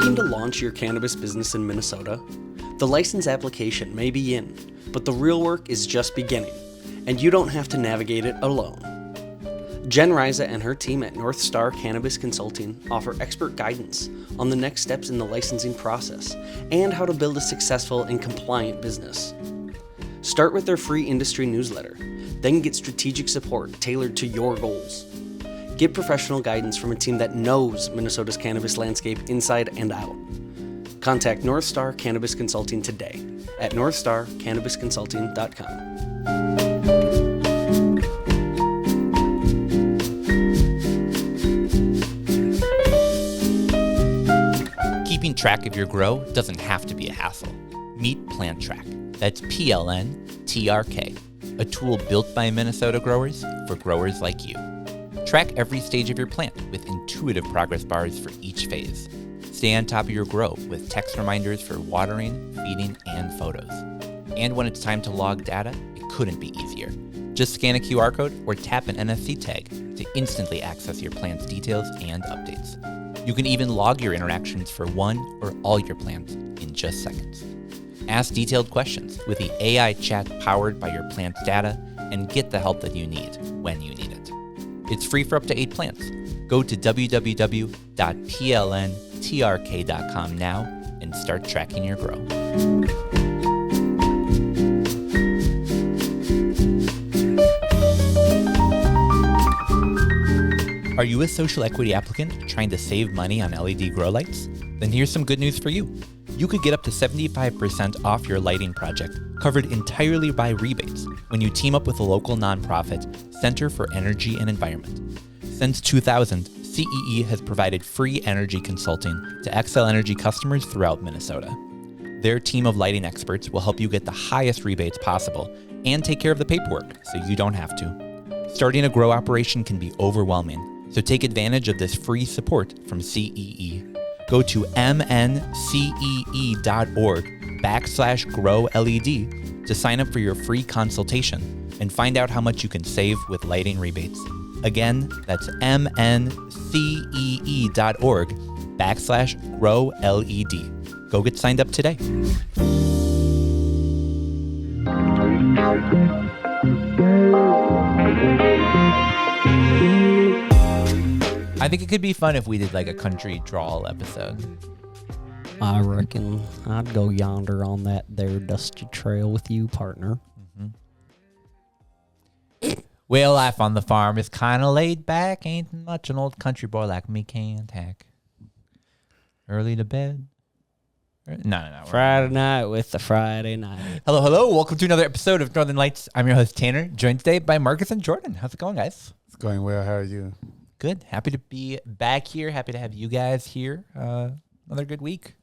Looking to launch your cannabis business in Minnesota? The license application may be in, but the real work is just beginning, and you don't have to navigate it alone. Jen Riza and her team at North Star Cannabis Consulting offer expert guidance on the next steps in the licensing process and how to build a successful and compliant business. Start with their free industry newsletter, then get strategic support tailored to your goals. Get professional guidance from a team that knows Minnesota's cannabis landscape inside and out. Contact North Star Cannabis Consulting today at northstarcannabisconsulting.com. Keeping track of your grow doesn't have to be a hassle. Meet Plant Track. That's PLNTRK, a tool built by Minnesota growers for growers like you. Track every stage of your plant with intuitive progress bars for each phase. Stay on top of your grow with text reminders for watering, feeding, and photos. And when it's time to log data, it couldn't be easier. Just scan a QR code or tap an NFC tag to instantly access your plant's details and updates. You can even log your interactions for one or all your plants in just seconds. Ask detailed questions with the AI chat powered by your plant's data and get the help that you need when you need it. It's free for up to 8 plants. Go to www.plntrk.com now and start tracking your grow. Are you a social equity applicant trying to save money on LED grow lights? Then here's some good news for you. You could get up to 75% off your lighting project, covered entirely by rebates, when you team up with a local nonprofit, Center for Energy and Environment. Since 2000, CEE has provided free energy consulting to Xcel Energy customers throughout Minnesota. Their team of lighting experts will help you get the highest rebates possible and take care of the paperwork so you don't have to. Starting a grow operation can be overwhelming, so take advantage of this free support from CEE. Go to mncee.org/GrowLED to sign up for your free consultation and find out how much you can save with lighting rebates. Again, that's mncee.org/GrowLED. Go get signed up today. I think it could be fun if we did like a country drawl episode. I reckon I'd go yonder on that there dusty trail with you, partner. Mm-hmm. Well, life on the farm is kind of laid back. Ain't much an old country boy like me can tack. Early to bed. No. Friday night with the Friday night. Hello. Welcome to another episode of Northern Lights. I'm your host, Tanner, joined today by Marcus and Jordan. How's it going, guys? It's going well. How are you? Good. Happy to be back here. Happy to have you guys here. Another good week.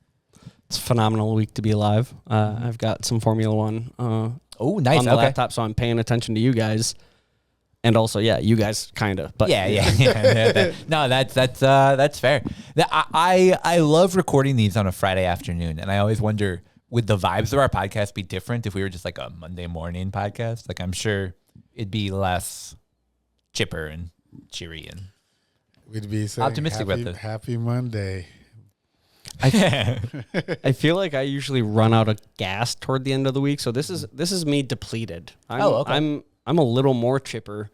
It's a phenomenal week to be alive. I've got some Formula One nice. on the laptop, so I'm paying attention to you guys. And also, yeah, you guys kind of. But Yeah. No, that's fair. I love recording these on a Friday afternoon, and I always wonder, would the vibes of our podcast be different if we were just like a Monday morning podcast? Like, I'm sure it'd be less chipper and cheery and we'd be saying optimistic about this. Happy Monday. I feel like I usually run out of gas toward the end of the week, so this is me depleted. I'm a little more chipper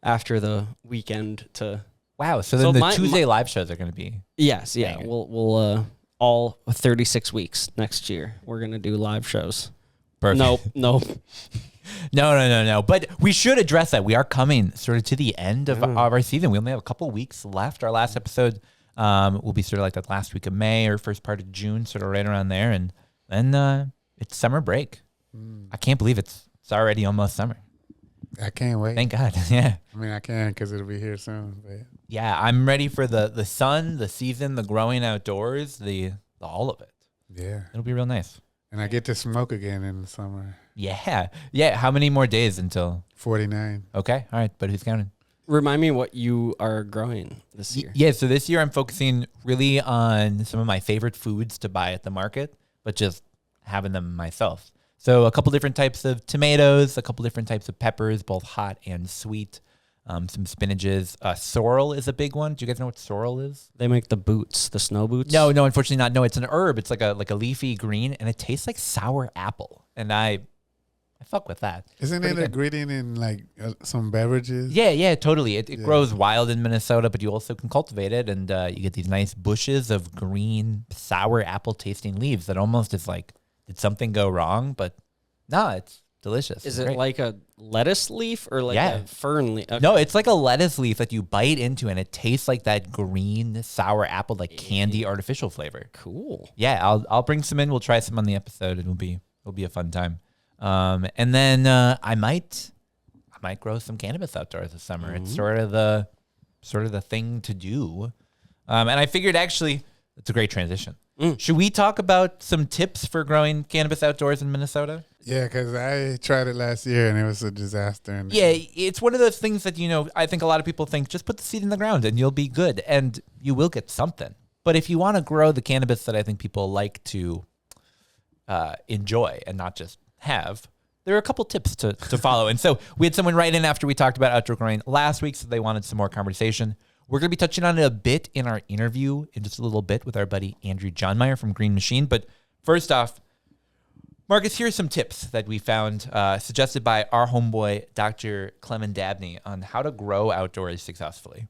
after the weekend to. Wow. So then the Tuesday live shows are going to be. Yes. Yeah. We'll all 36 weeks next year. We're going to do live shows. Perfect. Nope. No. But we should address that. We are coming sort of to the end of our season. We only have a couple weeks left. Our last episode will be sort of like that last week of May or first part of June, sort of right around there. And then it's summer break. I can't believe it's already almost summer. I can't wait. Thank God. Yeah. I mean, I can because it'll be here soon. But. Yeah, I'm ready for the sun, the season, the growing outdoors, the all of it. Yeah. It'll be real nice. And I get to smoke again in the summer. Yeah. How many more days until? 49. Okay. All right. But who's counting? Remind me what you are growing this year. Yeah. So this year I'm focusing really on some of my favorite foods to buy at the market, but just having them myself. So a couple different types of tomatoes, a couple different types of peppers, both hot and sweet. some spinaches. Sorrel is a big one. Do you guys know what sorrel is? They make the boots, the snow boots. No, unfortunately not. No, it's an herb. It's like a leafy green, and it tastes like sour apple. And I fuck with that. Isn't Pretty it a good. ingredient in like some beverages? Yeah, totally. It grows wild in Minnesota, but you also can cultivate it, and you get these nice bushes of green, sour apple-tasting leaves that almost is like, did something go wrong? But no, it's delicious. Is It's it great. like a lettuce leaf or like Yeah. a fern leaf? Okay. No, it's like a lettuce leaf that you bite into, and it tastes like that green, sour apple, like candy artificial flavor. Cool. Yeah, I'll bring some in. We'll try some on the episode. It'll be a fun time. And then I might grow some cannabis outdoors this summer. It's sort of the thing to do. And I figured actually it's a great transition. Should we talk about some tips for growing cannabis outdoors in Minnesota? Yeah, because I tried it last year and it was a disaster. And Yeah, it's one of those things that, I think a lot of people think just put the seed in the ground and you'll be good, and you will get something. But if you want to grow the cannabis that I think people like to enjoy and not just have, there are a couple tips to follow. And so we had someone write in after we talked about outdoor growing last week, so they wanted some more conversation. We're going to be touching on it a bit in our interview in just a little bit with our buddy Andrew Johnmeyer from Green Machine. But first off, Marcus, here are some tips that we found suggested by our homeboy, Dr. Clement Dabney, on how to grow outdoors successfully.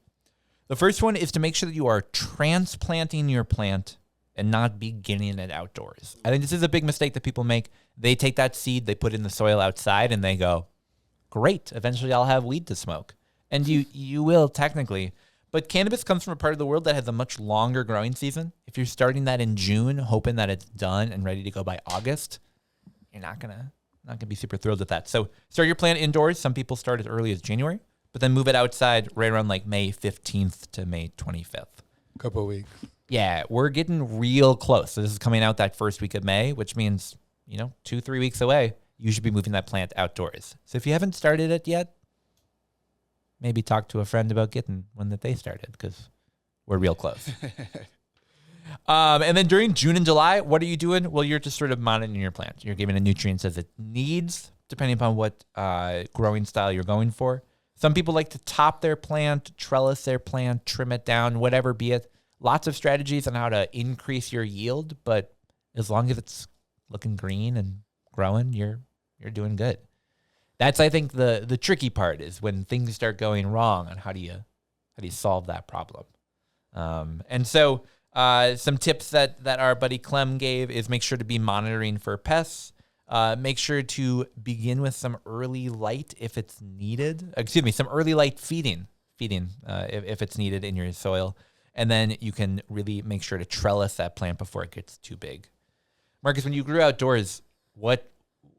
The first one is to make sure that you are transplanting your plant and not beginning it outdoors. I think this is a big mistake that people make. They take that seed, they put it in the soil outside, and they go, great, eventually I'll have weed to smoke. And you will technically. But cannabis comes from a part of the world that has a much longer growing season. If you're starting that in June, hoping that it's done and ready to go by August, you're not gonna be super thrilled with that. So start your plant indoors. Some people start as early as January, but then move it outside right around like May 15th to May 25th. couple of weeks. Yeah, we're getting real close. So this is coming out that first week of May, which means, 2-3 weeks away, you should be moving that plant outdoors. So if you haven't started it yet, maybe talk to a friend about getting one that they started, because we're real close. And then during June and July, what are you doing? Well, you're just sort of monitoring your plant. You're giving it nutrients as it needs, depending upon what growing style you're going for. Some people like to top their plant, trellis their plant, trim it down, whatever be it. Lots of strategies on how to increase your yield, but as long as it's looking green and growing, you're doing good. That's, I think, the tricky part is when things start going wrong, and how do you solve that problem? And so some tips that our buddy Clem gave is make sure to be monitoring for pests. Make sure to begin with some early light if it's needed. Some early light feeding if it's needed in your soil. And then you can really make sure to trellis that plant before it gets too big. Marcus, when you grew outdoors,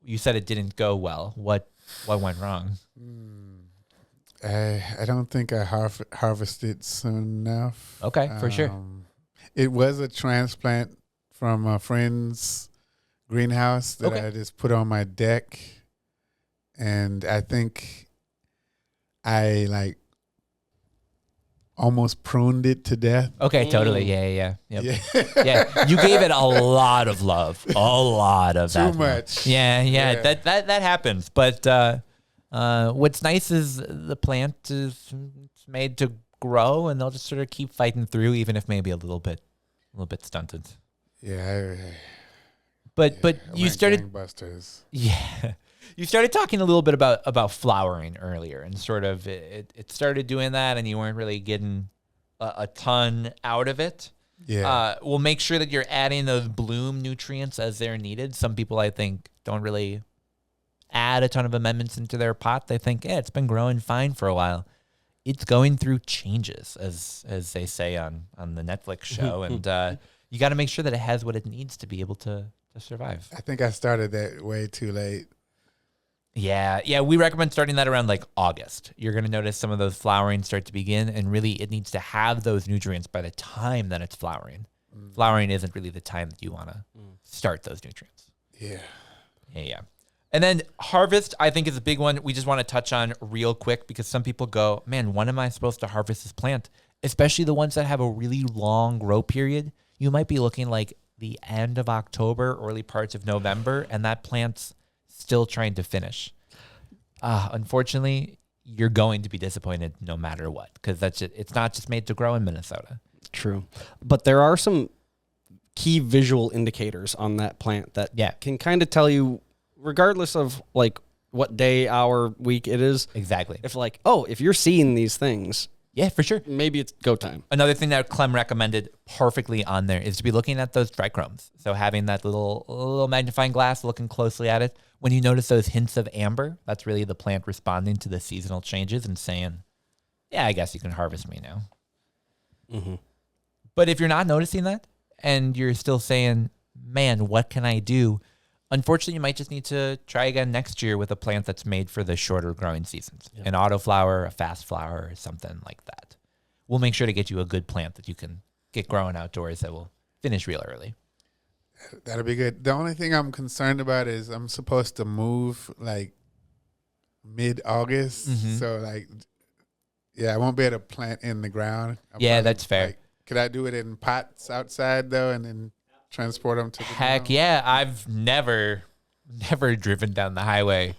you said it didn't go well. What went wrong? I don't think I harvested soon enough. Okay, for sure. It was a transplant from a friend's greenhouse that I just put on my deck. And I think I almost pruned it to death. Okay, totally. Yeah. Yep. Yeah. Yeah, you gave it a lot of love, a lot of that. Too much. Yeah. That happens. But what's nice is the plant is made to grow, and they'll just sort of keep fighting through, even if maybe a little bit stunted. Yeah. But I you went started. gangbusters. Yeah. You started talking a little bit about flowering earlier, and sort of it started doing that, and you weren't really getting a ton out of it. Yeah. We'll make sure that you're adding those bloom nutrients as they're needed. Some people, I think, don't really add a ton of amendments into their pot. They think, it's been growing fine for a while. It's going through changes, as they say on the Netflix show, and you got to make sure that it has what it needs to be able to survive. I think I started that way too late. Yeah. We recommend starting that around like August. You're going to notice some of those flowering start to begin, and really it needs to have those nutrients by the time that it's flowering. Flowering isn't really the time that you want to start those nutrients. Yeah. And then harvest, I think, is a big one we just want to touch on real quick, because some people go, man, when am I supposed to harvest this plant? Especially the ones that have a really long grow period. You might be looking like the end of October, early parts of November, and that plant's still trying to finish. Unfortunately, you're going to be disappointed no matter what, because it's not just made to grow in Minnesota. True. But there are some key visual indicators on that plant that can kind of tell you, regardless of like what day, hour, week it is. Exactly. If like, oh, if you're seeing these things. Yeah, for sure. Maybe it's go time. Another thing that Clem recommended perfectly on there is to be looking at those trichromes. So having that little magnifying glass, looking closely at it. When you notice those hints of amber, that's really the plant responding to the seasonal changes and saying, yeah, I guess you can harvest me now. Mm-hmm. But if you're not noticing that and you're still saying, man, what can I do? Unfortunately, you might just need to try again next year with a plant that's made for the shorter growing seasons. Yeah. An auto flower, a fast flower, or something like that. We'll make sure to get you a good plant that you can get growing outdoors that will finish real early. That'll be good. The only thing I'm concerned about is I'm supposed to move like mid-August. Mm-hmm. So like, I won't be able to plant in the ground. That's fair. Like, could I do it in pots outside though and then transport them to the Heck ground? Yeah. I've never driven down the highway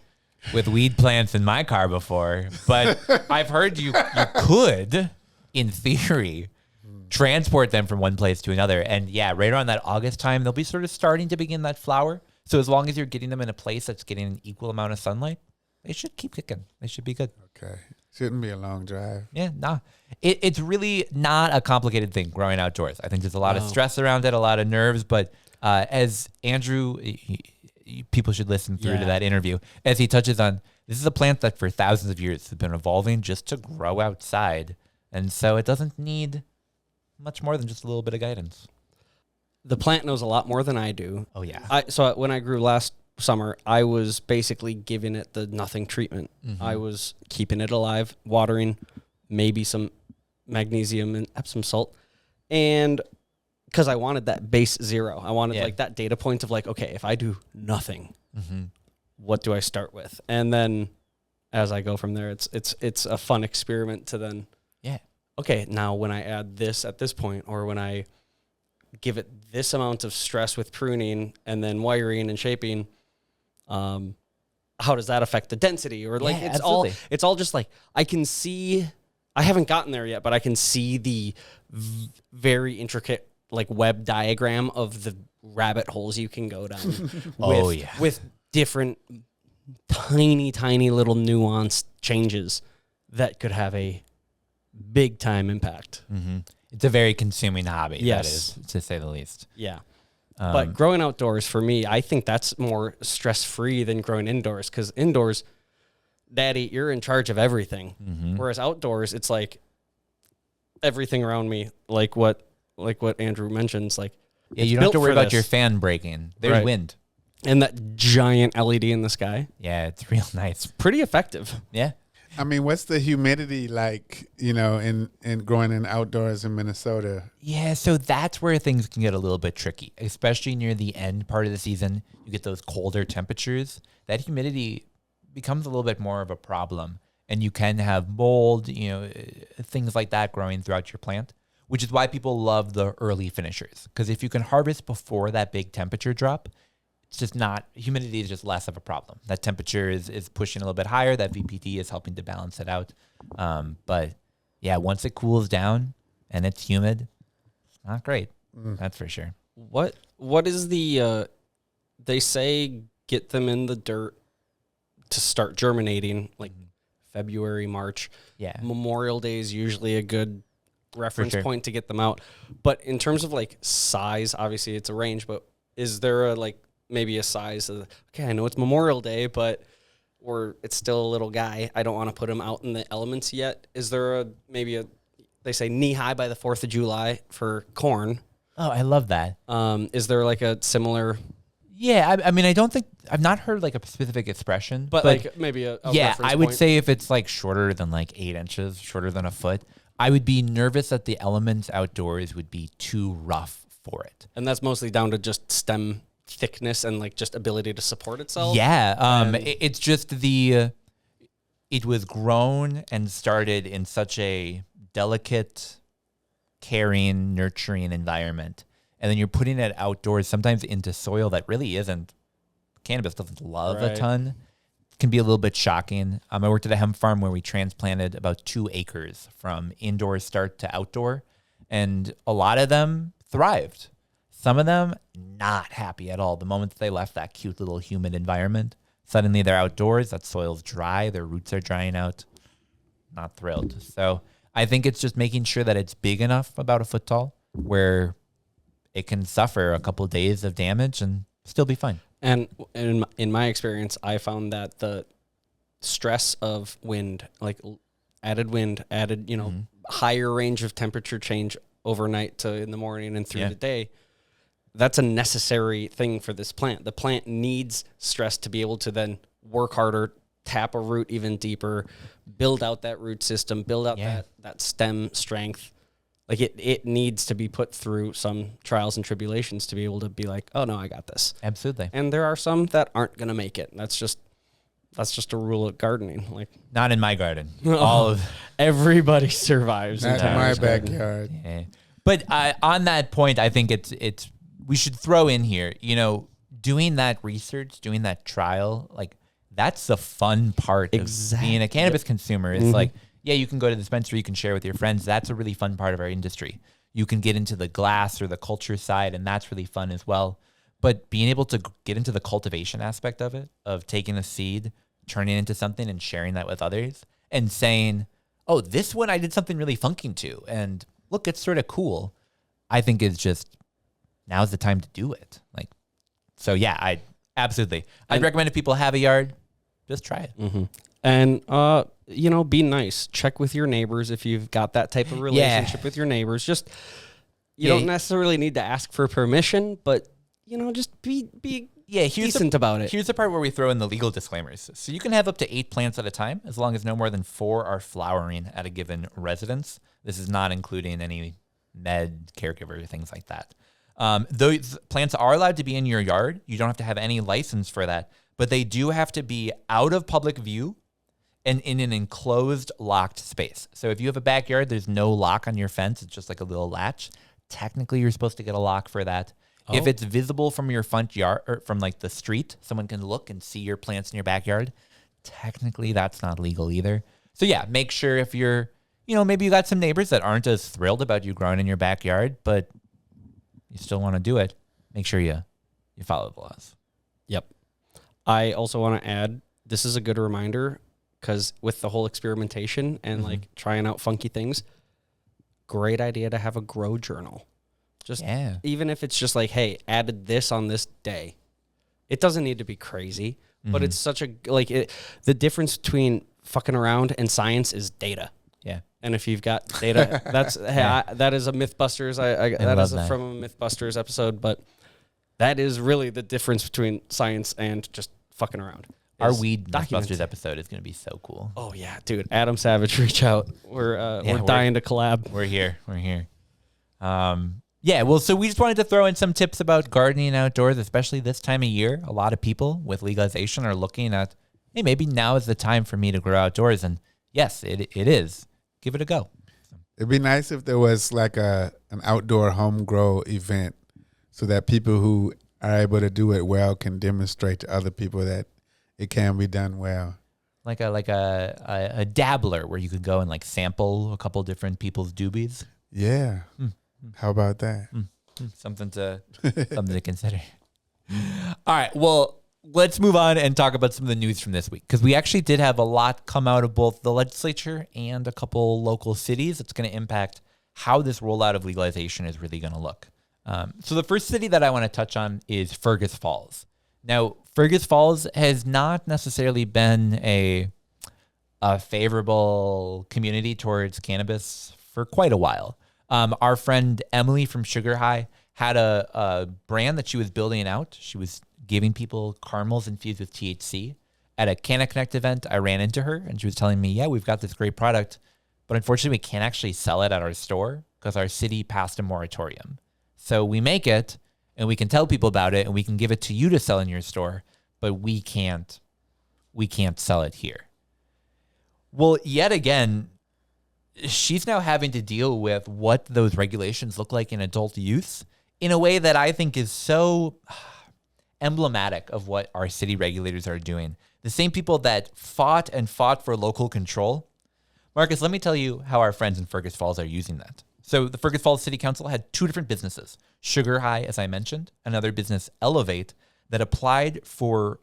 with weed plants in my car before, but I've heard you could, in theory, transport them from one place to another. And right around that August time, they'll be sort of starting to begin that flower. So as long as you're getting them in a place that's getting an equal amount of sunlight, they should keep kicking. They should be good. Okay. Shouldn't be a long drive. Yeah, nah. It's really not a complicated thing growing outdoors. I think there's a lot of stress around it, a lot of nerves. But as Andrew, people should listen through to that interview, as he touches on, this is a plant that for thousands of years has been evolving just to grow outside. And so it doesn't need much more than just a little bit of guidance. The plant knows a lot more than I do. Oh, yeah. So when I grew last summer, I was basically giving it the nothing treatment. Mm-hmm. I was keeping it alive, watering, maybe some magnesium and Epsom salt. And because I wanted that base zero. I wanted like that data point of like, okay, if I do nothing, what do I start with? And then as I go from there, it's a fun experiment to then, okay, now when I add this at this point, or when I give it this amount of stress with pruning and then wiring and shaping, how does that affect the density? Or like it's all just like I can see. I haven't gotten there yet, but I can see the very intricate like web diagram of the rabbit holes you can go down. With different tiny little nuanced changes that could have a big time impact. Mm-hmm. It's a very consuming hobby, that is, to say the least. Yeah. But growing outdoors, for me, I think that's more stress-free than growing indoors, because indoors, Daddy, you're in charge of everything. Mm-hmm. Whereas outdoors, it's like everything around me, like what Andrew mentions, like you don't have to worry about your fan breaking. There's wind. And that giant LED in the sky. Yeah, it's real nice. Pretty effective. Yeah. I mean, what's the humidity like, in growing in outdoors in Minnesota? Yeah, so that's where things can get a little bit tricky, especially near the end part of the season. You get those colder temperatures. That humidity becomes a little bit more of a problem, and you can have mold, things like that growing throughout your plant, which is why people love the early finishers. Because if you can harvest before that big temperature drop, it's just not, humidity is just less of a problem. That temperature is pushing a little bit higher. That VPD is helping to balance it out. But yeah, once it cools down and it's humid, it's not great. That's for sure. What is the, they say get them in the dirt to start germinating, like February, March. Yeah. Memorial Day is usually a good reference point to get them out. But in terms of like size, obviously it's a range, but is there a like, maybe a size of, okay, I know it's Memorial Day, or it's still a little guy. I don't want to put him out in the elements yet. Is there they say knee high by the 4th of July for corn. Oh, I love that. Is there like a similar? Yeah, I mean, I've not heard like a specific expression. But like maybe a I would say if it's like shorter than like 8 inches, shorter than a foot, I would be nervous that the elements outdoors would be too rough for it. And that's mostly down to just stem thickness and like just ability to support itself. Yeah. It's just it was grown and started in such a delicate, caring, nurturing environment. And then you're putting it outdoors, sometimes into soil that really isn't, cannabis doesn't love a ton. can be a little bit shocking. I worked at a hemp farm where we transplanted about 2 acres from indoor start to outdoor, and a lot of them thrived. Some of them not happy at all. The moment that they left that cute little humid environment, suddenly they're outdoors, that soil's dry, their roots are drying out. Not thrilled. So I think it's just making sure that it's big enough, about a foot tall, where it can suffer a couple of days of damage and still be fine. And in my experience, I found that the stress of wind, like added wind, added, higher range of temperature change overnight to in the morning and through the day, that's a necessary thing for this plant. The plant needs stress to be able to then work harder, tap a root even deeper, build out that root system, build out that stem strength. Like it needs to be put through some trials and tribulations to be able to be like, oh no, I got this. Absolutely. And there are some that aren't going to make it. That's just a rule of gardening. Like, not in my garden. Everybody survives. Not in my backyard. Yeah. But on that point, I think it's we should throw in here, doing that research, doing that trial, like that's the fun part of being a cannabis consumer. It's like, yeah, you can go to the dispensary, you can share with your friends. That's a really fun part of our industry. You can get into the glass or the culture side, and that's really fun as well. But being able to get into the cultivation aspect of it, of taking a seed, turning it into something and sharing that with others and saying, oh, this one I did something really funky to, and look, it's sort of cool, I think is just, now's the time to do it. Like, so yeah, I'd recommend if people have a yard, just try it. Mm-hmm. And, be nice. Check with your neighbors if you've got that type of relationship with your neighbors. Just, you don't necessarily need to ask for permission, but, just be decent about it. Here's the part where we throw in the legal disclaimers. So you can have up to 8 plants at a time, as long as no more than 4 are flowering at a given residence. This is not including any med, caregiver, things like that. Those plants are allowed to be in your yard. You don't have to have any license for that, but they do have to be out of public view and in an enclosed, locked space. So if you have a backyard, there's no lock on your fence. It's just like a little latch. Technically, you're supposed to get a lock for that. Oh. If it's visible from your front yard or from like the street, someone can look and see your plants in your backyard. Technically, that's not legal either. So yeah, make sure if you're, maybe you got some neighbors that aren't as thrilled about you growing in your backyard, but you still want to do it, make sure you follow the laws. Yep. I also want to add, this is a good reminder, because with the whole experimentation and like trying out funky things, great idea to have a grow journal. Just even if it's just like, hey, added this on this day. It doesn't need to be crazy, but it's such a, the difference between fucking around and science is data. Yeah. And if you've got data, that's, that is a Mythbusters. That is from a Mythbusters episode, but that is really the difference between science and just fucking around. Our weed Mythbusters episode is going to be so cool. Oh yeah, dude. Adam Savage, reach out. We're dying to collab. We're here. Well, so we just wanted to throw in some tips about gardening outdoors, especially this time of year. A lot of people with legalization are looking at, hey, maybe now is the time for me to grow outdoors. And yes, it is. Give it a go. It'd be nice if there was like an outdoor home grow event so that people who are able to do it well can demonstrate to other people that it can be done well. Like a dabbler where you could go and like sample a couple different people's doobies. Yeah. How about that? Something to consider. All right. Well, let's move on and talk about some of the news from this week, because we actually did have a lot come out of both the legislature and a couple local cities. It's going to impact how this rollout of legalization is really going to look. So the first city that I want to touch on is Fergus Falls. Now, Fergus Falls has not necessarily been a favorable community towards cannabis for quite a while. Our friend Emily from Sugar High had a brand that she was building out. She was giving people caramels infused with THC. At a Canna Connect event, I ran into her, and she was telling me, yeah, we've got this great product, but unfortunately we can't actually sell it at our store because our city passed a moratorium. So we make it, and we can tell people about it, and we can give it to you to sell in your store, but we can't sell it here. Well, yet again, she's now having to deal with what those regulations look like in adult use in a way that I think is so emblematic of what our city regulators are doing. The same people that fought for local control. Marcus, let me tell you how our friends in Fergus Falls are using that. So the Fergus Falls City Council had two different businesses, Sugar High, as I mentioned, another business, Elevate, that applied for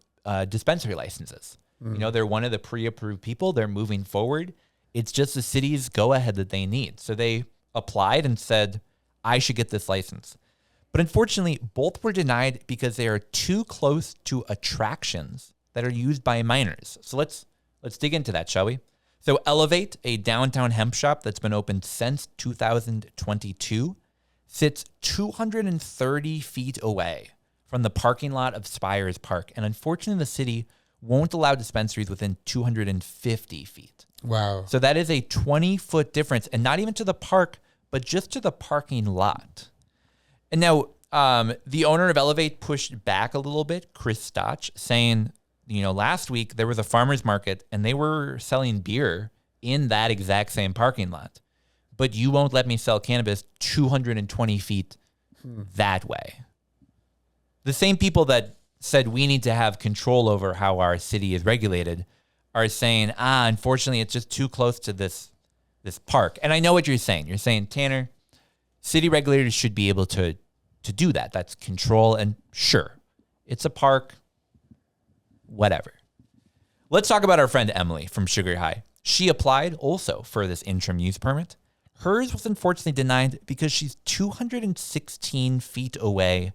dispensary licenses. You know, they're one of the pre-approved people. They're moving forward. It's just the city's go-ahead that they need. So they applied and said, I should get this license. But unfortunately, both were denied because they are too close to attractions that are used by minors. So let's dig into that, shall we? So Elevate, a downtown hemp shop that's been open since 2022, sits 230 feet away from the parking lot of Spires Park. And unfortunately, the city won't allow dispensaries within 250 feet. Wow. So that is a 20-foot difference, and not even to the park, but just to the parking lot. And now the owner of Elevate pushed back a little bit, Chris Stotch, saying, you know, last week there was a farmer's market and they were selling beer in that exact same parking lot. But you won't let me sell cannabis 220 feet that way. The same people that said we need to have control over how our city is regulated are saying, unfortunately, it's just too close to this park. And I know what you're saying. You're saying, Tanner, city regulators should be able to do that. That's control. And sure, it's a park, whatever. Let's talk about our friend Emily from Sugar High. She applied also for this interim use permit. Hers was unfortunately denied because she's 216 feet away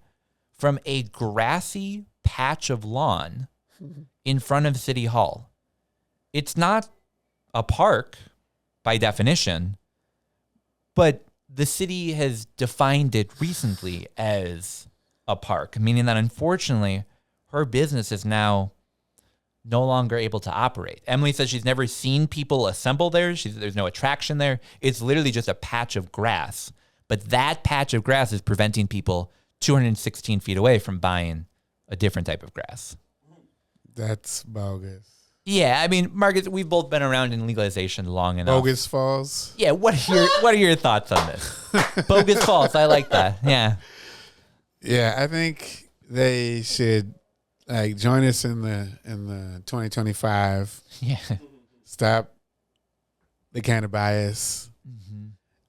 from a grassy patch of lawn in front of City Hall. It's not a park by definition, but the city has defined it recently as a park, meaning that unfortunately her business is now no longer able to operate. Emily says she's never seen people assemble there. There's no attraction there. It's literally just a patch of grass. But that patch of grass is preventing people 216 feet away from buying a different type of grass. That's bogus. Yeah, I mean, Marcus, we've both been around in legalization long enough. Bogus Falls. Yeah, what are your thoughts on this? Bogus Falls, I like that. Yeah. Yeah, I think they should join us in the 2025. Yeah. Stop the cannabis.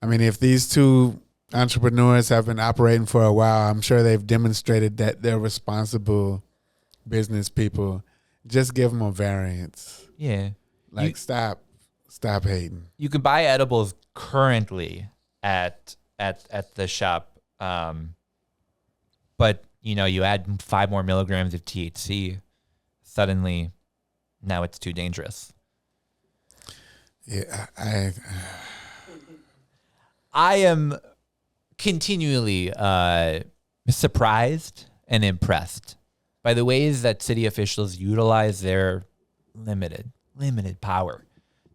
I mean, if these two entrepreneurs have been operating for a while, I'm sure they've demonstrated that they're responsible business people. Just give them a variance. Yeah. Stop hating. You can buy edibles currently at the shop, but you add 5 more milligrams of THC, suddenly now it's too dangerous. Yeah, I am continually surprised and impressed by the ways that city officials utilize their limited power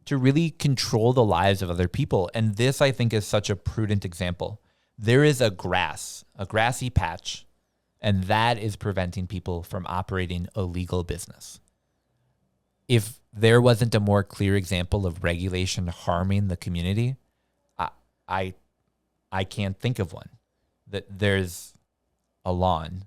to really control the lives of other people. And this, I think, is such a prudent example. There is a grassy patch, and that is preventing people from operating a legal business. If there wasn't a more clear example of regulation harming the community, I can't think of one. That there's a lawn.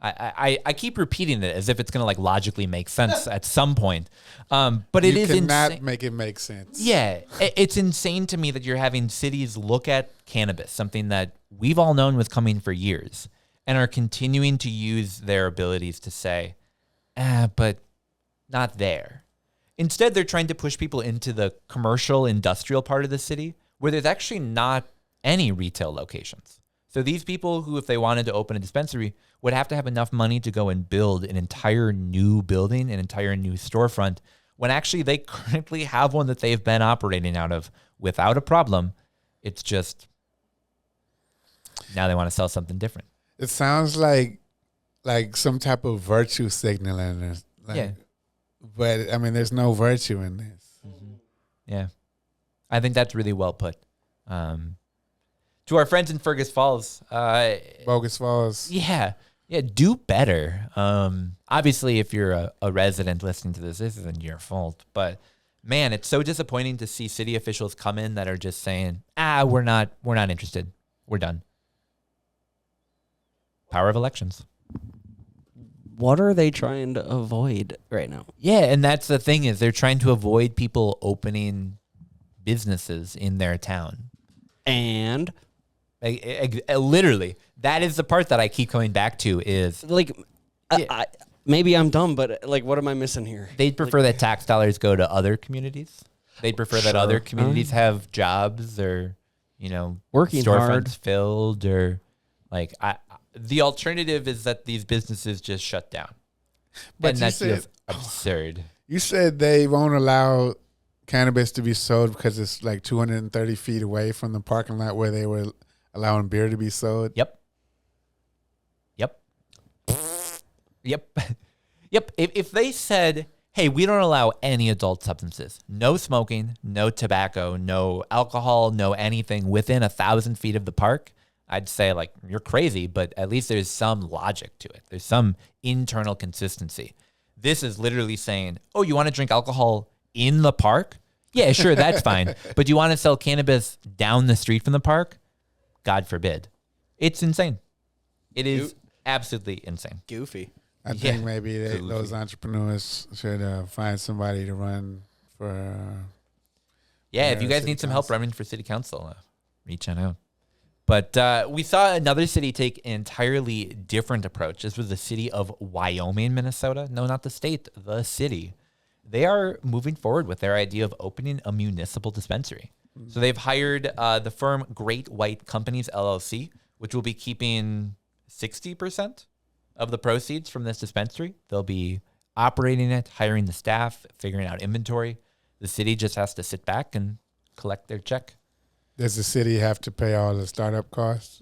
I keep repeating it as if it's going to logically make sense at some point. But it is insane. You cannot make it make sense. Yeah. It's insane to me that you're having cities look at cannabis, something that we've all known was coming for years, and are continuing to use their abilities to say, but not there. Instead, they're trying to push people into the commercial industrial part of the city where there's actually not any retail locations. So these people who, if they wanted to open a dispensary, would have to have enough money to go and build an entire new building, an entire new storefront, when actually they currently have one that they've been operating out of without a problem. It's just now they want to sell something different. It sounds like some type of virtue signaling. Yeah. But, I mean, there's no virtue in this. Mm-hmm. Yeah. I think that's really well put. To our friends in Fergus Falls. Bogus Falls. Yeah, do better. Obviously, if you're a resident listening to this isn't your fault. But, man, it's so disappointing to see city officials come in that are just saying, we're not interested. We're done. Power of elections. what are they trying to avoid right now? Yeah, and that's the thing is they're trying to avoid people opening businesses in their town. And Literally, that is the part that I keep coming back to is like, maybe I'm dumb, but like, what am I missing here? they'd prefer that tax dollars go to other communities. They'd prefer that other communities have jobs or, Working storefronts hard. filled or like the alternative is that these businesses just shut down. But and you that's said- just absurd. You said they won't allow cannabis to be sold because it's like 230 feet away from the parking lot where they were allowing beer to be sold. Yep. If they said, hey, we don't allow any adult substances, no smoking, no tobacco, no alcohol, no anything within 1,000 feet of the park, I'd say like, you're crazy, but at least there's some logic to it. There's some internal consistency. This is literally saying, oh, you want to drink alcohol in the park? Yeah, sure, that's fine. But do you want to sell cannabis down the street from the park? God forbid. It's insane. It is absolutely insane. Goofy. I think Yeah. maybe those entrepreneurs should find somebody to run for. Yeah, if you guys city need some help council. running for city council, reach on out. But we saw another city take an entirely different approach. This was the city of Wyoming, Minnesota. No, not the state, the city. They are moving forward with their idea of opening a municipal dispensary. So they've hired the firm Great White Companies, LLC, which will be keeping 60% of the proceeds from this dispensary. They'll be operating it, hiring the staff, figuring out inventory. The city just has to sit back and collect their check. Does the city have to pay all the startup costs?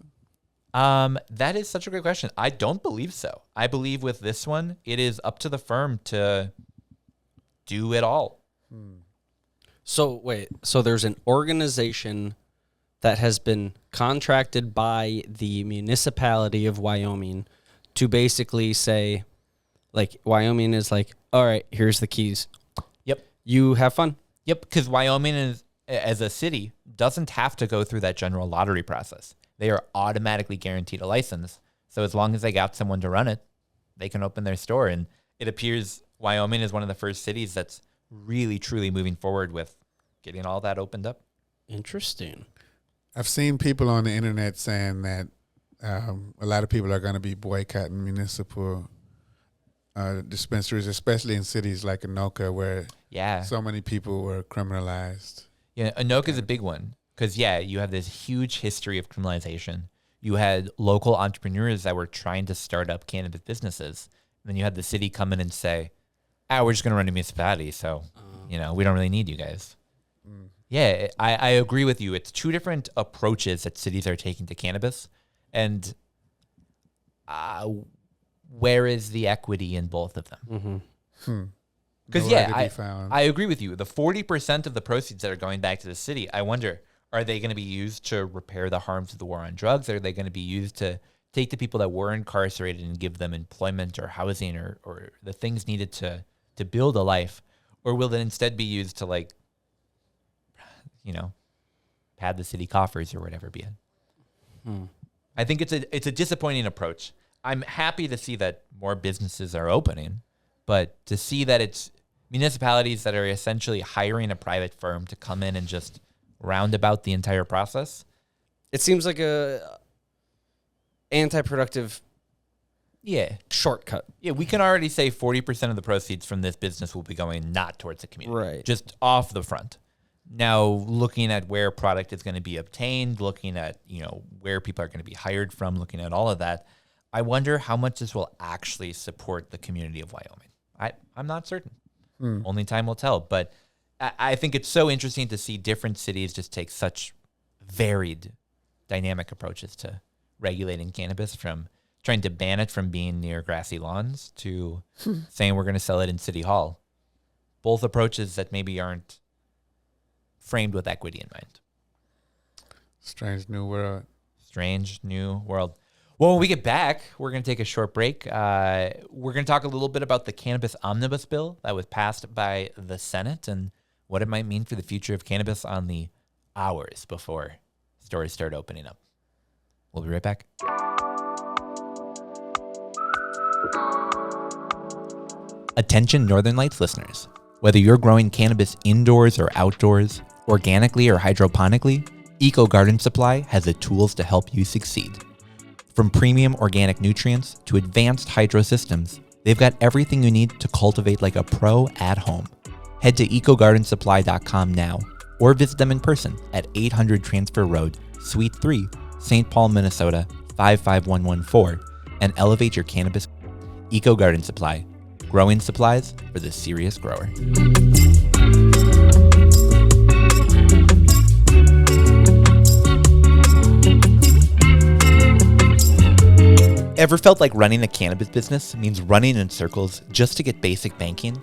That is such a great question. I don't believe so. I believe with this one, it is up to the firm to do it all. So wait, so there's an organization that has been contracted by the municipality of Wyoming to basically say, like, Wyoming is like, all right, here's the keys. Yep. You have fun. Yep, because Wyoming is, as a city, doesn't have to go through that general lottery process. They are automatically guaranteed a license. So as long as they got someone to run it, they can open their store. And it appears Wyoming is one of the first cities that's really, truly moving forward with getting all that opened up. Interesting. I've seen people on the internet saying that a lot of people are going to be boycotting municipal dispensaries, especially in cities like Anoka, where Yeah. so many people were criminalized. Yeah, Anoka is a big one because, yeah, you have this huge history of criminalization. You had local entrepreneurs that were trying to start up cannabis businesses. And then you had the city come in and say, we're just going to run a municipality, so, we don't really need you guys. Yeah, I agree with you. It's two different approaches that cities are taking to cannabis. And where is the equity in both of them? Because, Nowhere to be yeah, found. I agree with you. The 40% of the proceeds that are going back to the city, I wonder, are they going to be used to repair the harms of the war on drugs? Are they going to be used to take the people that were incarcerated and give them employment or housing or the things needed to build a life? Or will it instead be used to, like, pad the city coffers or whatever be it? I think it's a disappointing approach. I'm happy to see that more businesses are opening, but to see that it's municipalities that are essentially hiring a private firm to come in and just roundabout the entire process. It seems like a anti-productive shortcut. Yeah, we can already say 40% of the proceeds from this business will be going not towards the community. Right. Just off the front. Now, looking at where product is going to be obtained, looking at, where people are going to be hired from, looking at all of that, I wonder how much this will actually support the community of Wyoming. I'm not certain. Only time will tell. But I think it's so interesting to see different cities just take such varied, dynamic approaches to regulating cannabis, from trying to ban it from being near grassy lawns to saying we're going to sell it in City Hall. Both approaches that maybe aren't framed with equity in mind. Strange new world. Strange new world. Well, when we get back, we're going to take a short break. We're going to talk a little bit about the cannabis omnibus bill that was passed by the Senate and what it might mean for the future of cannabis on the hours before stores start opening up. We'll be right back. Attention Northern Lights listeners. Whether you're growing cannabis indoors or outdoors, organically or hydroponically, Eco Garden Supply has the tools to help you succeed. From premium organic nutrients to advanced hydro systems, they've got everything you need to cultivate like a pro at home. Head to ecogardensupply.com now or visit them in person at 800 Transfer Road, Suite 3, St. Paul, Minnesota 55114 and elevate your cannabis. Eco Garden Supply, growing supplies for the serious grower. Ever felt like running a cannabis business means running in circles just to get basic banking?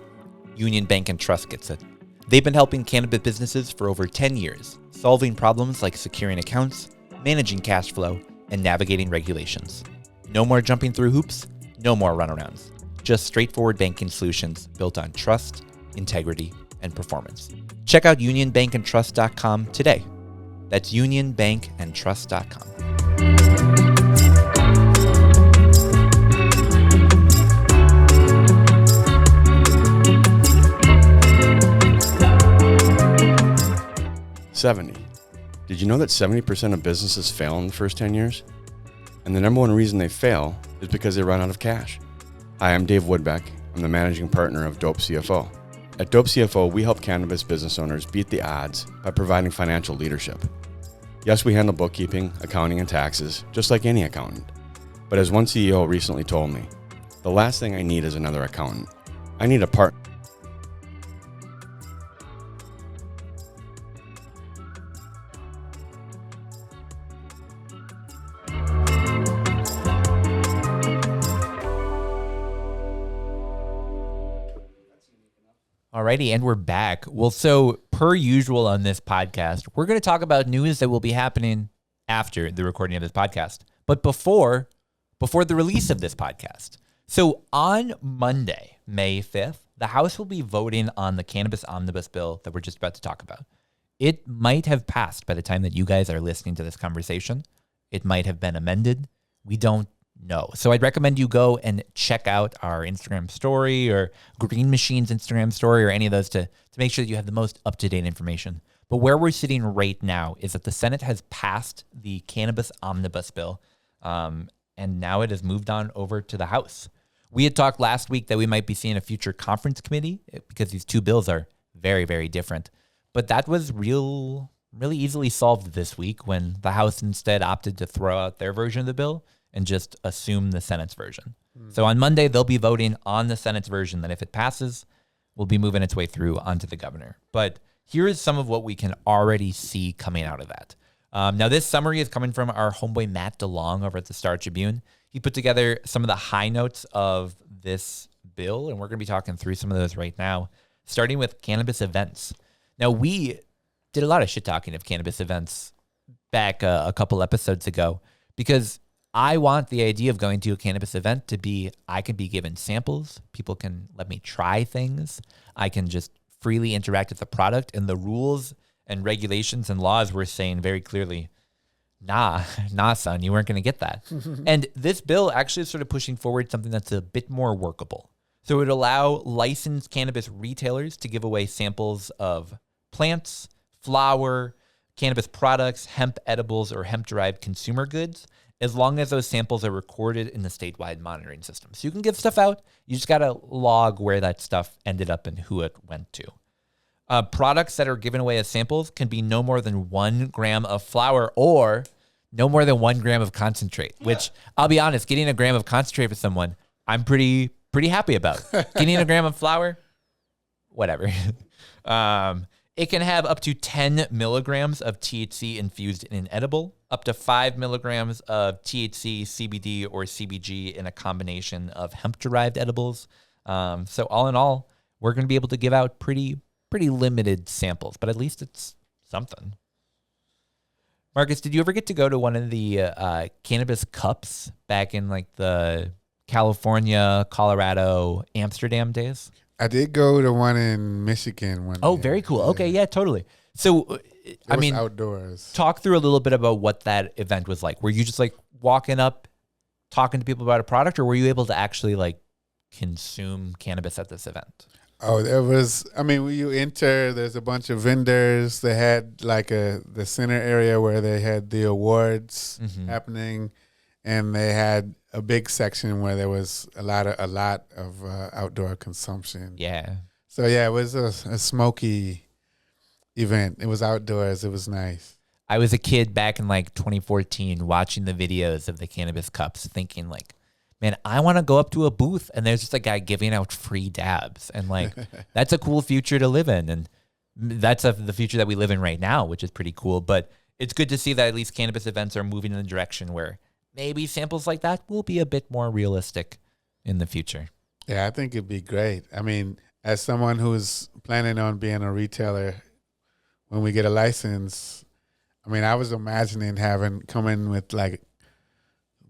Union Bank and Trust gets it. They've been helping cannabis businesses for over 10 years, solving problems like securing accounts, managing cash flow, and navigating regulations. No more jumping through hoops, no more runarounds. Just straightforward banking solutions built on trust, integrity, and performance. Check out unionbankandtrust.com today. That's unionbankandtrust.com. Did you know that 70% of businesses fail in the first 10 years? And the number one reason they fail is because they run out of cash. Hi, I'm Dave Woodbeck. I'm the managing partner of Dope CFO. At Dope CFO, we help cannabis business owners beat the odds by providing financial leadership. Yes, we handle bookkeeping, accounting, and taxes, just like any accountant. But as one CEO recently told me, the last thing I need is another accountant. I need a partner. Alrighty, and we're back. Well, so per usual on this podcast, we're going to talk about news that will be happening after the recording of this podcast, but before the release of this podcast. So on Monday, May 5th, the House will be voting on the Cannabis Omnibus Bill that we're just about to talk about. It might have passed by the time that you guys are listening to this conversation. It might have been amended. We don't know. So I'd recommend you go and check out our Instagram story or Green Machine's Instagram story or any of those to make sure that you have the most up-to-date information. But where we're sitting right now is that the Senate has passed the Cannabis Omnibus Bill, and now it has moved on over to the House. We had talked last week that we might be seeing a future conference committee because these two bills are very, very different. But that was really easily solved this week when the House instead opted to throw out their version of the bill and just assume the Senate's version. So on Monday, they'll be voting on the Senate's version that if it passes, will be moving its way through onto the governor. But here is some of what we can already see coming out of that. Now, this summary is coming from our homeboy Matt DeLong over at the Star Tribune. He put together some of the high notes of this bill, and we're going to be talking through some of those right now, starting with cannabis events. Now, we did a lot of shit talking of cannabis events back a couple episodes ago because I want the idea of going to a cannabis event to be, I can be given samples, people can let me try things, I can just freely interact with the product, and the rules and regulations and laws were saying very clearly, nah, son, you weren't going to get that. And this bill actually is sort of pushing forward something that's a bit more workable. So it would allow licensed cannabis retailers to give away samples of plants, flower, cannabis products, hemp edibles, or hemp-derived consumer goods, as long as those samples are recorded in the statewide monitoring system. So you can give stuff out, you just got to log where that stuff ended up and who it went to. Products that are given away as samples can be no more than 1 gram of flour or no more than 1 gram of concentrate, which I'll be honest, getting a gram of concentrate for someone, I'm pretty happy about. Getting a gram of flour, whatever. It can have up to 10 milligrams of THC infused in an edible, up to 5 milligrams of THC, CBD, or CBG in a combination of hemp-derived edibles. So all in all, we're going to be able to give out pretty limited samples, but at least it's something. Marcus, did you ever get to go to one of the cannabis cups back in like the California, Colorado, Amsterdam days? I did go to one in Michigan. Oh, very cool. Okay, yeah, totally. So, I mean, outdoors. Talk through a little bit about what that event was like. Were you just like walking up, talking to people about a product, or were you able to actually like consume cannabis at this event? Oh, there was. I mean, when you enter, there's a bunch of vendors. They had like the center area where they had the awards happening, and they had a big section where there was a lot of outdoor consumption. Yeah. So yeah, it was a smoky event. It was outdoors. It was nice. I was a kid back in like 2014 watching the videos of the cannabis cups thinking like, man, I want to go up to a booth and there's just a guy giving out free dabs. And like, that's a cool future to live in. And that's the future that we live in right now, which is pretty cool. But it's good to see that at least cannabis events are moving in the direction where maybe samples like that will be a bit more realistic in the future. Yeah, I think it'd be great. I mean, as someone who's planning on being a retailer, when we get a license, I mean, I was imagining come in with like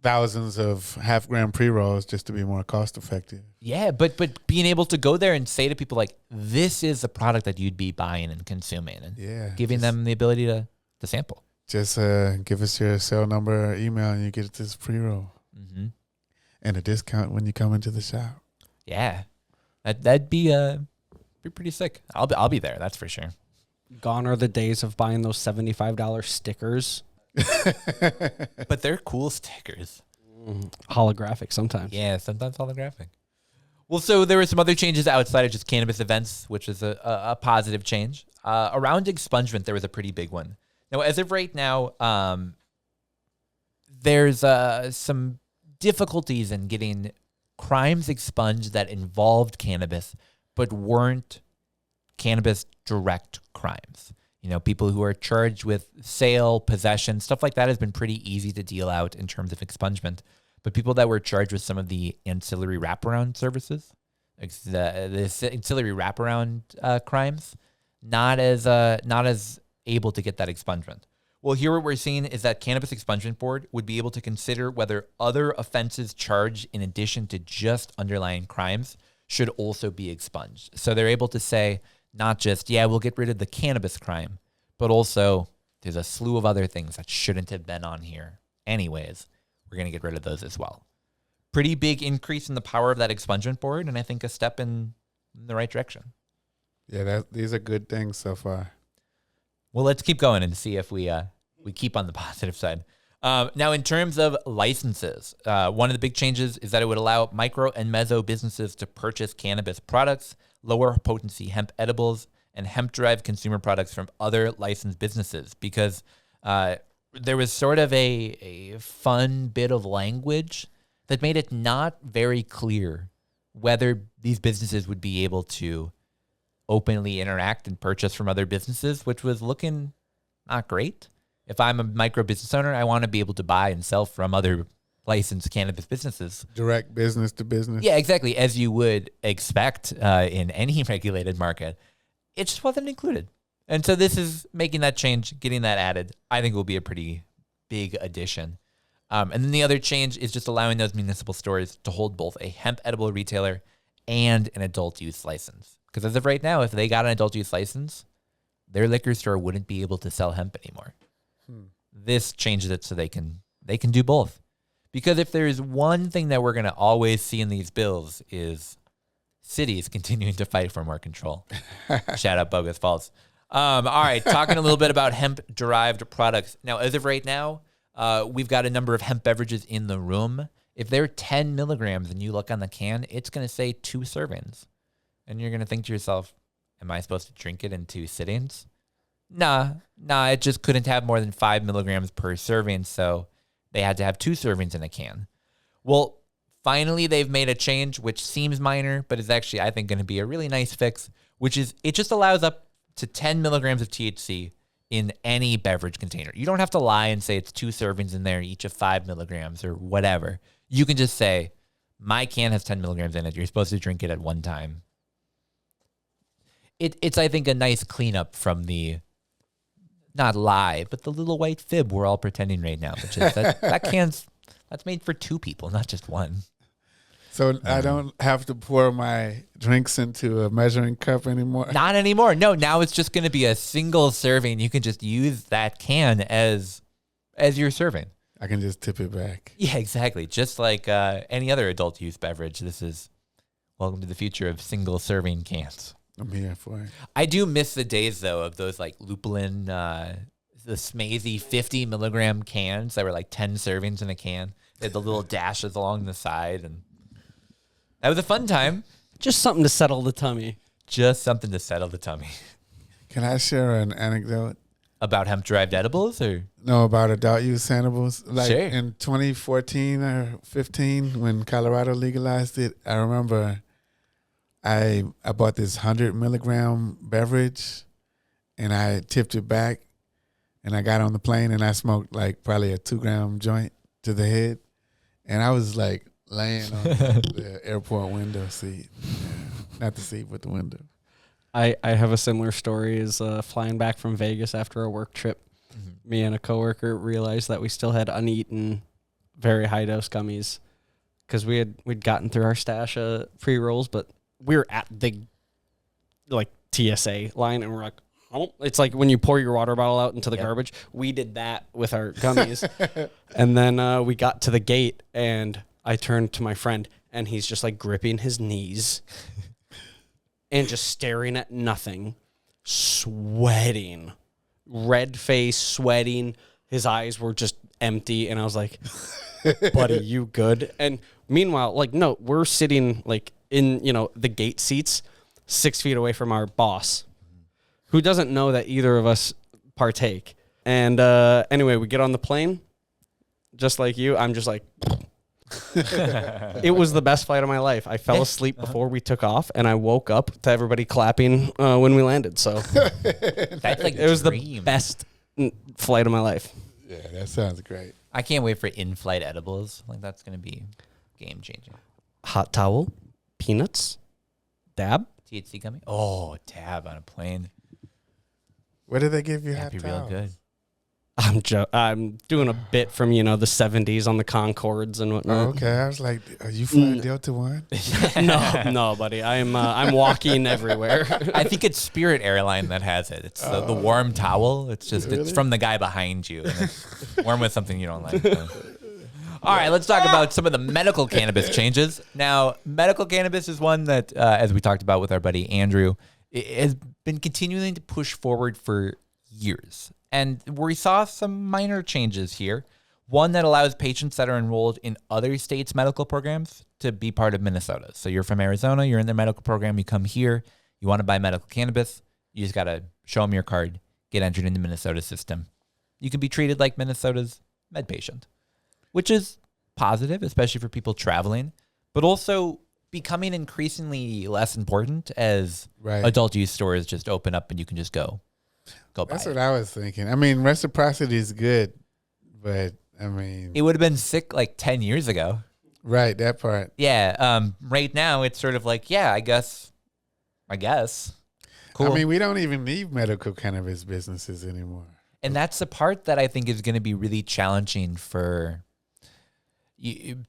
thousands of half-gram pre-rolls just to be more cost-effective. Yeah, but being able to go there and say to people like, this is the product that you'd be buying and consuming, and giving them the ability to sample. Just give us your cell number or email and you get this pre-roll. And a discount when you come into the shop. Yeah, that'd be pretty sick. I'll be there, that's for sure. Gone are the days of buying those $75 stickers. But they're cool stickers. Holographic sometimes. Yeah, sometimes holographic. Well, so there were some other changes outside of just cannabis events, which is a positive change. Around expungement, there was a pretty big one. Now, as of right now, there's some difficulties in getting crimes expunged that involved cannabis, but weren't cannabis direct crimes. You know, people who are charged with sale, possession, stuff like that has been pretty easy to deal out in terms of expungement. But people that were charged with some of the ancillary wraparound services, like the ancillary wraparound crimes, not as able to get that expungement. Well, here what we're seeing is that Cannabis Expungement Board would be able to consider whether other offenses charged in addition to just underlying crimes should also be expunged. So they're able to say, not just, yeah, we'll get rid of the cannabis crime, but also there's a slew of other things that shouldn't have been on here anyways. We're going to get rid of those as well. Pretty big increase in the power of that expungement board, and I think a step in the right direction. Yeah, these are good things so far. Well, let's keep going and see if we keep on the positive side. Now, in terms of licenses, one of the big changes is that it would allow micro and meso businesses to purchase cannabis products, lower potency hemp edibles, and hemp-derived consumer products from other licensed businesses, because there was sort of a fun bit of language that made it not very clear whether these businesses would be able to openly interact and purchase from other businesses, which was looking not great. If I'm a micro business owner, I want to be able to buy and sell from other licensed cannabis businesses. Direct business to business. Yeah, exactly. As you would expect in any regulated market. It just wasn't included. And so this is making that change, getting that added, I think will be a pretty big addition. And then the other change is just allowing those municipal stores to hold both a hemp edible retailer and an adult use license. Because as of right now, if they got an adult use license, their liquor store wouldn't be able to sell hemp anymore. This changes it so they can do both. Because if there's one thing that we're going to always see in these bills is cities continuing to fight for more control. Shout out Bogus Falls. All right, talking a little bit about hemp-derived products. Now, as of right now, we've got a number of hemp beverages in the room. If they're 10 milligrams and you look on the can, it's going to say 2 servings. And you're going to think to yourself, am I supposed to drink it in 2 sittings? Nah, it just couldn't have more than 5 milligrams per serving, so they had to have 2 servings in a can. Well, finally, they've made a change, which seems minor, but is actually, I think, going to be a really nice fix, which is it just allows up to 10 milligrams of THC in any beverage container. You don't have to lie and say it's 2 servings in there, each of 5 milligrams or whatever. You can just say, my can has 10 milligrams in it. You're supposed to drink it at one time. It's I think, a nice cleanup from the, not lie, but the little white fib we're all pretending right now, which is that can's, that's made for 2 people, not just 1. So I don't have to pour my drinks into a measuring cup anymore? Not anymore. No, now it's just going to be a single serving. You can just use that can as your serving. I can just tip it back. Yeah, exactly. Just like any other adult use beverage, this is Welcome to the future of single serving cans. I'm here for it. I do miss the days though of those like lupulin, the smazy 50 milligram cans that were like 10 servings in a can. They had the little dashes along the side, and that was a fun time. Just something to settle the tummy. Just something to settle the tummy. Can I share an anecdote? About hemp-derived edibles, or? No, about adult use edibles. Like Sure. in 2014 or 15, when Colorado legalized it, I remember I bought this 100 milligram beverage, and I tipped it back, and I got on the plane, and I smoked like probably a 2-gram joint to the head, and I was like laying on the airport window seat. Not the seat, but the window. I have a similar story as flying back from Vegas after a work trip. Mm-hmm. Me and a coworker realized that we still had uneaten, very high dose gummies because we'd gotten through our stash of pre-rolls, but we were at the like TSA line and we're like, oh, it's like when you pour your water bottle out into the garbage. We did that with our gummies, and then we got to the gate and I turned to my friend and he's just like gripping his knees. And just staring at nothing, sweating, red face, sweating. His eyes were just empty. And I was like, buddy, you good? And meanwhile, like, no, we're sitting like in, the gate seats 6 feet away from our boss, who doesn't know that either of us partake. And anyway, we get on the plane, just like you. I'm just like... It was the best flight of my life. I fell asleep before we took off, and I woke up to everybody clapping when we landed. So That's like it was the best flight of my life. Yeah, that sounds great. I can't wait for in-flight edibles. Like that's gonna be game-changing. Hot towel, peanuts, dab. THC gummy. Oh, dab on a plane. Where did they give you That'd hot be real towels? good. I'm doing a bit from the 70s on the Concords and whatnot. Oh, okay, I was like, are you flying Delta One? No, buddy. I'm walking everywhere. I think it's Spirit Airline that has it. It's the warm towel. It's just it's from the guy behind you. And it's warm with something you don't like. All right, let's talk about some of the medical cannabis changes. Now, medical cannabis is one that, as we talked about with our buddy Andrew, has been continuing to push forward for years. And we saw some minor changes here. One that allows patients that are enrolled in other states' medical programs to be part of Minnesota. So you're from Arizona, you're in their medical program, you come here, you want to buy medical cannabis, you just got to show them your card, get entered in the Minnesota system. You can be treated like Minnesota's med patient, which is positive, especially for people traveling, but also becoming increasingly less important as adult use stores just open up and you can just go buy That's it. what I was thinking. I mean, reciprocity is good, but I mean, It would have been sick like 10 years ago. right, that part. Yeah. Right now it's sort of like, yeah, I guess. Cool. I mean, we don't even need medical cannabis businesses anymore. And that's the part that I think is going to be really challenging for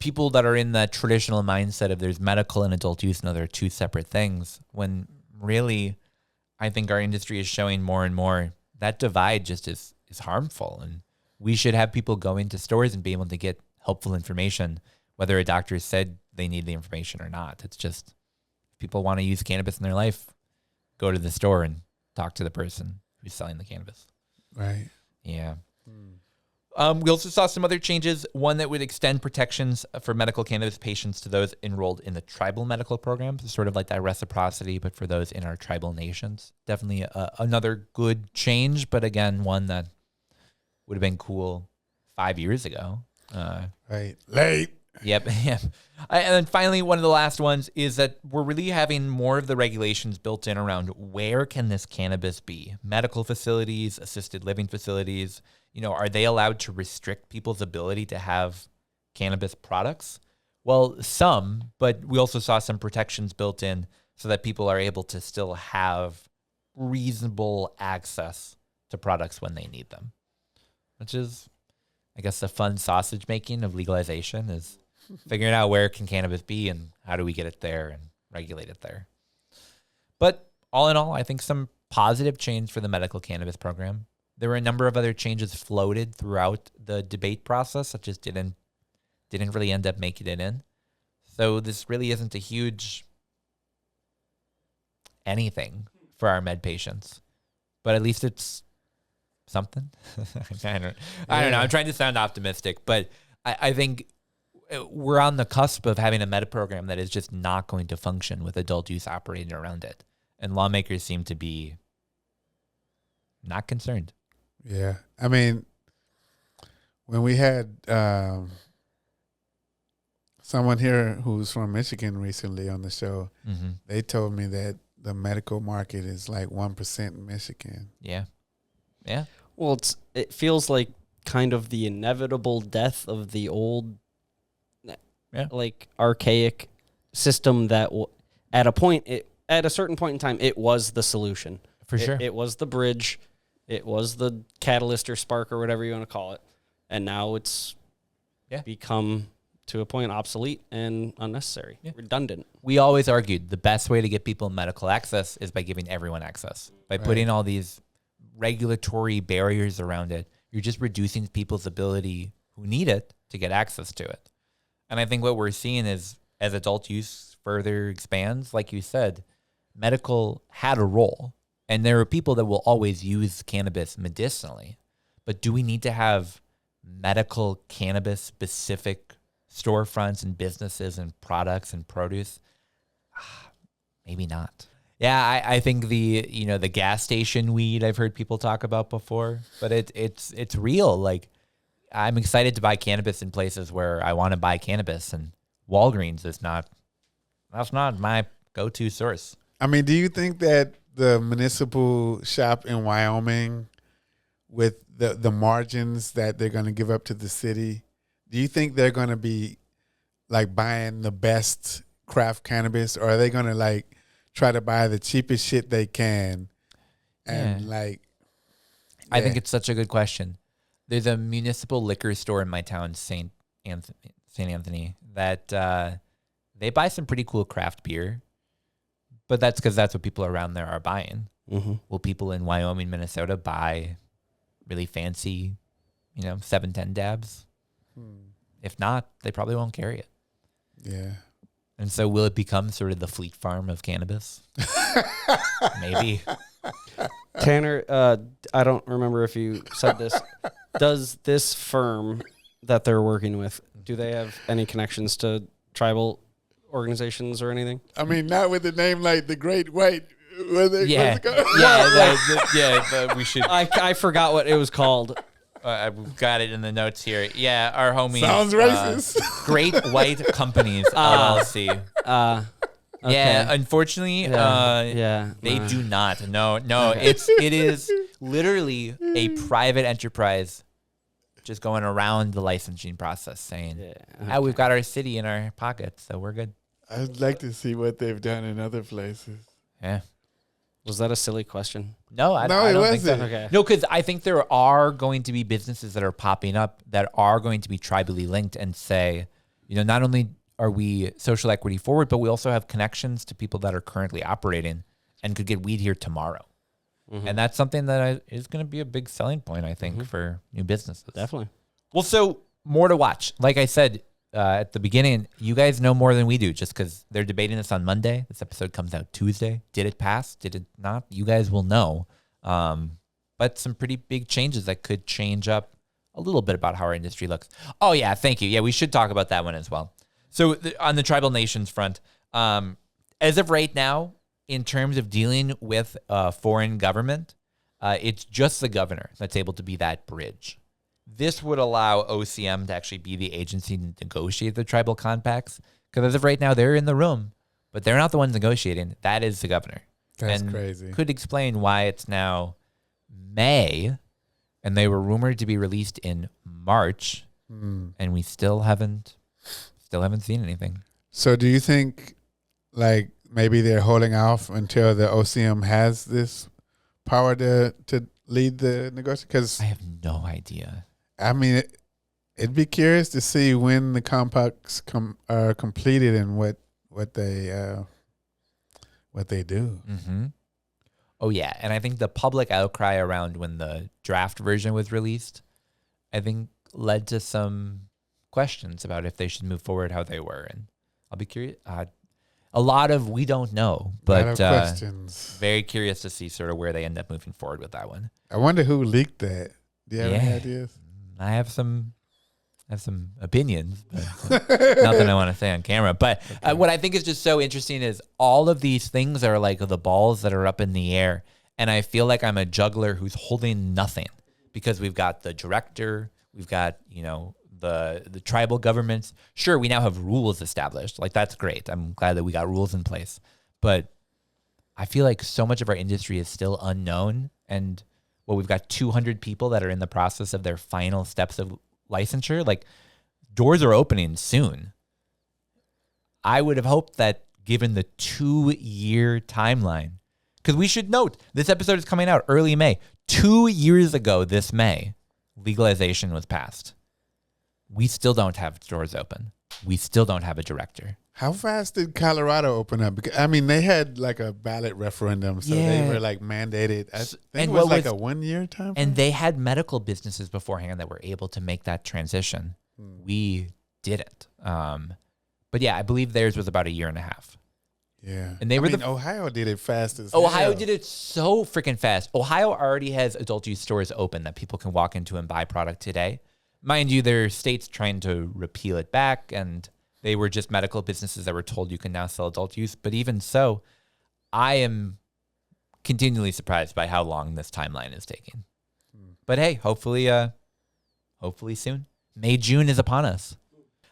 people that are in that traditional mindset of there's medical and adult use and they're two separate things, when really I think our industry is showing more and more that divide just is harmful. And we should have people go into stores and be able to get helpful information, whether a doctor said they need the information or not. It's just, if people want to use cannabis in their life, go to the store and talk to the person who's selling the cannabis. Right. Yeah. We also saw some other changes. One that would extend protections for medical cannabis patients to those enrolled in the tribal medical programs, sort of like that reciprocity, but for those in our tribal nations. Definitely another good change, but again, one that would have been cool 5 years ago. Right. Late. Yep. And then finally, one of the last ones is that we're really having more of the regulations built in around where can this cannabis be? Medical facilities, assisted living facilities. Are they allowed to restrict people's ability to have cannabis products? Well, some, but we also saw some protections built in so that people are able to still have reasonable access to products when they need them, which is, I guess, the fun sausage making of legalization is figuring out where can cannabis be and how do we get it there and regulate it there. But all in all, I think some positive change for the medical cannabis program. There were a number of other changes floated throughout the debate process that just didn't really end up making it in. So this really isn't a huge anything for our med patients, but at least it's something. I don't know. I'm trying to sound optimistic, but I think we're on the cusp of having a med program that is just not going to function with adult use operating around it. And lawmakers seem to be not concerned. Yeah. I mean, when we had someone here who's from Michigan recently on the show, they told me that the medical market is like 1% in Michigan. Yeah. Yeah. Well, it feels like kind of the inevitable death of the old, like archaic system that at a certain point in time, it was the solution. For sure. It was the bridge. It was the catalyst or spark or whatever you want to call it. And now it's become, to a point, obsolete and unnecessary, redundant. We always argued the best way to get people medical access is by giving everyone access. By putting all these regulatory barriers around it, you're just reducing people's ability who need it to get access to it. And I think what we're seeing is, as adult use further expands, like you said, medical had a role. And there are people that will always use cannabis medicinally. But do we need to have medical cannabis specific storefronts and businesses and products and produce? Maybe not. Yeah, I think the gas station weed I've heard people talk about before, but it's real. Like, I'm excited to buy cannabis in places where I want to buy cannabis, and Walgreens is that's not my go-to source. I mean, do you think that the municipal shop in Wyoming, with the margins that they're going to give up to the city, do you think they're going to be like buying the best craft cannabis, or are they going to like try to buy the cheapest shit they can? And I think it's such a good question. There's a municipal liquor store in my town, St. Anthony, that they buy some pretty cool craft beer, but that's because that's what people around there are buying. Will people in Wyoming, Minnesota buy really fancy, 710 dabs? If not, they probably won't carry it. Yeah. And so will it become sort of the Fleet Farm of cannabis? Maybe. Tanner, I don't remember if you said this. Does this firm that they're working with, do they have any connections to tribal organizations or anything? I mean, not with a name like the Great White. We should. I forgot what it was called. I've got it in the notes here. Yeah, our homies. Sounds racist. Great White Companies, LLC. Okay. Yeah, unfortunately, they do not. No, it is literally a private enterprise just going around the licensing process saying, we've got our city in our pockets, so we're good. I'd like to see what they've done in other places. Yeah. Was that a silly question? No, I don't think so. Okay. No, because I think there are going to be businesses that are popping up that are going to be tribally linked and say, not only are we social equity forward, but we also have connections to people that are currently operating and could get weed here tomorrow. And that's something that is going to be a big selling point, I think, for new businesses. Definitely. Well, so more to watch. Like I said at the beginning, you guys know more than we do just because they're debating this on Monday. This episode comes out Tuesday. Did it pass? Did it not? You guys will know. But some pretty big changes that could change up a little bit about how our industry looks. Oh, yeah. Thank you. Yeah, we should talk about that one as well. So on the tribal nations front, as of right now, in terms of dealing with a foreign government, it's just the governor that's able to be that bridge. This would allow OCM to actually be the agency to negotiate the tribal compacts. Because as of right now, they're in the room, but they're not the ones negotiating. That is the governor. That's crazy. Could explain why it's now May, and they were rumored to be released in March, and we still haven't seen anything. So do you think, like, maybe they're holding off until the OCM has this power to lead the negotiation? Because I have no idea. I mean, it'd be curious to see when the compacts are completed and what they do. Oh yeah, and I think the public outcry around when the draft version was released, I think led to some questions about if they should move forward how they were, and I'll be curious. a lot of we don't know, A lot of but questions. very curious to see sort of where they end up moving forward with that one. I wonder who leaked that. Do you have any Yeah. ideas? I have some opinions, but nothing I want to say on camera. But what I think is just so interesting is all of these things are like the balls that are up in the air. And I feel like I'm a juggler who's holding nothing because we've got the director, we've got, the tribal governments. Sure, we now have rules established. Like, that's great. I'm glad that we got rules in place. But I feel like so much of our industry is still unknown. And we've got 200 people that are in the process of their final steps of licensure. Like, doors are opening soon. I would have hoped that given the 2-year timeline, because we should note this episode is coming out early May. 2 years ago this May, legalization was passed. We still don't have doors open. We still don't have a director. How fast did Colorado open up? Because, I mean, they had like a ballot referendum, so they were like mandated. I think it was like a 1-year time. And they had medical businesses beforehand that were able to make that transition. We didn't. But yeah, I believe theirs was about 1.5 years. Yeah. And Ohio did it fast as Ohio hell. did it so freaking fast. Ohio already has adult use stores open that people can walk into and buy product today. Mind you, there are states trying to repeal it back, and they were just medical businesses that were told you can now sell adult use. But even so, I am continually surprised by how long this timeline is taking. But hey, hopefully soon. Mayjune is upon us.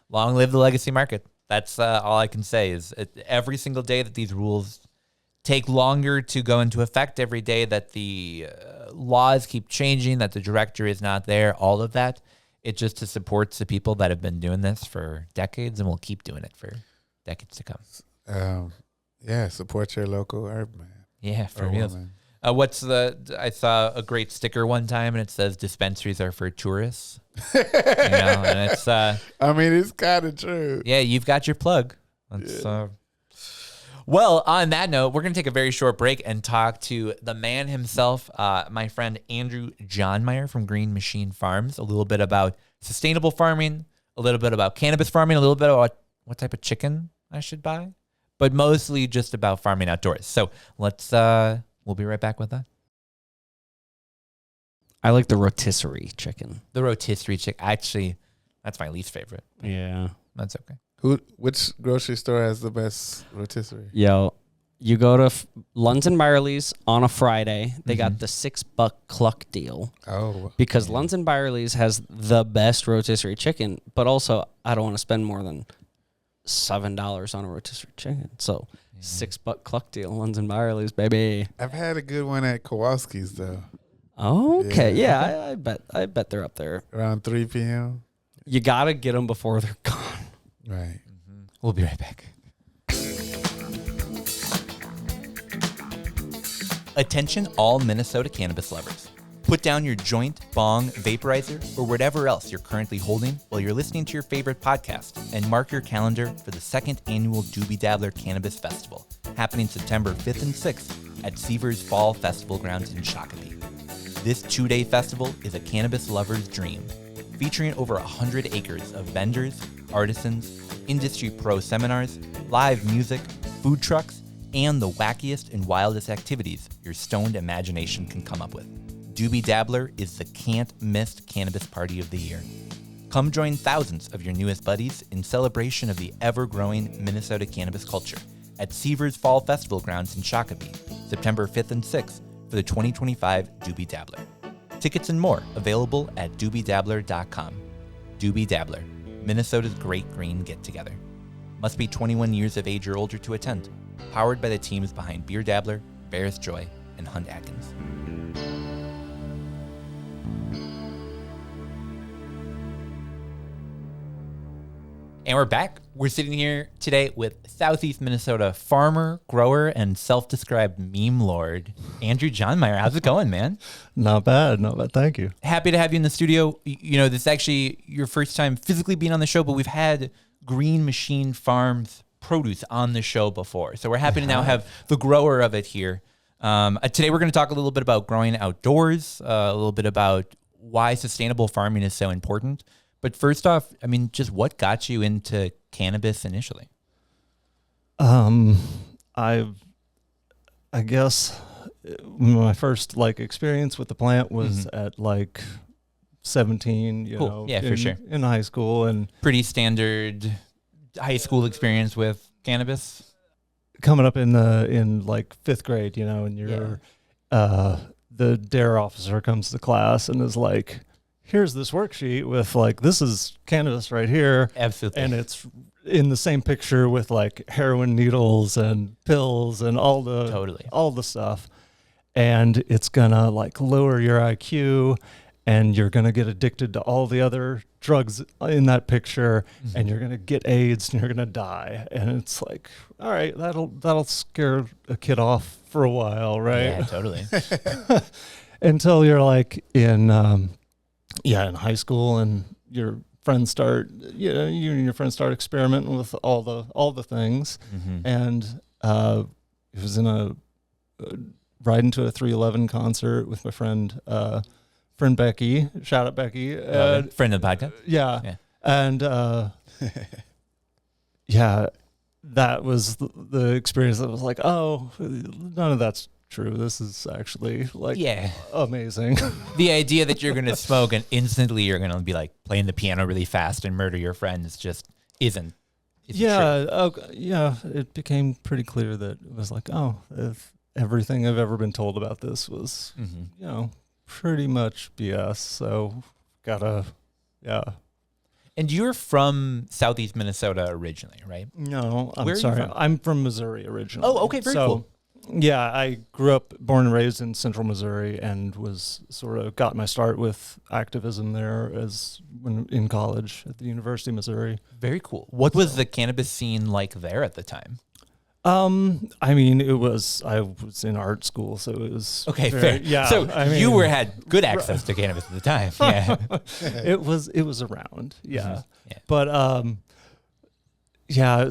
Long live the legacy market. That's all I can say is every single day that these rules take longer to go into effect, every day that the laws keep changing, that the director is not there, all of that, it just supports the people that have been doing this for decades and will keep doing it for decades to come. Support your local herb man. Yeah, for Or real. woman. I saw a great sticker one time and it says dispensaries are for tourists. And it's I mean, it's kind of true. yeah, you've got your plug. Well, on that note, we're going to take a very short break and talk to the man himself, my friend Andrew Johnmeyer from Green Machine Farms, a little bit about sustainable farming, a little bit about cannabis farming, a little bit about what type of chicken I should buy, but mostly just about farming outdoors. So we'll be right back with that. I like the rotisserie chicken. The rotisserie chicken, actually, that's my least favorite. Yeah. That's okay. Which grocery store has the best rotisserie? Yo, you go to Lunds and Byerly's on a Friday. They got the $6 cluck deal. Oh. Because Lunds and Byerly's has the best rotisserie chicken, but also I don't want to spend more than $7 on a rotisserie chicken. So $6 cluck deal, Lunds and Byerly's, baby. I've had a good one at Kowalski's though. Okay, yeah, I bet they're up there. Around 3 p.m. You gotta get them before they're gone. Right. We'll be right back. Attention all Minnesota cannabis lovers. Put down your joint, bong, vaporizer, or whatever else you're currently holding while you're listening to your favorite podcast and mark your calendar for the 2nd annual Doobie Dabbler Cannabis Festival, happening September 5th and 6th at Seavers Fall Festival Grounds in Shakopee. This 2-day festival is a cannabis lover's dream, featuring over 100 acres of vendors, artisans, industry pro seminars, live music, food trucks, and the wackiest and wildest activities your stoned imagination can come up with. Doobie Dabbler is the can't-miss cannabis party of the year. Come join thousands of your newest buddies in celebration of the ever-growing Minnesota cannabis culture at Seavers Fall Festival Grounds in Shakopee, September 5th and 6th for the 2025 Doobie Dabbler. Tickets and more available at doobiedabbler.com. Doobie Dabbler, Minnesota's great green get-together. Must be 21 years of age or older to attend. Powered by the teams behind Beer Dabbler, Bear's Joy, and Hunt Atkins. And we're back. We're sitting here today with Southeast Minnesota farmer, grower, and self-described meme lord, Andrew Johnmeyer. How's it going, man? Not bad. Thank you. Happy to have you in the studio. You know, this is actually your first time physically being on the show, but we've had Green Machine Farms produce on the show before. So we're happy to now have the grower of it here. Today we're going to talk a little bit about growing outdoors, a little bit about why sustainable farming is so important. But first off, I mean, just what got you into cannabis initially? I guess my first like experience with the plant was at like 17, you Cool. know, Yeah, for sure. in high school, and Pretty standard high school experience with cannabis. coming up in like 5th grade, you know, and you're the dare officer comes to class and is like, here's this worksheet with like, this is cannabis right here. Absolutely. And it's in the same picture with like heroin needles and pills and all the stuff. And it's gonna like lower your IQ, and you're gonna get addicted to all the other drugs in that picture, and you're gonna get AIDS and you're gonna die. And it's like, all right, that'll scare a kid off for a while, right? Yeah, totally. Until you're like in high school, and your friends start, you and your friends start experimenting with all the things. And it was in a riding to a 311 concert with my friend Becky. Shout out Becky. Friend of the podcast. Yeah. And that was the experience that was like, oh, none of that's true. This is actually like amazing. The idea that you're going to smoke and instantly you're going to be like playing the piano really fast and murder your friends just isn't true. It became pretty clear that it was like, oh, if everything I've ever been told about this was, pretty much BS. So And you're from Southeast Minnesota originally, right? No, Where are you sorry. from? I'm from Missouri originally. Oh, okay, very cool. Yeah, I grew up, born and raised in central Missouri, and was sort of got my start with activism there when in college at the University of Missouri. Very cool. What was the cannabis scene like there at the time? I mean, I was in art school, so it was okay, fair. Yeah, so you had good access to cannabis at the time. Yeah, it was around. Yeah, yeah. But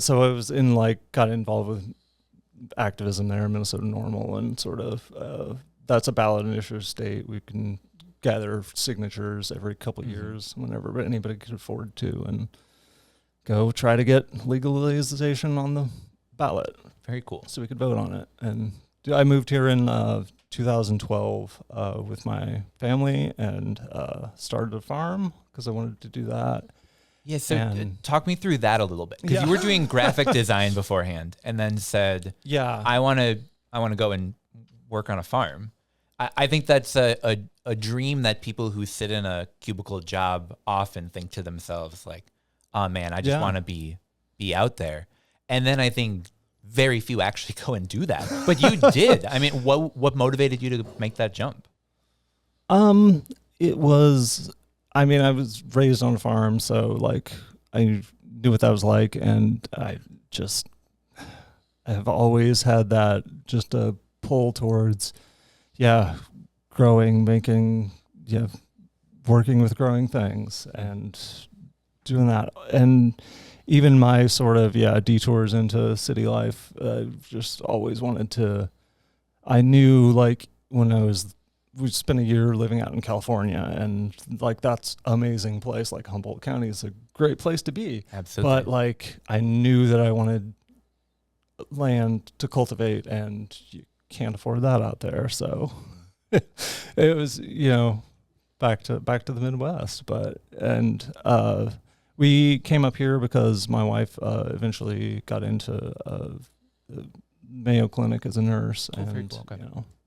so I was got involved with activism there in Minnesota Normal, and sort of that's a ballot initiative state. We can gather signatures every couple of years whenever anybody can afford to, and go try to get legalization on the ballot. Very cool. So we could vote on it. And I moved here in 2012 with my family, and started a farm because I wanted to do that. Yeah, so talk me through that a little bit, because you were doing graphic design beforehand, and then said, I want to go and work on a farm. I think that's a dream that people who sit in a cubicle job often think to themselves, like, oh man, I just want to be out there. And then I think very few actually go and do that. But you did. I mean, what motivated you to make that jump? It was, I mean, I was raised on a farm, so like I knew what that was like, and I have always had that just a pull towards growing, working with growing things and doing that. And even my sort of detours into city life, just always wanted to. I knew, like, when we spent a year living out in California, and like that's amazing place. Like Humboldt County is a great place to be. Absolutely. But like I knew that I wanted land to cultivate, and you can't afford that out there. So it was, back to the Midwest. We came up here because my wife eventually got into Mayo Clinic as a nurse, and cool. Okay.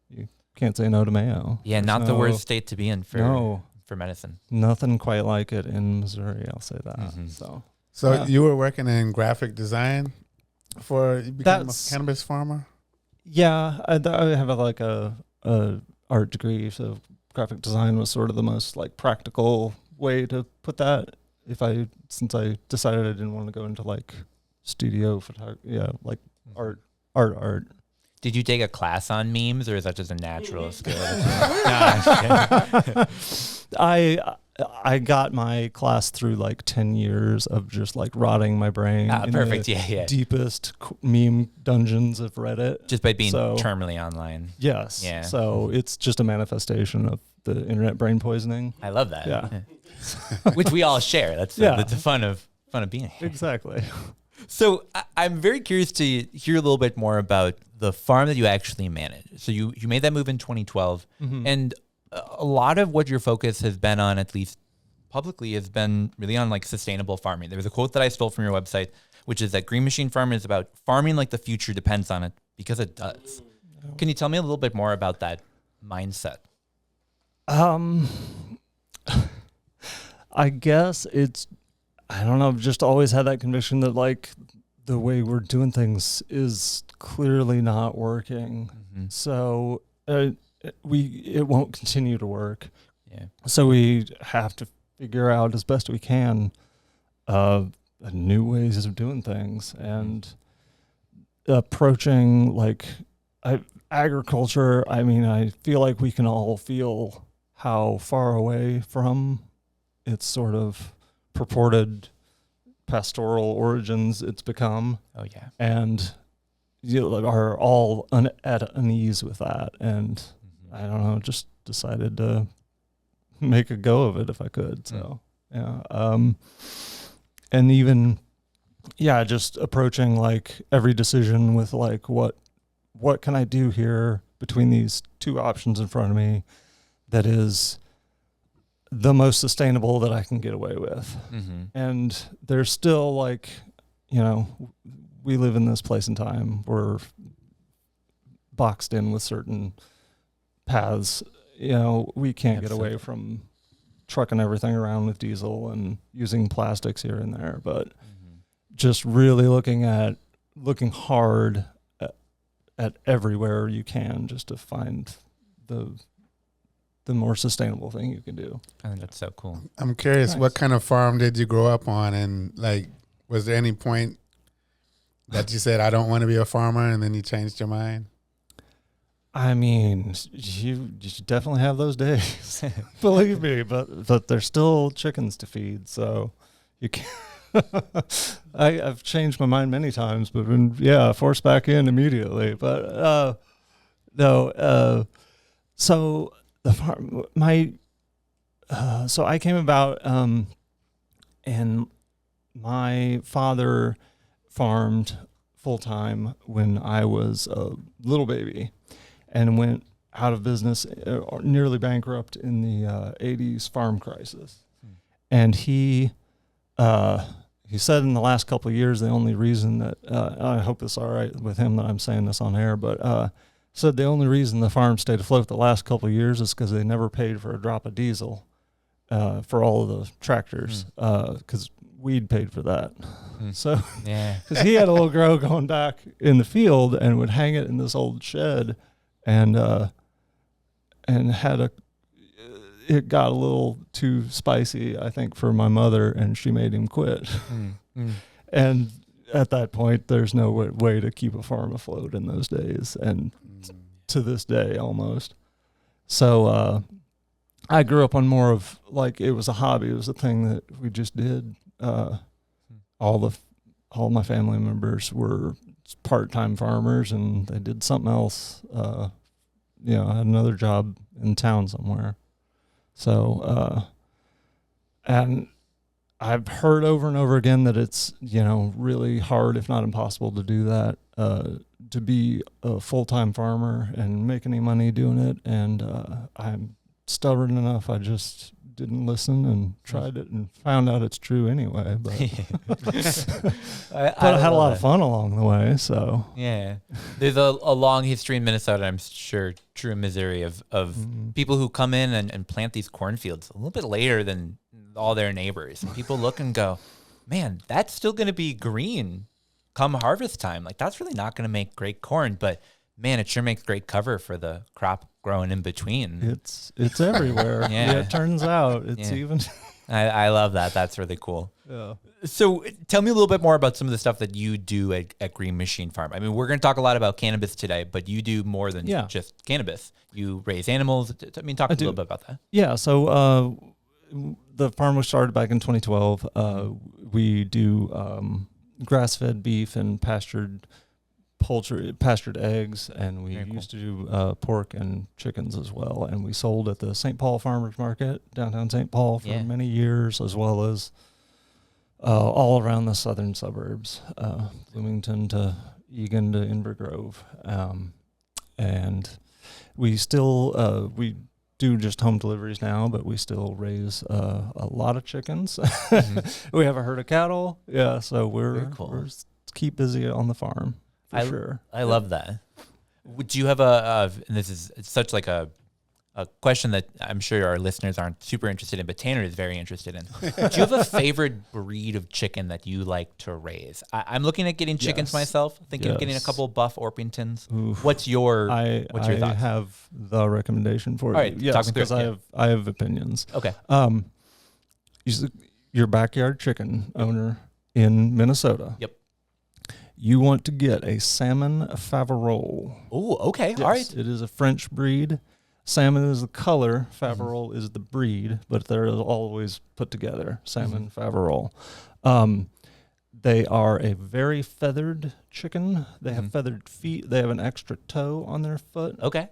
you can't say no to Mayo. Yeah, not the worst state to be in for medicine. Nothing quite like it in Missouri, I'll say that. So you were working in graphic design before you became a cannabis farmer? Yeah, I have a art degree, so graphic design was sort of the most like practical way to put that. Since I decided I didn't want to go into like studio photography, art. Did you take a class on memes, or is that just a natural skill? I got my class through like 10 years of just like rotting my brain. Perfect. Deepest meme dungeons of Reddit. Just by being terminally online. Yes. Yeah. So it's just a manifestation of the internet brain poisoning. I love that. Yeah. Which we all share. That's the fun of being here. Exactly. So I'm very curious to hear a little bit more about the farm that you actually manage. So you made that move in 2012, and a lot of what your focus has been on, at least publicly, has been really on like sustainable farming. There was a quote that I stole from your website, which is that Green Machine Farm is about farming like the future depends on it, because it does. Can you tell me a little bit more about that mindset? I guess I don't know, I've just always had that conviction that like the way we're doing things is clearly not working. So it won't continue to work. Yeah. So we have to figure out as best we can new ways of doing things, and approaching like agriculture. I mean, I feel like we can all feel how far away from its sort of purported pastoral origins it's become. Oh yeah. And you are all at unease with that. And I don't know, just decided to make a go of it if I could. So yeah. And even, just approaching like every decision with like, what can I do here between these two options in front of me that is the most sustainable that I can get away with. And there's still like, we live in this place and time. We're boxed in with certain paths. We can't get away from trucking everything around with diesel and using plastics here and there, but just really looking hard at everywhere you can, just to find the more sustainable thing you can do. I think that's so cool. I'm curious, Nice. what kind of farm did you grow up on? And like, was there any point that you said, I don't want to be a farmer, and then you changed your mind? I mean, you definitely have those days, believe me, but there's still chickens to feed, so you can't. I've changed my mind many times, but been forced back in immediately. But no. So the farm, so I came about, and my father farmed full time when I was a little baby, and went out of business, nearly bankrupt in the 80s farm crisis. And he said in the last couple of years, the only reason that, I hope it's all right with him that I'm saying this on air, but said the only reason the farm stayed afloat the last couple of years is because they never paid for a drop of diesel for all of the tractors, because we'd paid for that. So, because he had a little grow going back in the field and would hang it in this old shed, and had it got a little too spicy, I think, for my mother, and she made him quit. And at that point, there's no way to keep a farm afloat in those days, and to this day almost. So I grew up on more of like, it was a hobby. It was a thing that we just did. All my family members were part-time farmers, and they did something else. I had another job in town somewhere. So, and I've heard over and over again that it's, really hard, if not impossible, to do that, to be a full-time farmer and make any money doing it. And I'm stubborn enough, I just didn't listen and tried it and found out it's true anyway. But, I had a lot of fun along the way. So yeah, there's a long history in Minnesota, I'm sure, true in Missouri, of people who come in and plant these cornfields a little bit later than all their neighbors. And people look and go, man, that's still going to be green come harvest time. Like, that's really not going to make great corn, but man, it sure makes great cover for the crop growing in between. It's everywhere. Yeah, it turns out it's even. I love that. That's really cool. Yeah. So tell me a little bit more about some of the stuff that you do at Green Machine Farm. I mean, we're going to talk a lot about cannabis today, but you do more than just cannabis. You raise animals. I mean, talk a little bit about that. Yeah. So the farm was started back in 2012. We do grass-fed beef and pastured eggs, and we used to do pork and chickens as well. And we sold at the St. Paul Farmers Market, downtown St. Paul, for many years, as well as all around the southern suburbs, Bloomington to Egan to Inver Grove. And we still, we do just home deliveries now, but we still raise a lot of chickens. We have a herd of cattle. Yeah, so we're keep busy on the farm for sure. I love that. Do you have and this is such like a question that I'm sure our listeners aren't super interested in, but Tanner is very interested in. Do you have a favorite breed of chicken that you like to raise? I'm looking at getting chickens myself, thinking of getting a couple buff Orpingtons. Oof. What's your thoughts? I have the recommendation for you. All right, yes, because I have opinions. Okay. Your backyard chicken owner in Minnesota. Yep. You want to get a salmon Faverolles. Oh, okay. Yes, all right. It is a French breed. Salmon is the color, Faverolles is the breed, but they're always put together, salmon Faverolles. They are a very feathered chicken. They have feathered feet. They have an extra toe on their foot. Okay.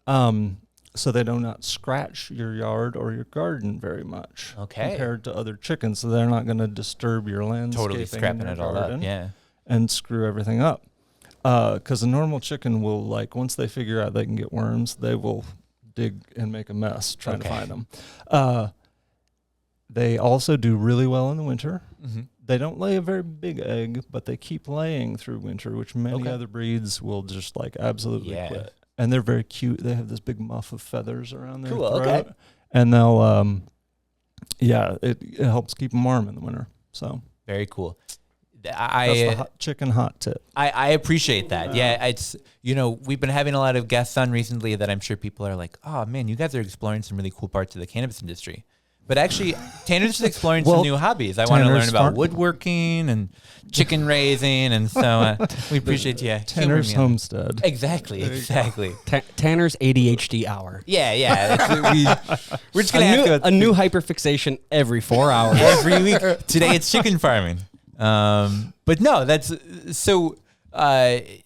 So they do not scratch your yard or your garden very much compared to other chickens. So they're not going to disturb your landscaping. Totally scrapping it all up, yeah. And screw everything up. Because a normal chicken will, like, once they figure out they can get worms, they will dig and make a mess trying to find them. They also do really well in the winter. They don't lay a very big egg, but they keep laying through winter, which many other breeds will just like absolutely quit. And they're very cute. They have this big muff of feathers around their throat. And they'll, it helps keep them warm in the winter. So very cool. That's the chicken hot tip. I appreciate that. Yeah, it's, we've been having a lot of guests on recently that I'm sure people are like, oh man, you guys are exploring some really cool parts of the cannabis industry. But actually, Tanner's just exploring some new hobbies. I want to learn about woodworking and chicken raising, and so we appreciate Tanner's homestead. Exactly. Tanner's ADHD hour. Yeah. We're just gonna have a new hyperfixation every 4 hours. Every week. Today it's chicken farming. But no, that's so.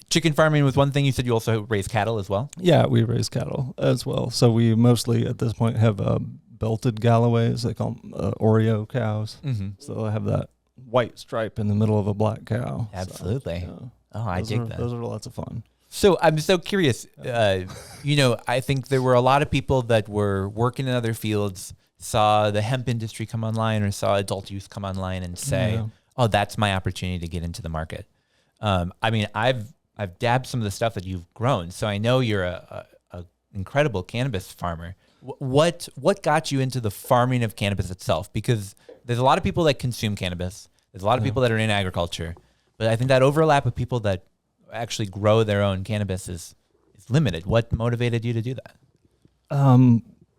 Chicken farming was one thing. You said you also raise cattle as well. Yeah, we raise cattle as well. So we mostly at this point have belted Galloways. They call them Oreo cows. So they have that white stripe in the middle of a black cow. Absolutely. So, I dig that. Those are lots of fun. So I'm so curious. I think there were a lot of people that were working in other fields, saw the hemp industry come online, or saw adult use come online, and say, "Oh, that's my opportunity to get into the market." I've dabbed some of the stuff that you've grown, so I know you're a incredible cannabis farmer. What got you into the farming of cannabis itself? Because there's a lot of people that consume cannabis. There's a lot of people that are in agriculture, but I think that overlap of people that actually grow their own cannabis is limited. What motivated you to do that?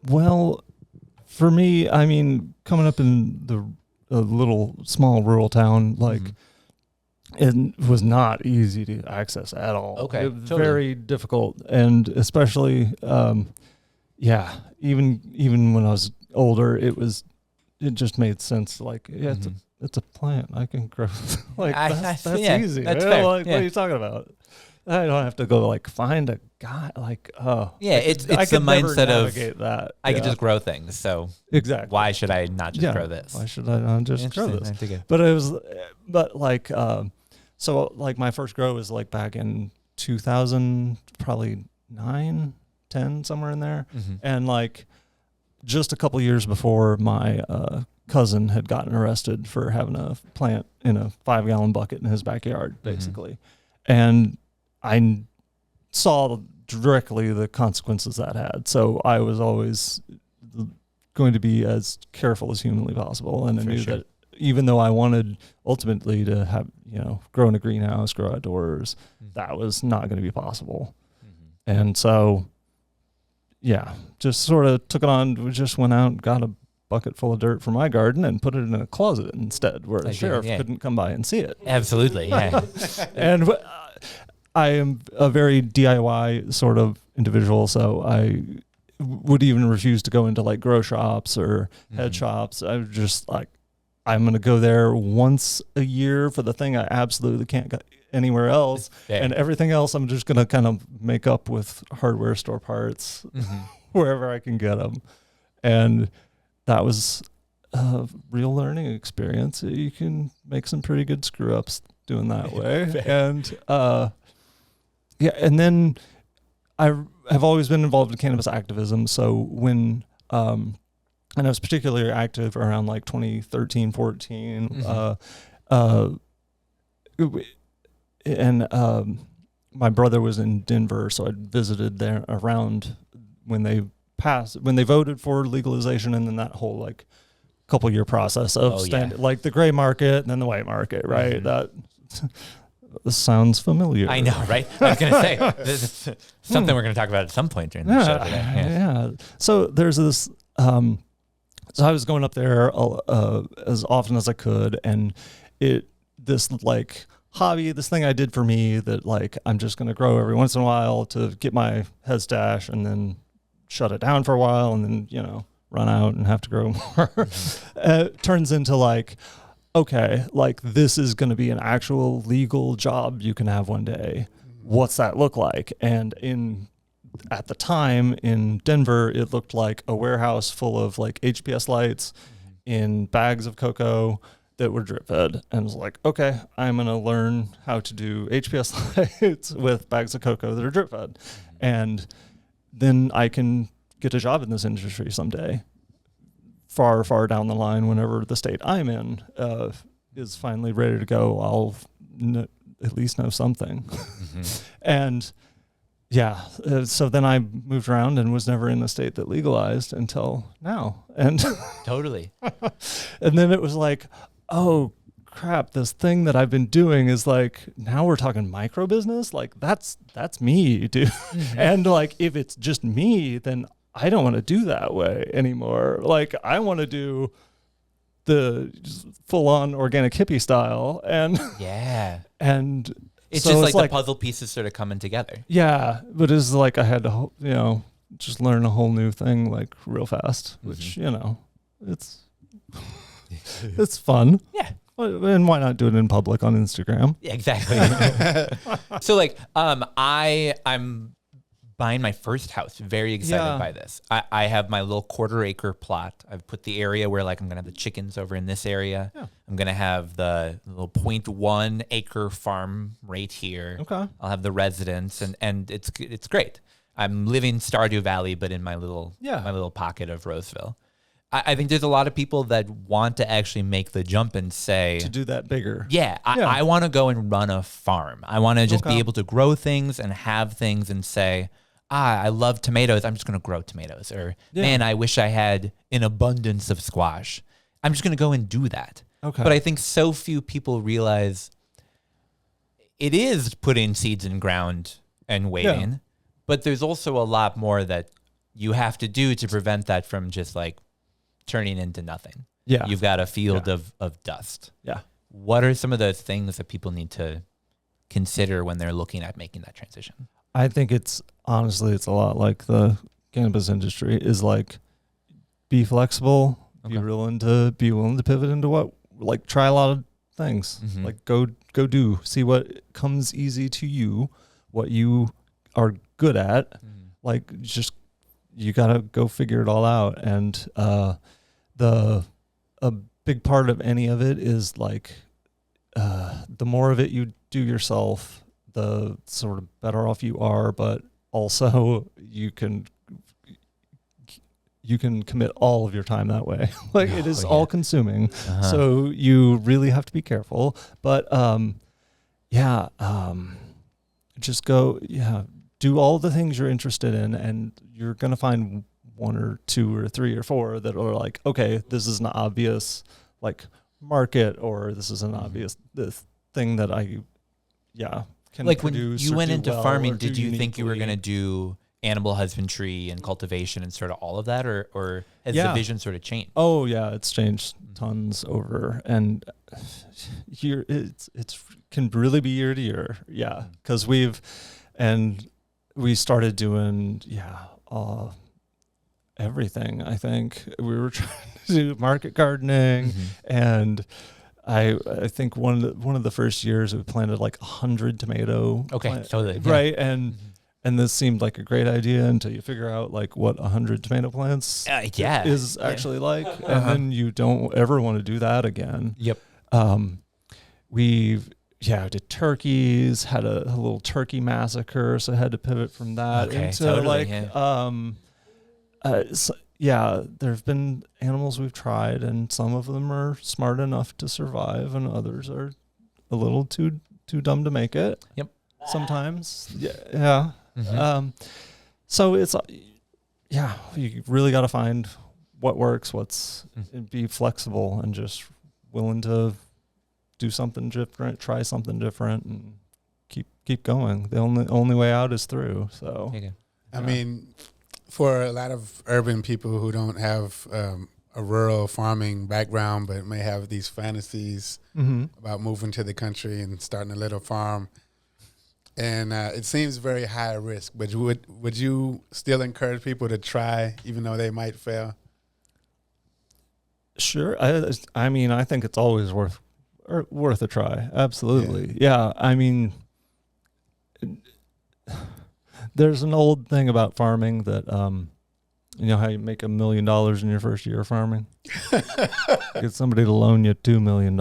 Well, for me, coming up in a little small rural town, it was not easy to access at all. Okay, it was very difficult, and especially, even when I was older, it just made sense. Like, it's a plant. I can grow. That's easy. That's fair. What are you talking about? I don't have to go find a guy. It's the mindset of that. I could just grow things. So exactly, why should I not just grow this? Why should I not just grow this? So my first grow was back in 2000, probably 9, 10, somewhere in there. And just a couple years before, my cousin had gotten arrested for having a plant in a 5-gallon bucket in his backyard, basically. And I saw directly the consequences that had. So I was always going to be as careful as humanly possible. And I knew that even though I wanted ultimately to have, grow in a greenhouse, grow outdoors, that was not going to be possible. And so, just sort of took it on. We just went out and got a bucket full of dirt for my garden and put it in a closet instead, where the sheriff couldn't come by and see it. Absolutely, yeah. And I am a very DIY sort of individual, so I would even refuse to go into grow shops or head shops. I was just I'm going to go there once a year for the thing I absolutely can't get anywhere else. And everything else I'm just going to kind of make up with hardware store parts wherever I can get them. And that was a real learning experience. You can make some pretty good screw ups doing that way. And and then I have always been involved in cannabis activism. So when and I was particularly active around like 2013, 14. My brother was in Denver, so I visited there around when they voted for legalization, and then that whole like couple year process of like the gray market and then the white market, right? That this sounds familiar. I know, right? I was going to say this is something we're going to talk about at some point during the show today. Yeah. So there's this. So I was going up there as often as I could, and this hobby, this thing I did for me that like I'm just going to grow every once in a while to get my head stash and then shut it down for a while and then, run out and have to grow more. Turns into like, okay, like this is going to be an actual legal job you can have one day. What's that look like? And at the time in Denver, it looked like a warehouse full of like HPS lights in bags of cocoa that were drip fed. And I was like, okay, I'm going to learn how to do HPS lights with bags of cocoa that are drip fed. And then I can get a job in this industry someday. Far, far down the line, whenever the state I'm in is finally ready to go, I'll at least know something. And so then I moved around and was never in a state that legalized until now. And totally. And then it was like, oh crap, this thing that I've been doing is like, now we're talking micro business. Like that's me, dude. And like, if it's just me, then I don't want to do that way anymore. Like I want to do the full on organic hippie style. And and it's so just like the puzzle pieces sort of coming together. Yeah. But it's like, I had to, just learn a whole new thing like real fast, which, it's fun. Yeah. And why not do it in public on Instagram? Yeah, exactly. So like, I'm buying my first house. Very excited by this. I have my little 1/4 acre plot. I've put the area where like I'm going to have the chickens over in this area. Yeah. I'm going to have the little 0.1 acre farm right here. Okay. I'll have the residents and it's great. I'm living Stardew Valley, but in my little pocket of Roseville. I think there's a lot of people that want to actually make the jump and say to do that bigger. I want to go and run a farm. I want to just be able to grow things and have things and say, I love tomatoes. I'm just going to grow tomatoes. Or man, I wish I had an abundance of squash. I'm just going to go and do that. Okay. But I think so few people realize it is putting seeds in ground and waiting. Yeah. But there's also a lot more that you have to do to prevent that from just like turning into nothing. Yeah. You've got a field of dust. Yeah. What are some of the things that people need to consider when they're looking at making that transition? I think it's a lot like the cannabis industry is like, be flexible, be willing to pivot into try a lot of things, like go do, see what comes easy to you, what you are good at, like just, you got to go figure it all out. And a big part of any of it is like, the more of it you do yourself, the sort of better off you are, but also you can commit all of your time that way. Like it is all consuming. So you really have to be careful, but just go, do all the things you're interested in, and you're going to find 1 or 2 or 3 or 4 that are like, okay, this is an obvious like market, or this is an obvious this thing that I can like when produce. You went into farming, did you think you were going to do animal husbandry and cultivation and sort of all of that, or has the vision sort of changed? Oh yeah, it's changed tons over, and here it's can really be year to year. Yeah, because we started doing everything. I think we were trying to do market gardening, and I think one of the first years we planted like 100 tomato. Okay, totally. Right, and and this seemed like a great idea until you figure out like what 100 tomato plants is actually like, and then you don't ever want to do that again. Yep. We've did turkeys, had a little turkey massacre, so I had to pivot from that into there've been animals we've tried, and some of them are smart enough to survive, and others are a little too dumb to make it. Yep. Sometimes. Yeah. Mm-hmm. So it's you really got to find what works, be flexible, and just willing to do something different, try something different, and keep going. The only way out is through. So I mean, for a lot of urban people who don't have a rural farming background but may have these fantasies about moving to the country and starting a little farm, and it seems very high risk, but would you still encourage people to try even though they might fail? Sure. I mean, I think it's always worth a try. Absolutely. Yeah. I mean, there's an old thing about farming that, you know how you make $1 million in your first year of farming? Get somebody to loan you $2 million.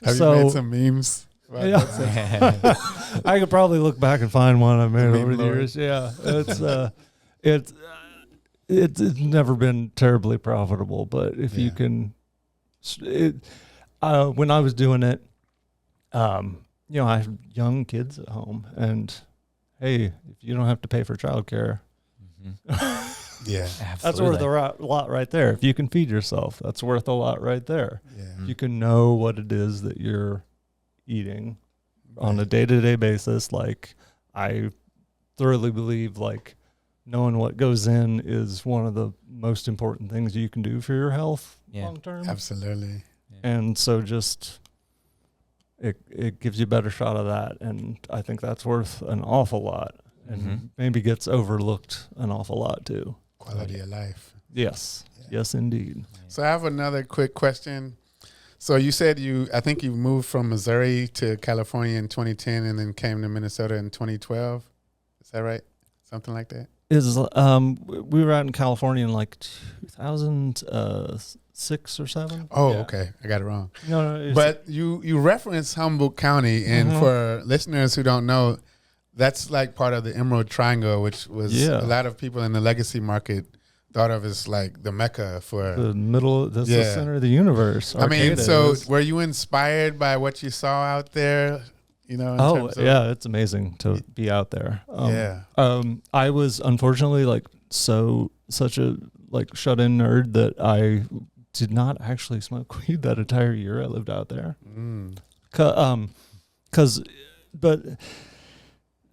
Have you made some memes? I could probably look back and find one I made over the years. Yeah. It's never been terribly profitable, but if you can, when I was doing it, you know, I have young kids at home, and hey, if you don't have to pay for childcare, that's worth a lot right there. If you can feed yourself, that's worth a lot right there. Yeah. You can know what it is that you're eating on a day-to-day basis. Like, I thoroughly believe, like, knowing what goes in is one of the most important things you can do for your health long term. Absolutely. And so just it gives you a better shot of that, and I think that's worth an awful lot, and maybe gets overlooked an awful lot too. Quality of life. Yes. Yes, indeed. So I have another quick question. So you said I think you moved from Missouri to California in 2010 and then came to Minnesota in 2012. Is that right? Something like that? We were out in California in like 2006 or 7. Oh, okay. I got it wrong. No, but you referenced Humboldt County, and for listeners who don't know, that's like part of the Emerald Triangle, which was a lot of people in the legacy market thought of as like the Mecca for the middle. That's the center of the universe. I mean, so were you inspired by what you saw out there? You know. It's amazing to be out there. I was unfortunately such a shut in nerd that I did not actually smoke weed that entire year I lived out there. But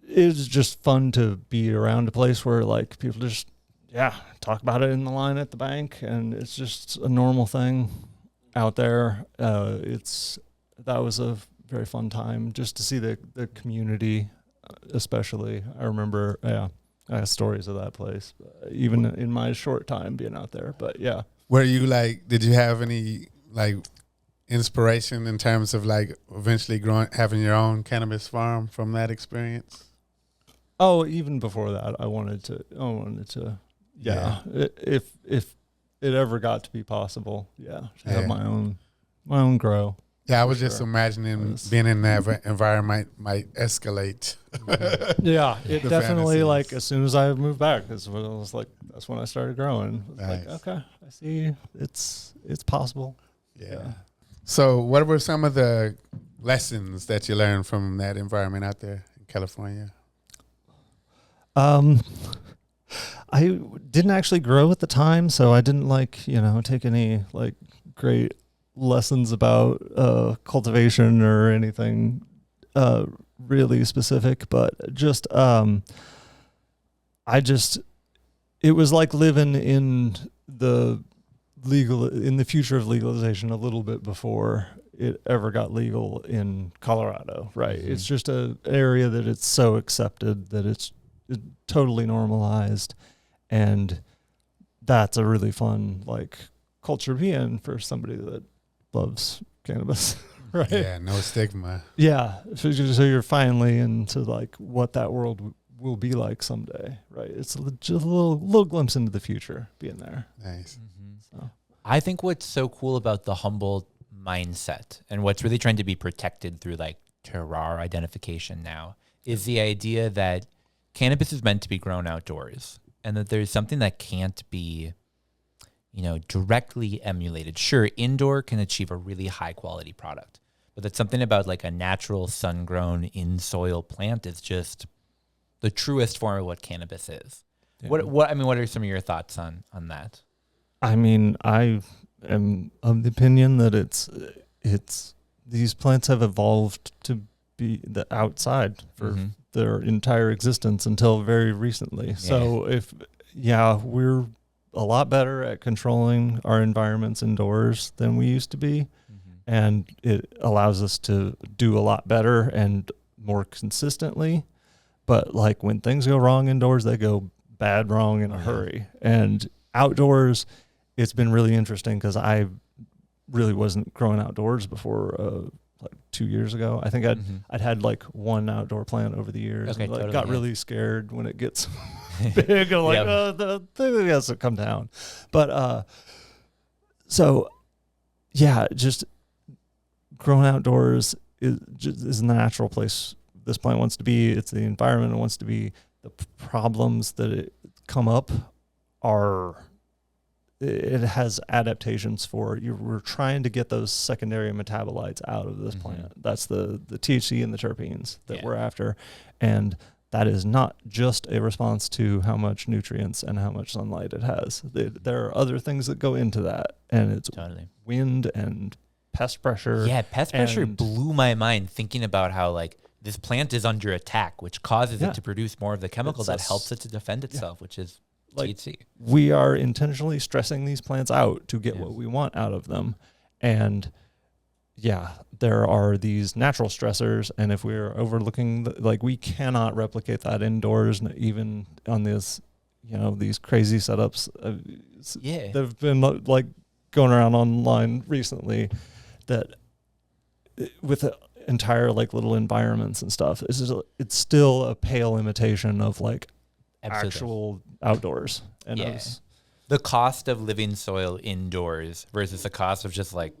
it was just fun to be around a place where like people just talk about it in the line at the bank, and it's just a normal thing out there. That was a very fun time just to see the community, especially. I remember, I have stories of that place, even in my short time being out there. But yeah. Were you did you have any inspiration in terms of eventually having your own cannabis farm from that experience? Oh, even before that, I wanted to. If it ever got to be possible, to have my own grow. Yeah, I was just imagining being in that environment might escalate. It definitely fantasies. As soon as I moved back, that's when I started growing. Nice. Okay, I see it's possible. Yeah. So, what were some of the lessons that you learned from that environment out there in California? I didn't actually grow at the time, so I didn't take any great lessons about cultivation or anything really specific, but just it was like living in the future of legalization a little bit before it ever got legal in Colorado, right? It's just an area that it's so accepted that it's totally normalized, and that's a really fun culture to be in for somebody that loves cannabis, right? Yeah, no stigma. Yeah, so you're finally into like what that world will be like someday, right? It's just a little glimpse into the future being there. Nice. So. I think what's so cool about the humble mindset and what's really trying to be protected through like terroir identification now is the idea that cannabis is meant to be grown outdoors and that there's something that can't be, directly emulated. Sure, indoor can achieve a really high quality product, but that's something about like a natural sun-grown in-soil plant is just the truest form of what cannabis is. Yeah. What are some of your thoughts on that? I mean, I am of the opinion that it's these plants have evolved to be the outside for their entire existence until very recently. Yeah. So we're a lot better at controlling our environments indoors than we used to be. And it allows us to do a lot better and more consistently. But like when things go wrong indoors, they go bad wrong in a hurry. And outdoors, it's been really interesting because I really wasn't growing outdoors before like 2 years ago. I think I'd had like one outdoor plant over the years. Okay, and totally, got really scared when it gets big. I'm like, the thing has to come down. But just growing outdoors is the natural place this plant wants to be. It's the environment it wants to be. The problems that come up it has adaptations for. We're trying to get those secondary metabolites out of this plant. That's the THC and the terpenes that we're after. And that is not just a response to how much nutrients and how much sunlight it has. There are other things that go into that. And it's wind and pest pressure. Yeah, pest pressure blew my mind thinking about how like this plant is under attack, which causes it to produce more of the chemical that helps it to defend itself, which is like THC. We are intentionally stressing these plants out to get what we want out of them. And there are these natural stressors. And if we're overlooking, we cannot replicate that indoors, even on this, these crazy setups. That have been like going around online recently that with the entire like little environments and stuff, it's still a pale imitation of like actual outdoors. And the cost of living soil indoors versus the cost of just like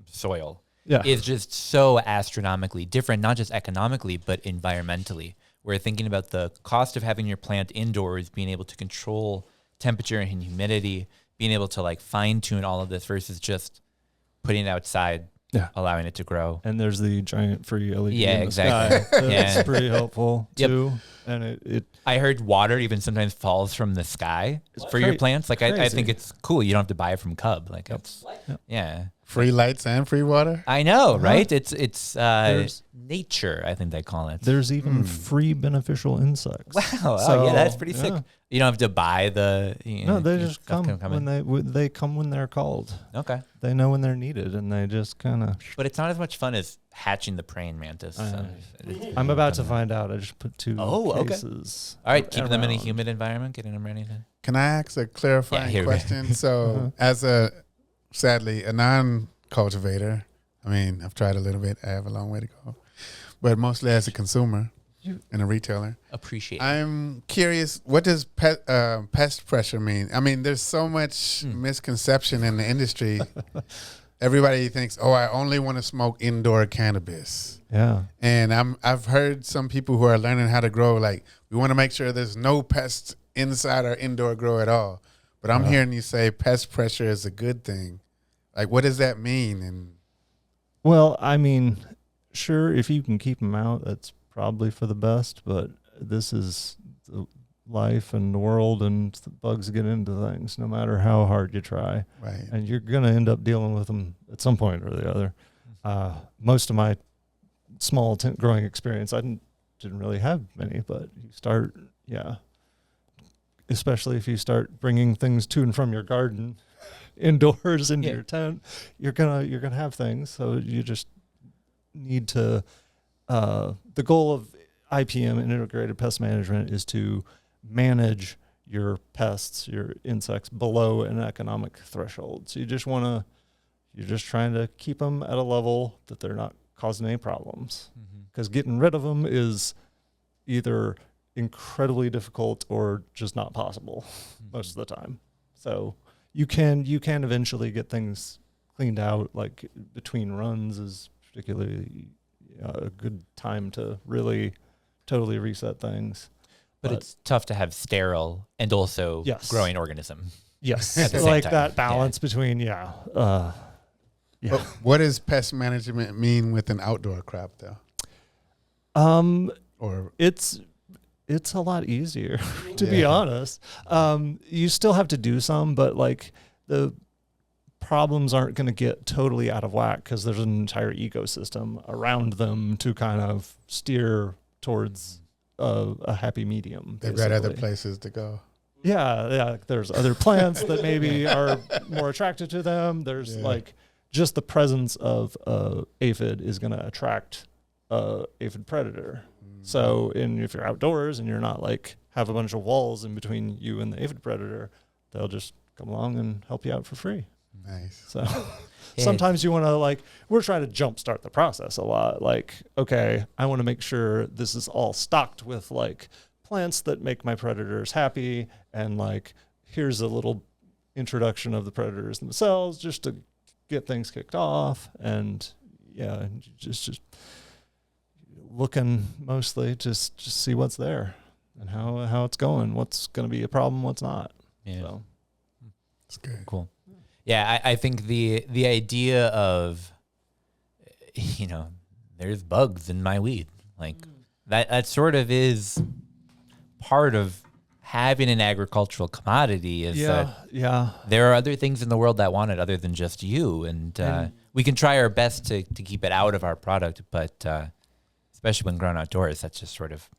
soil is just so astronomically different, not just economically, but environmentally. We're thinking about the cost of having your plant indoors, being able to control temperature and humidity, being able to like fine tune all of this versus just putting it outside, allowing it to grow. And there's the giant free LED. Yeah, exactly. It's pretty helpful too. And I heard water even sometimes falls from the sky for your plants. Like I think it's cool. You don't have to buy it from Cub. Like it's free lights and free water. I know, right? It's nature. I think they call it. There's even free beneficial insects. Wow. So, that's pretty sick. You don't have to buy the. No, they just come when they come when they're called. Okay. They know when they're needed, and they just kind of. But it's not as much fun as hatching the praying mantis. I'm about to find out. I just put two cases. All right, keeping them in a humid environment, getting them ready to. Can I ask a clarifying question? So, as sadly, a non-cultivator, I mean, I've tried a little bit. I have a long way to go. But mostly as a consumer and a retailer. Appreciate it. I'm curious, what does pest pressure mean? I mean, there's so much misconception in the industry. Everybody thinks, I only want to smoke indoor cannabis. Yeah. And I've heard some people who are learning how to grow, like, we want to make sure there's no pests inside our indoor grow at all. But I'm hearing you say pest pressure is a good thing. Like, what does that mean? Well, I mean, sure, if you can keep them out, that's probably for the best. But this is the life and the world, and the bugs get into things no matter how hard you try. Right. And you're going to end up dealing with them at some point or the other. Most of my small tent growing experience, I didn't really have many, but you start, especially if you start bringing things to and from your garden indoors into your tent, you're gonna have things. So you just need to. The goal of IPM, integrated pest management, is to manage your pests, your insects below an economic threshold. So you're just trying to keep them at a level that they're not causing any problems, because getting rid of them is either incredibly difficult or just not possible most of the time. So you can eventually get things cleaned out. Like between runs is particularly a good time to really totally reset things. But it's tough to have sterile and also growing organism. Yes, at the same like time. that balance between But what does pest management mean with an outdoor crop, though? Or It's a lot easier, to be honest. You still have to do some, but like the problems aren't going to get totally out of whack because there's an entire ecosystem around them to kind of steer towards a happy medium. they've got other places to go. Yeah. There's other plants that maybe are more attracted to them. There's like just the presence of aphid is going to attract aphid predator. So if you're outdoors and you're not like have a bunch of walls in between you and the aphid predator, they'll just come along and help you out for free. Nice. So sometimes you want to like, we're trying to jumpstart the process a lot. Like, okay, I want to make sure this is all stocked with like plants that make my predators happy. And like, here's a little introduction of the predators themselves just to get things kicked off. And just looking mostly just see what's there and how it's going, what's going to be a problem, what's not. Yeah. So That's good. Cool. Yeah, I think the idea of, there's bugs in my weed, like that sort of is part of having an agricultural commodity is that there are other things in the world that want it other than just you. And we can try our best to keep it out of our product, but especially when grown outdoors, that's just sort of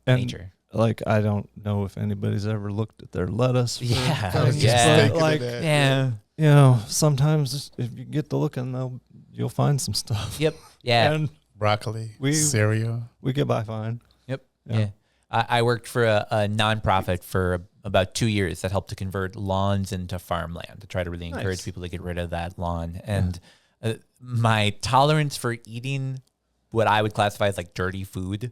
nature. Like, I don't know if anybody's ever looked at their lettuce. Sometimes if you get to looking, you'll find some stuff. Yep. Yeah. And broccoli, cereal. We get by fine. Yep. Yeah. I worked for a nonprofit for about 2 years that helped to convert lawns into farmland to try to really encourage people to get rid of that lawn. And my tolerance for eating what I would classify as like dirty food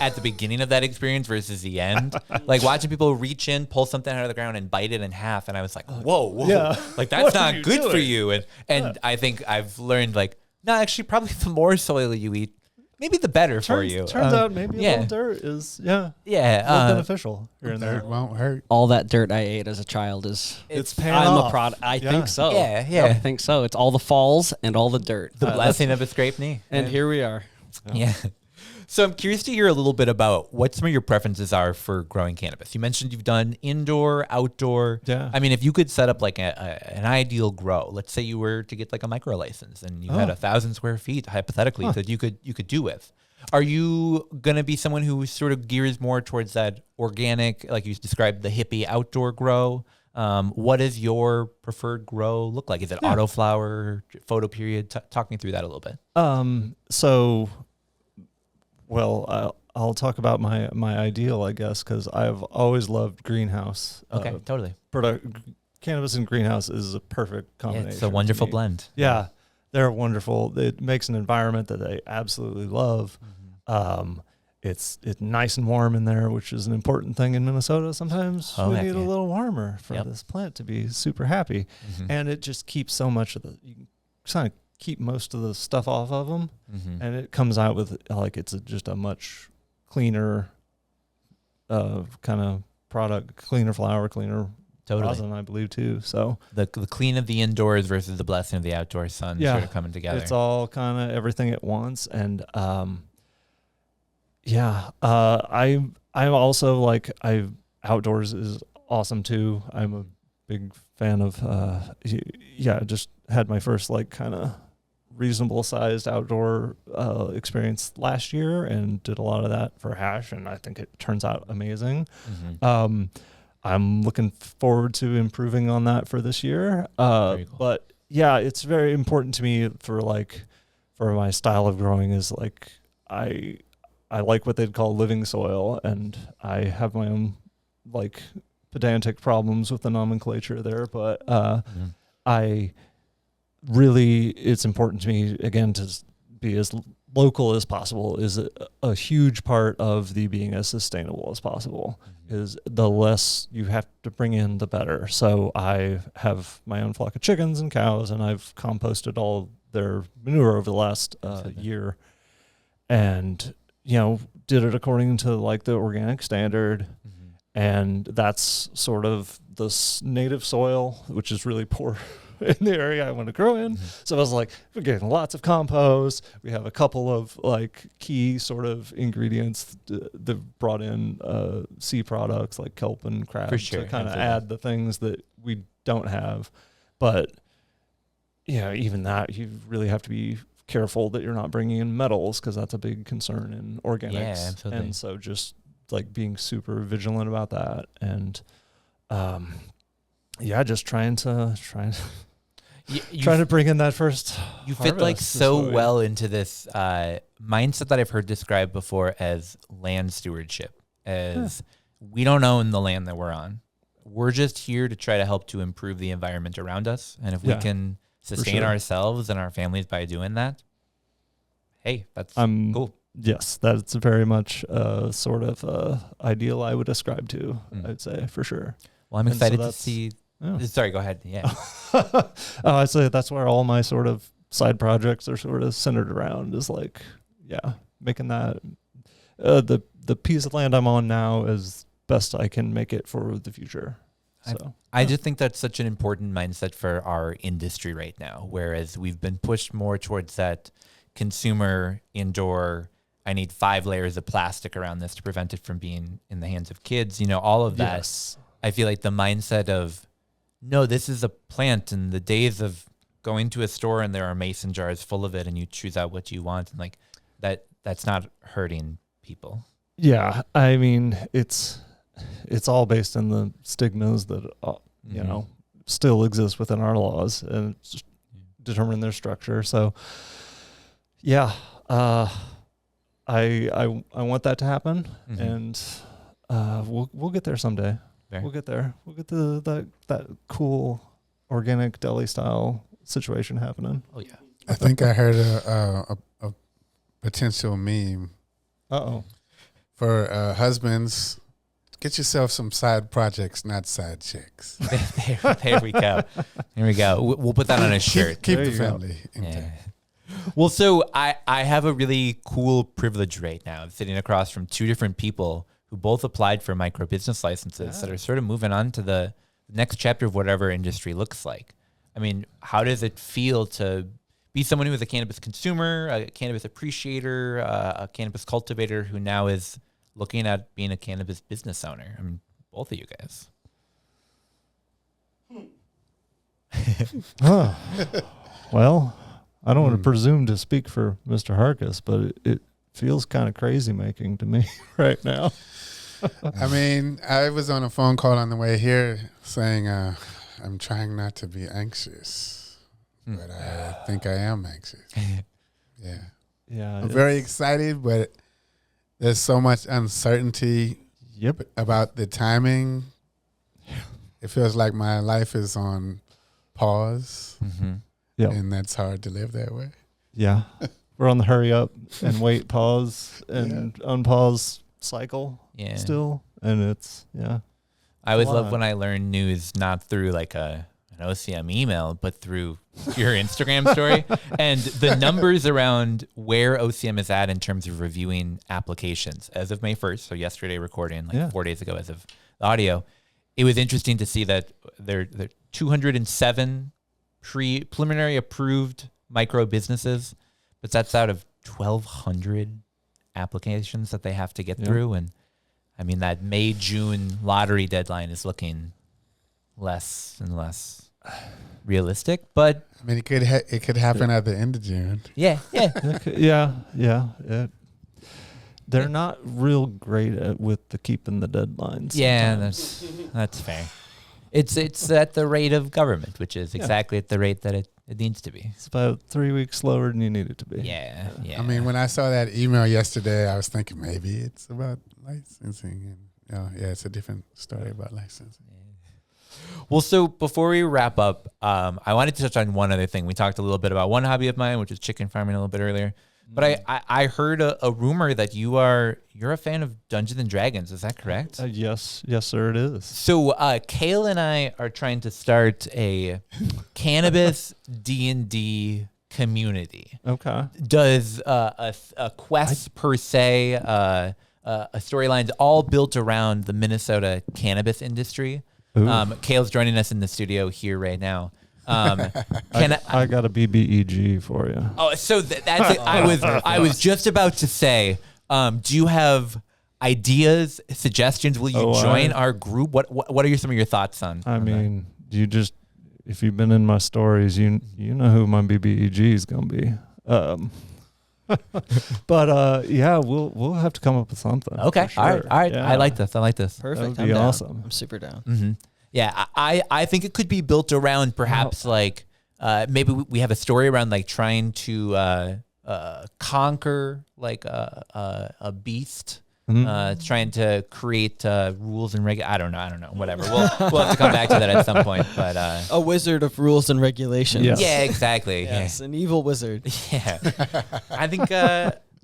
at the beginning of that experience versus the end, like watching people reach in, pull something out of the ground and bite it in half. And I was like, whoa, like that's not good for you. And I think I've learned like, no, actually probably the more soil you eat, maybe the better for you. Turns out maybe a little dirt is, more beneficial here and there. Dirt won't hurt. All that dirt I ate as a child it's paying I'm off. a product. I think so. Yeah. I think so. It's all the falls and all the dirt. The blessing of a scraped knee. And here we are. Yeah. So I'm curious to hear a little bit about what some of your preferences are for growing cannabis. You mentioned you've done indoor, outdoor. Yeah. I mean, if you could set up like an ideal grow, let's say you were to get like a micro license and you had 1,000 square feet hypothetically that you could do with. Are you going to be someone who sort of gears more towards that organic, like you described, the hippie outdoor grow? What does your preferred grow look like? Is it auto flower, photo period? Talk me through that a little bit. I'll talk about my ideal, I guess, because I've always loved greenhouse. Okay, totally. Cannabis and greenhouse is a perfect combination. It's a wonderful blend. Yeah, they're wonderful. It makes an environment that I absolutely love. It's nice and warm in there, which is an important thing in Minnesota. Sometimes we need a little warmer for this plant to be super happy. And it just keeps so much of you can kind of keep most of the stuff off of them. And it comes out with like, it's just a much cleaner kind of product, cleaner flower, cleaner rosin, I believe too. So the clean of the indoors versus the blessing of the outdoor sun sort of coming together. It's all kind of everything at once. And I'm also like, outdoors is awesome too. I'm a big fan of just had my first like kind of reasonable sized outdoor experience last year and did a lot of that for hash, and I think it turns out amazing. I'm looking forward to improving on that for this year. Very cool. But yeah, it's very important to me for my style of growing is like I like what they'd call living soil, and I have my own like pedantic problems with the nomenclature there, but it's important to me again to be as local as possible is a huge part of the being as sustainable as possible. Is the less you have to bring in, the better. So I have my own flock of chickens and cows, and I've composted all their manure over the last year, and did it according to like the organic standard. And that's sort of the native soil, which is really poor in the area I want to grow in. So I was like, we're getting lots of compost. We have a couple of like key sort of ingredients that brought in sea products like kelp and crab to kind of add the things that we don't have. But even that, you really have to be careful that you're not bringing in metals, because that's a big concern in organics. Yeah, absolutely. And so just like being super vigilant about that, and just trying to bring in that first you fit like so well into this mindset that I've heard described before as land stewardship, as we don't own the land that we're on. We're just here to try to help to improve the environment around us, and if we can sustain ourselves and our families by doing that, hey, that's cool. Yes, that's very much sort of ideal I would ascribe to, I'd say, for sure. Well, I'm excited to see. Oh. Sorry, go ahead. Yeah. I'd say that's where all my sort of side projects are sort of centered around, is like, making that the piece of land I'm on now as best I can make it for the future. So I just think that's such an important mindset for our industry right now, whereas we've been pushed more towards that consumer indoor, I need 5 layers of plastic around this to prevent it from being in the hands of kids, all of that. Yes. I feel like the mindset of, no, this is a plant, and the days of going to a store and there are mason jars full of it and you choose out what you want, and like that's not hurting people. Yeah. I mean, it's all based on the stigmas that, still exist within our laws and determine their structure. So I want that to happen, and we'll get there someday. Fair. We'll get there. We'll get to that cool organic deli style situation happening. Oh yeah. I think I heard a potential meme. For husbands, get yourself some side projects, not side chicks. There we go. There we go. We'll put that on a shirt. Keep the family intact. Yeah. Well, so I have a really cool privilege right now. I'm sitting across from 2 different people who both applied for micro business licenses that are sort of moving on to the next chapter of whatever industry looks like. I mean, how does it feel to be someone who is a cannabis consumer, a cannabis appreciator, a cannabis cultivator who now is looking at being a cannabis business owner? I mean, both of you guys. Well, I don't want to presume to speak for Mr. Harkis, but it feels kind of crazy making to me right now. I mean, I was on a phone call on the way here saying I'm trying not to be anxious, but I think I am anxious. Yeah. I'm very excited, but there's so much uncertainty about the timing. It feels like my life is on pause, and that's hard to live that way. Yeah. We're on the hurry up and wait, pause, and unpause cycle still. And it's, I always love when I learn news not through like an OCM email, but through your Instagram story. And the numbers around where OCM is at in terms of reviewing applications as of May 1st, so yesterday recording, 4 days ago as of the audio, it was interesting to see that there are 207 preliminary approved micro businesses, but that's out of 1,200 applications that they have to get through. And I mean, that Mayjune lottery deadline is looking less and less realistic, but I mean, it could happen at the end of June. Yeah. They're not real great with the keeping the deadlines. Yeah, that's fair. It's at the rate of government, which is exactly at the rate that it needs to be. It's about 3 weeks slower than you need it to be. Yeah. I mean, when I saw that email yesterday, I was thinking maybe it's about licensing. And it's a different story about licensing. Well, so before we wrap up, I wanted to touch on one other thing. We talked a little bit about one hobby of mine, which is chicken farming a little bit earlier. But I heard a rumor that you're a fan of Dungeons and Dragons. Is that correct? Yes, sir, it is. So Kale and I are trying to start a cannabis D&D community. Okay. Does a quest per se, a storylines all built around the Minnesota cannabis industry. Kale's joining us in the studio here right now. I got a BBEG for you. Oh, so that's it. I was just about to say, do you have ideas, suggestions? Will you join our group? What are some of your thoughts on? I mean, if you've been in my stories, you know who my BBEG is gonna be. But yeah, we'll have to come up with something. Okay, sure. all right. Yeah. I like this. That Perfect. would be down. awesome. I'm super down. Mm-hmm. Yeah, I think it could be built around perhaps like maybe we have a story around like trying to conquer like a beast, trying to create rules and I don't know, whatever. We'll have to come back to that at some point. But A wizard of rules and regulations. Yes. yeah, exactly. Yes, an evil wizard. Yeah, I think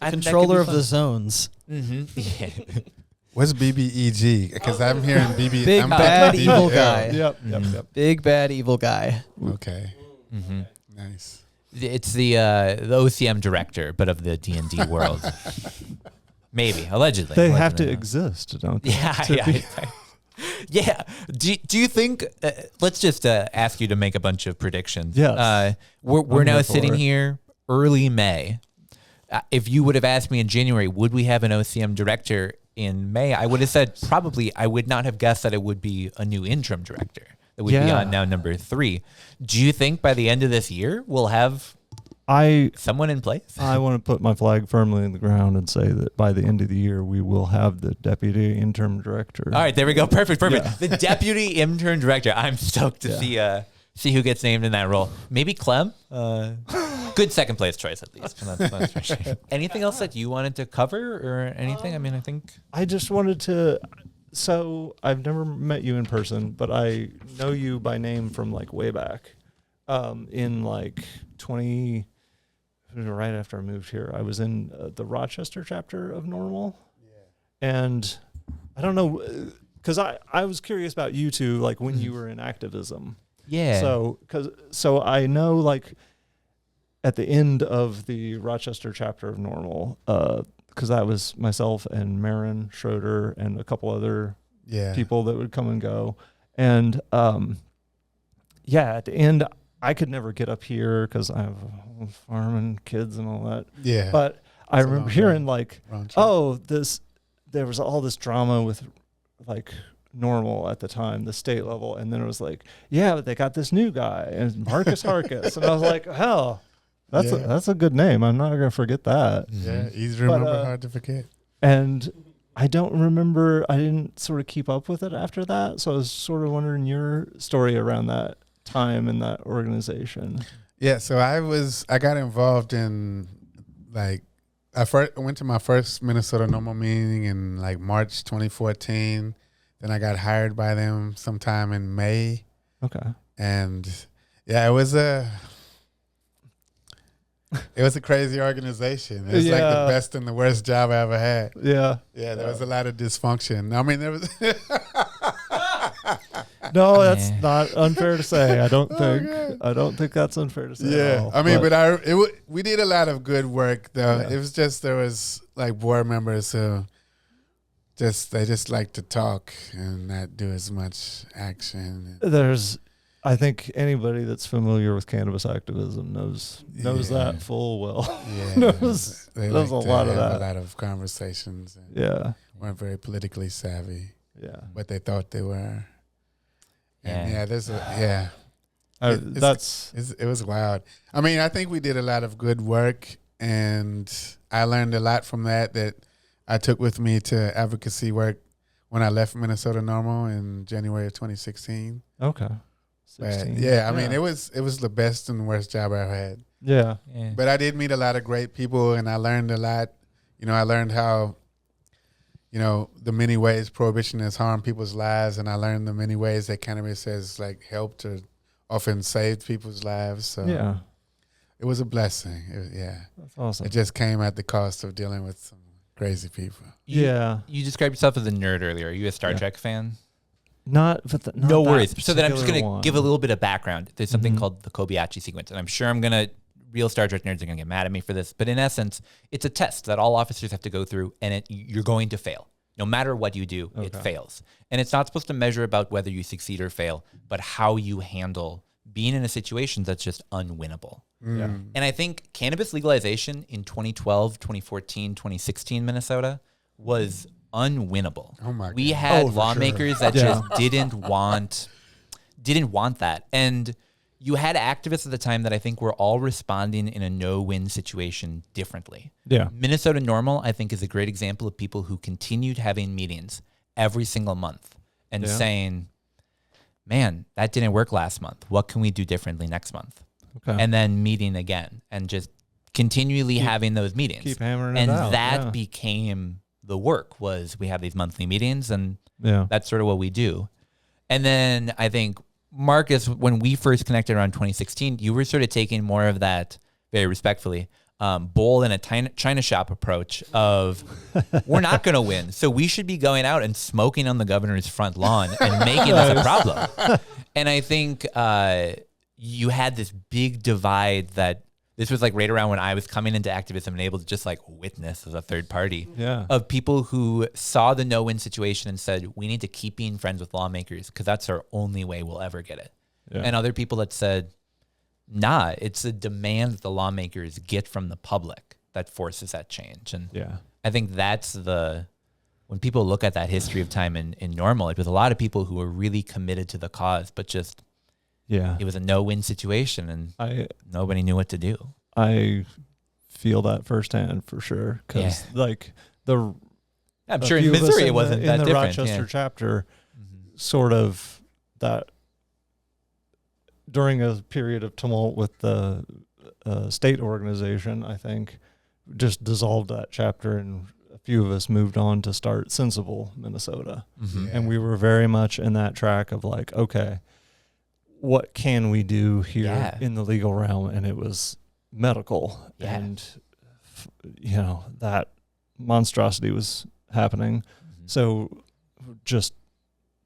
Controller of the zones. Mm-hmm. Yeah. What's BBEG? Because I'm hearing BB. Big I'm bad thinking evil BBL. guy. Yep. Big bad evil guy. Okay. Mm-hmm. Nice. It's the OCM director, but of the D&D world. Maybe, allegedly. They have Allegedly. to exist, don't they? Yeah. Yeah. Do you think? Let's just ask you to make a bunch of predictions. Yes. We're I'm now here for sitting it. here early May. If you would have asked me in January, would we have an OCM director in May? I would have said probably. I would not have guessed that it would be a new interim director that would be Yeah. on now number 3. Do you think by the end of this year we'll have someone in place? I want to put my flag firmly in the ground and say that by the end of the year, we will have the deputy interim director. All right, there we go. Perfect. Yeah. The deputy intern director. I'm stoked to see who gets named in that role. Maybe Clem. Good second place choice at least. That's for sure. Anything else that you wanted to cover or anything? I mean, I think I just wanted to. So I've never met you in person, but I know you by name from like way back. In like 20, right after I moved here, I was in the Rochester chapter of Normal. Yeah. And I don't know, because I was curious about you two, like when you were in activism. yeah. So I know like at the end of the Rochester chapter of Normal, because that was myself and Marin Schroeder and a couple other people that would come and go. And at the end, I could never get up here because I have a farm and kids and all that. Yeah. But I It's a remember long hearing way. like, Round trip. there was all this drama with like Normal at the time, the state level. And then it was like, yeah, but they got this new guy and Marcus Harkis. And I was like, hell, that's a good name. I'm not going to forget that. Yeah. Easy to remember, But, hard to forget. And I don't remember, I didn't sort of keep up with it after that. So I was sort of wondering your story around that time in that organization. Yeah. So I got involved in like, I went to my first Minnesota Normal meeting in like March 2014. Then I got hired by them sometime in May. Okay. And yeah, it was a crazy organization. It was like the best and the worst job I ever had. Yeah. Yeah, there was a lot of dysfunction. I mean, there was. No, that's not unfair to say. I don't think that's unfair to say. Yeah, at all. I mean, but we did a lot of good work though. Yeah. It was just there was like board members who they just like to talk and not do as much action. I think anybody that's familiar with cannabis activism knows that full well. Yeah, knows they knows like a to lot of have that. a lot of conversations. And Yeah. weren't very politically savvy, Yeah. but they thought they were. And Yeah. It was wild. I mean, I think we did a lot of good work, and I learned a lot from that I took with me to advocacy work when I left Minnesota Normal in January of 2016. Okay. But 16. yeah, I mean, it was the best and worst job I ever had. Yeah. Yeah. But I did meet a lot of great people, and I learned a lot. I learned how, the many ways prohibition has harmed people's lives, and I learned the many ways that cannabis has like helped or often saved people's lives. So Yeah. It was a blessing. That's awesome. It just came at the cost of dealing with some crazy people. You described yourself as a nerd earlier. Are you a Star Trek fan? Not no worries. So then I'm just going to to give a little bit of background. There's something called the Kobayashi sequence, and I'm sure real Star Trek nerds are going to get mad at me for this, but in essence, it's a test that all officers have to go through, and you're going to fail. No matter what you do, it fails. And it's not supposed to measure about whether you succeed or fail, but how you handle being in a situation that's just unwinnable. Yeah. And I think cannabis legalization in 2012, 2014, 2016 Minnesota was unwinnable. Oh my God. We had lawmakers that just didn't want that. And you had activists at the time that I think were all responding in a no-win situation differently. Yeah. Minnesota NORML, I think, is a great example of people who continued having meetings every single month and saying, man, that didn't work last month. What can we do differently next month? Okay. And then meeting again and just continually having those meetings. Keep hammering it out. And that became the work, was we have these monthly meetings, and Yeah. that's sort of what we do. And then I think, Marcus, when we first connected around 2016, you were sort of taking more of that, very respectfully, bold and a China shop approach of, we're not going to win, so we should be going out and smoking on the governor's front lawn and making this a problem. And I think you had this big divide that this was like right around when I was coming into activism and able to just like witness as a third party of people who saw the no-win situation and said, we need to keep being friends with lawmakers because that's our only way we'll ever get it. Yeah. And other people that said, nah, it's a demand that the lawmakers get from the public that forces that change. And I think that's when people look at that history of time in NORML, it was a lot of people who were really committed to the cause, but just it was a no-win situation, and nobody knew what to do. I feel that firsthand for sure, because like I'm sure in Missouri it wasn't that different. In the Rochester chapter, sort of that during a period of tumult with the state organization, I think, just dissolved that chapter, and a few of us moved on to start Sensible Minnesota, and we were very much in that track of like, okay, what can we do here in the legal realm? And it was medical, and that monstrosity was happening. So just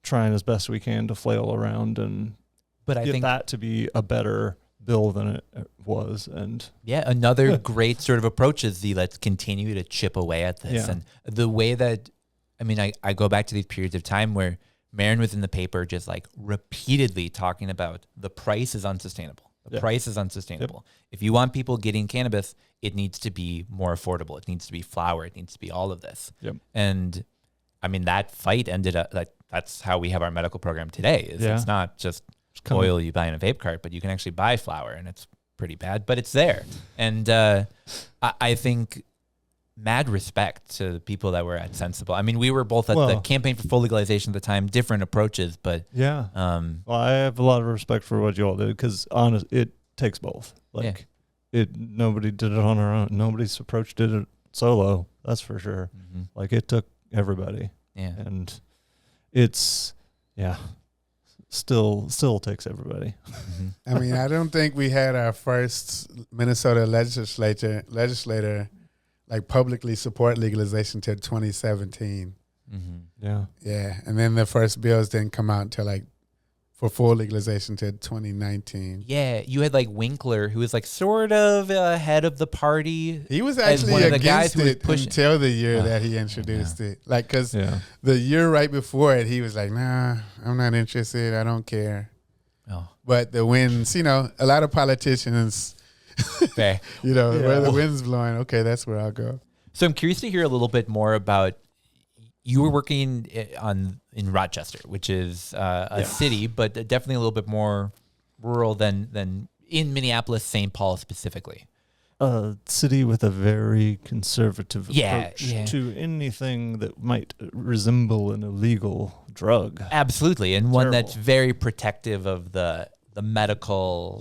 trying as best we can to flail around and I get think that to be a better bill than it was. And another great sort of approach is let's continue to chip away at this. And the way that, I go back to these periods of time where Marin was in the paper just like repeatedly talking about the price is unsustainable. The price is unsustainable. If you want people getting cannabis, it needs to be more affordable. It needs to be flower. It needs to be all of this. And that fight ended up that's how we have our medical program today. It's not just oil you buy in a vape cart, but you can actually buy flower, and it's pretty bad, but it's there. And I think mad respect to the people that were at Sensible. We were both at the campaign for full legalization at the time, different approaches, but I have a lot of respect for what you all did, because it takes both. Like nobody did it on our own. Nobody's approach did it solo. That's for sure. Like it took everybody. And it's still takes everybody. I don't think we had our first Minnesota legislator like publicly support legalization till 2017. Yeah. And then the first bills didn't come out until like for full legalization till 2019. Yeah, you had like Winkler, who was like sort of head of the party. He was actually against it until the year that he introduced it. Like, because the year right before it, he was like, nah, I'm not interested. I don't care. But the winds, a lot of politicians, where the wind's blowing, okay, that's where I'll go. So I'm curious to hear a little bit more about, you were working in Rochester, which is a city, but definitely a little bit more rural than in Minneapolis, St. Paul specifically. A city with a very conservative approach to anything that might resemble an illegal drug. Absolutely, and one that's very protective of the medical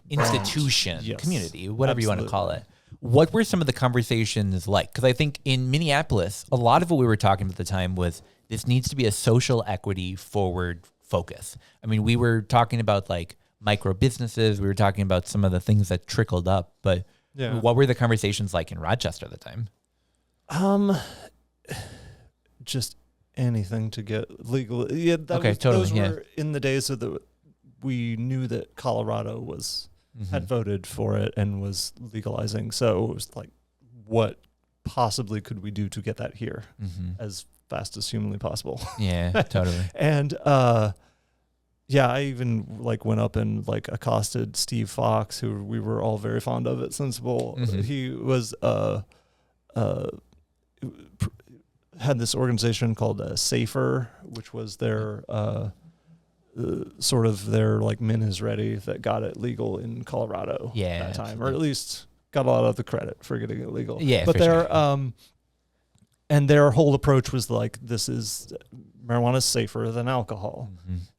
institution, community, whatever you want to call it. What were some of the conversations like? Because I think in Minneapolis, a lot of what we were talking about at the time was this needs to be a social equity forward focus. We were talking about like micro businesses. We were talking about some of the things that trickled up, but what were the conversations like in Rochester at the time? Just anything to get legal. Yeah, totally. Those were in the days of we knew that Colorado had voted for it and was legalizing. So it was like, what possibly could we do to get that here as fast as humanly possible? Yeah, totally. And I even like went up and like accosted Steve Fox, who we were all very fond of at Sensible. He was had this organization called Safer, which was their sort of their like Men Is Ready that got it legal in Colorado at that time, or at least got a lot of the credit for getting it legal. Yeah, but and their whole approach was like, marijuana is safer than alcohol.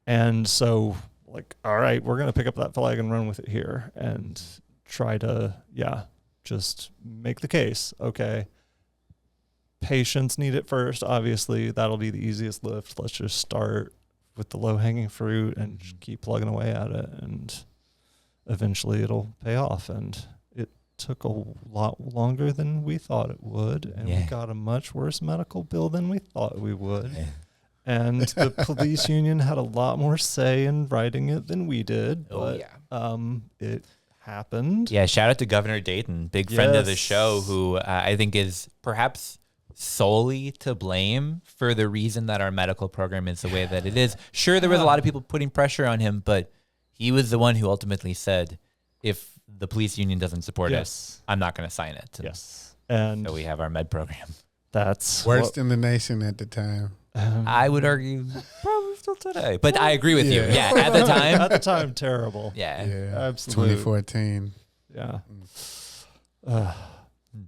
And so like, all right, we're going to pick up that flag and run with it here and try to, just make the case. Okay. Patients need it first. Obviously that'll be the easiest lift. Let's just start with the low hanging fruit and just keep plugging away at it. And eventually it'll pay off. And took a lot longer than we thought it would, and we got a much worse medical bill than we thought we would. And the police union had a lot more say in writing it than we did. It happened. Yeah, shout out to Governor Dayton, big friend of the show, who I think is perhaps solely to blame for the reason that our medical program is the way that it is. Sure, there was a lot of people putting pressure on him, but he was the one who ultimately said, if the police union doesn't support it, I'm not going to sign it. And so we have our med program. That's worst in the nation at the time. I would argue probably still today, but I agree with you. Yeah, at the time, terrible. Yeah, absolutely. 2014. Yeah.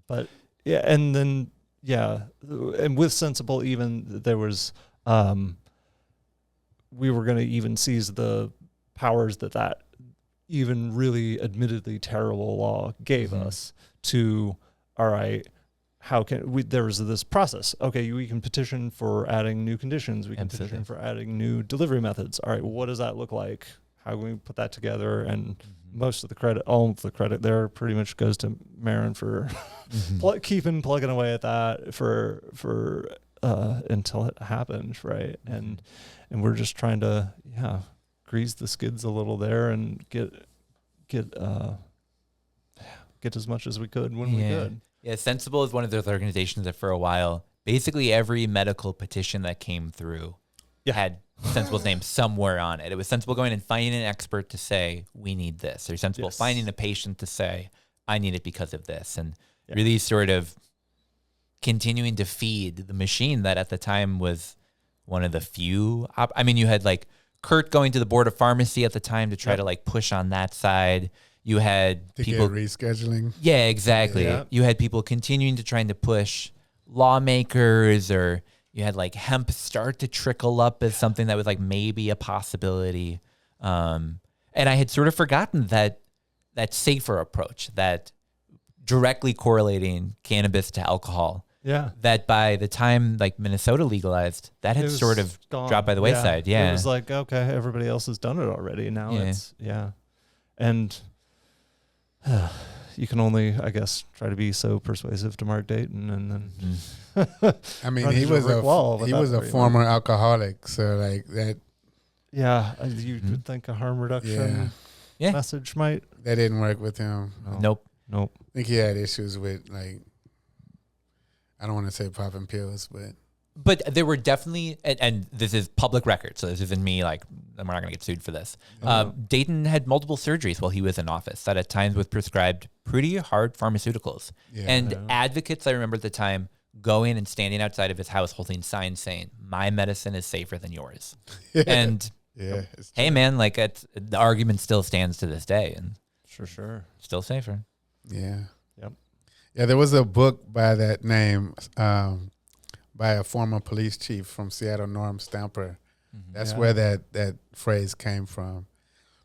But and then and with Sensible, even there was we were going to even seize the powers that even really admittedly terrible law gave us to, all right, how can we, there was this process. Okay, we can petition for adding new conditions. We can petition for adding new delivery methods. All right, what does that look like? How can we put that together? And most of the credit, all of the credit there pretty much goes to Marin for keeping plugging away at that for until it happened, right? And we're just trying to, grease the skids a little there and get as much as we could when we could. Yeah, Sensible is one of those organizations that for a while, basically every medical petition that came through had Sensible's name somewhere on it. It was Sensible going and finding an expert to say, we need this, or Sensible finding a patient to say, I need it because of this, and really sort of continuing to feed the machine that at the time was one of the few. You had like Kurt going to the Board of Pharmacy at the time to try to like push on that side. You had people rescheduling. Yeah, exactly. Yeah. You had people continuing to trying to push lawmakers, or you had like hemp start to trickle up as something that was like maybe a possibility. And I had sort of forgotten that safer approach, that directly correlating cannabis to alcohol. Yeah. That by the time like Minnesota legalized, that had sort of dropped by the wayside. Yeah. It was like, okay, everybody else has done it already. Now it's, and you can only, I guess, try to be so persuasive to Mark Dayton, and then. I mean, he was a former alcoholic, so like that. Yeah, you would think a harm reduction message might. That didn't work with him. Nope. I think he had issues with like, I don't want to say popping pills, but there were definitely, and this is public record, so this isn't me like, we're not going to get sued for this. Dayton had multiple surgeries while he was in office that at times was prescribed pretty hard pharmaceuticals. Advocates, I remember at the time, going and standing outside of his house holding signs saying, my medicine is safer than yours. And hey man, like the argument still stands to this day, and sure. Still safer. Yeah. Yep. Yeah, there was a book by that name, by a former police chief from Seattle, Norm Stamper. That's where that phrase came from.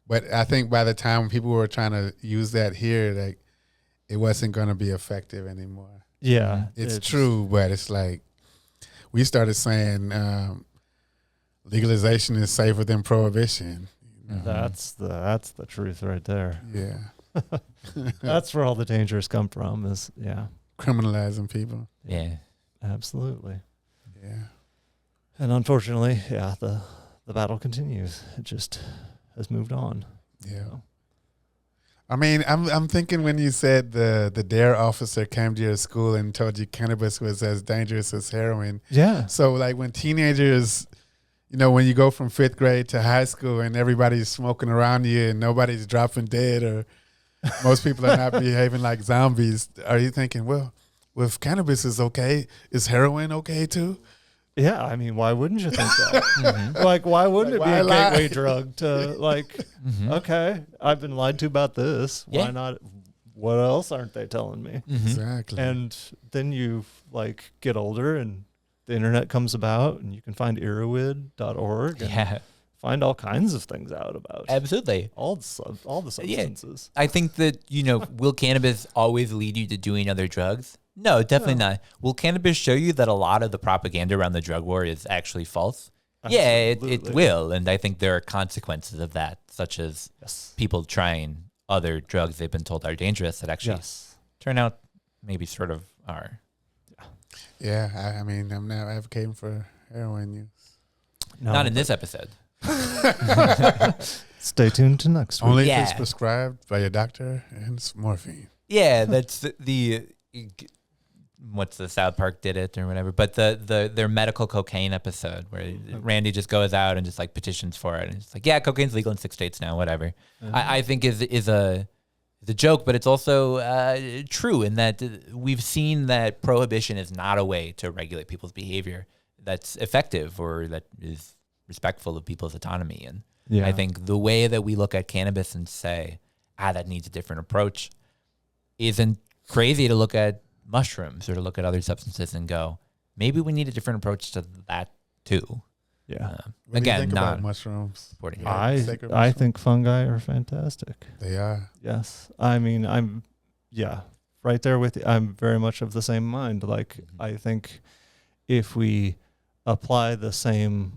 But I think by the time people were trying to use that here, like it wasn't going to be effective anymore. Yeah. It's true, but it's like we started saying legalization is safer than prohibition. That's the truth right there. Yeah. That's where all the dangers come from. Is Criminalizing people. Yeah. Absolutely. Yeah. And unfortunately, the battle continues. It just has moved on. Yeah. So. I mean, I'm thinking when you said the DARE officer came to your school and told you cannabis was as dangerous as heroin. Yeah. So like when teenagers, when you go from 5th grade to high school and everybody's smoking around you and nobody's dropping dead or most people are not behaving like zombies, are you thinking, well, if cannabis is okay, is heroin okay too? Yeah, I mean, why wouldn't you think that? Like, why wouldn't it be a gateway drug to okay, I've been lied to about this. Why not? What else aren't they telling me? Exactly. And then you get older and the internet comes about and you can find erowid.org and find all kinds of things out about. Absolutely. All the substances. I think that, will cannabis always lead you to doing other drugs? No, definitely not. Will cannabis show you that a lot of the propaganda around the drug war is actually false? Absolutely. Yeah, it will. And I think there are consequences of that, such as people trying other drugs they've been told are dangerous that actually turn out maybe sort of are. Yeah, I mean, I'm not advocating for heroin use. No, not in this episode. Stay tuned to next week. Only if it's prescribed by your doctor and it's morphine. Yeah, that's the what's the South Park did it or whatever, but their medical cocaine episode where Randy just goes out and just petitions for it and it's cocaine's legal in 6 states now, whatever. I think is a joke, but it's also true in that we've seen that prohibition is not a way to regulate people's behavior that's effective or that is respectful of people's autonomy. And I think the way that we look at cannabis and say, that needs a different approach isn't crazy to look at mushrooms or to look at other substances and go, maybe we need a different approach to that too. Yeah. What do you think about mushrooms? I think fungi are fantastic. They are. Yes. I mean, I'm right there with you. I'm very much of the same mind. I think if we apply the same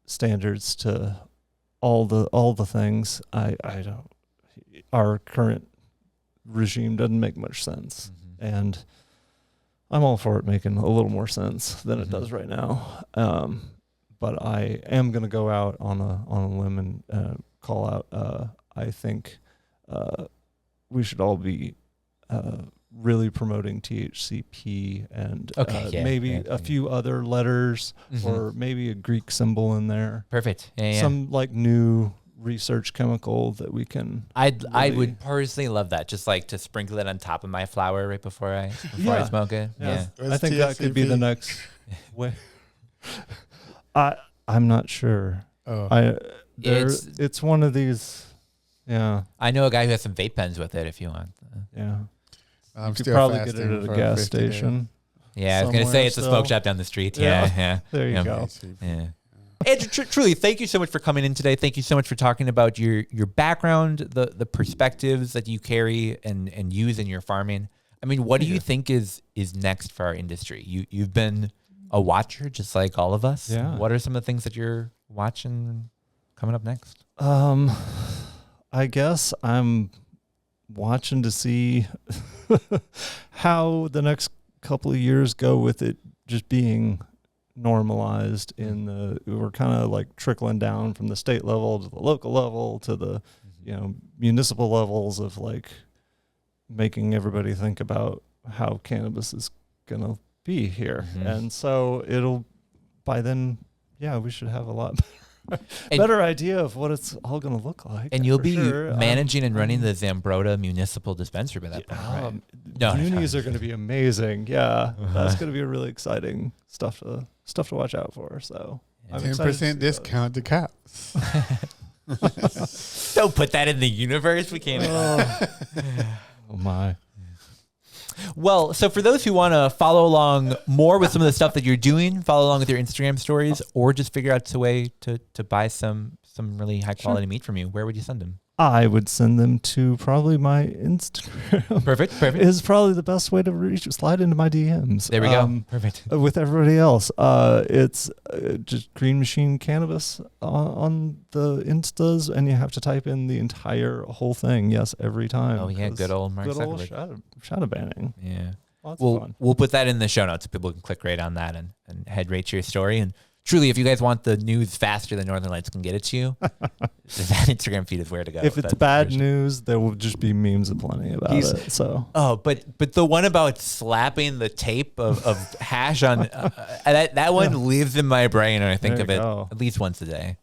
standards to all the things, I don't. Our current regime doesn't make much sense, and I'm all for it making a little more sense than it does right now. But I am going to go out on a limb and call out. I think we should all be really promoting THCP and maybe a few other letters or maybe a Greek symbol in there. Perfect. Some new research chemical that we can. I would personally love that. Just to sprinkle it on top of my flower right before I smoke it. Yeah. I think that could be the next way. I'm not sure. It's one of these. Yeah. I know a guy who has some vape pens with it if you want. Yeah. I'm you could still probably get it at a gas station. Yeah, I was going to say it's a smoke shop down the street. Yeah. There you go. Yeah. Andrew, truly, thank you so much for coming in today. Thank you so much for talking about your background, the perspectives that you carry and use in your farming. I mean, what do you think is next for our industry? You've been a watcher just like all of us. Yeah. What are some of the things that you're watching coming up next? I guess I'm watching to see how the next couple of years go with it just being normalized we're kind of trickling down from the state level to the local level to the municipal levels of making everybody think about how cannabis is gonna be here. And so it'll by then we should have a lot better idea of what it's all going to look like. And you'll be managing and running the Zambroda Municipal Dispensary by that point, right? Unis are going to be amazing. Yeah, that's going to be a really exciting stuff to watch out for. So 10% discount to cops. Don't put that in the universe. We can't. Oh my. Well, so for those who want to follow along more with some of the stuff that you're doing, follow along with your Instagram stories, or just figure out a way to buy some really high quality meat from you, where would you send them? I would send them to probably my Instagram. Perfect. Is probably the best way to reach. Slide into my DMs. There we go. Perfect. With everybody else, it's just Green Machine Cannabis on the Instas, and you have to type in the entire whole thing. Yes, every time. Oh yeah, good old Mark Zuckerberg. Shadow banning. Yeah. Lots of fun. We'll put that in the show notes so people can click right on that and head right to your story. And truly, if you guys want the news faster than Northern Lights can get it to you, that Instagram feed is where to go. If it's bad news, there will just be memes aplenty about it. So. Oh, but the one about slapping the tape of hash on that one lives in my brain, and I think of it at least once a day.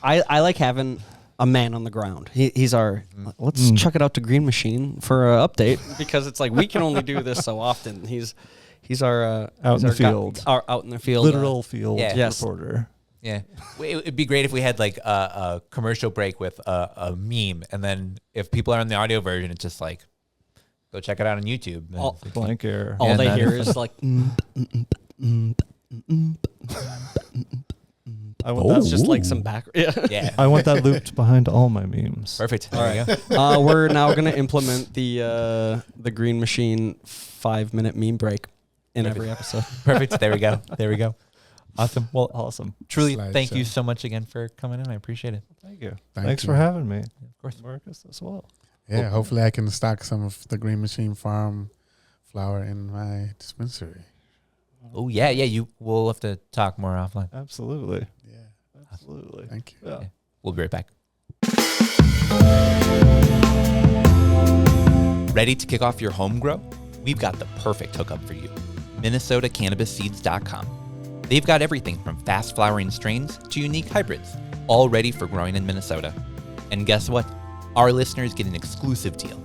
I like having a man on the ground. He's our let's chuck it out to Green Machine for an update, because it's like we can only do this so often. He's our out in the field, out in the field, literal field reporter. Yeah, it'd be great if we had like a commercial break with a meme, and then if people are on the audio version, it's just like, go check it out on YouTube. Blank air. All they hear is like. That's just like some back. Yeah. I want that looped behind all my memes. Perfect. All right. We're now going to implement the Green Machine 5-minute meme break in every episode. Perfect. There we go. Awesome. Well, awesome. Truly, thank you so much again for coming in. I appreciate it. Thank you. Thanks for having me. Of course. Marcus as well. Yeah, hopefully I can stock some of the Green Machine Farm flower in my dispensary. Oh, yeah. We'll have to talk more offline. Absolutely. Yeah. Absolutely. Thank you. Yeah. We'll be right back. Ready to kick off your home grow? We've got the perfect hookup for you. MinnesotaCannabisSeeds.com. They've got everything from fast flowering strains to unique hybrids, all ready for growing in Minnesota. And guess what? Our listeners get an exclusive deal.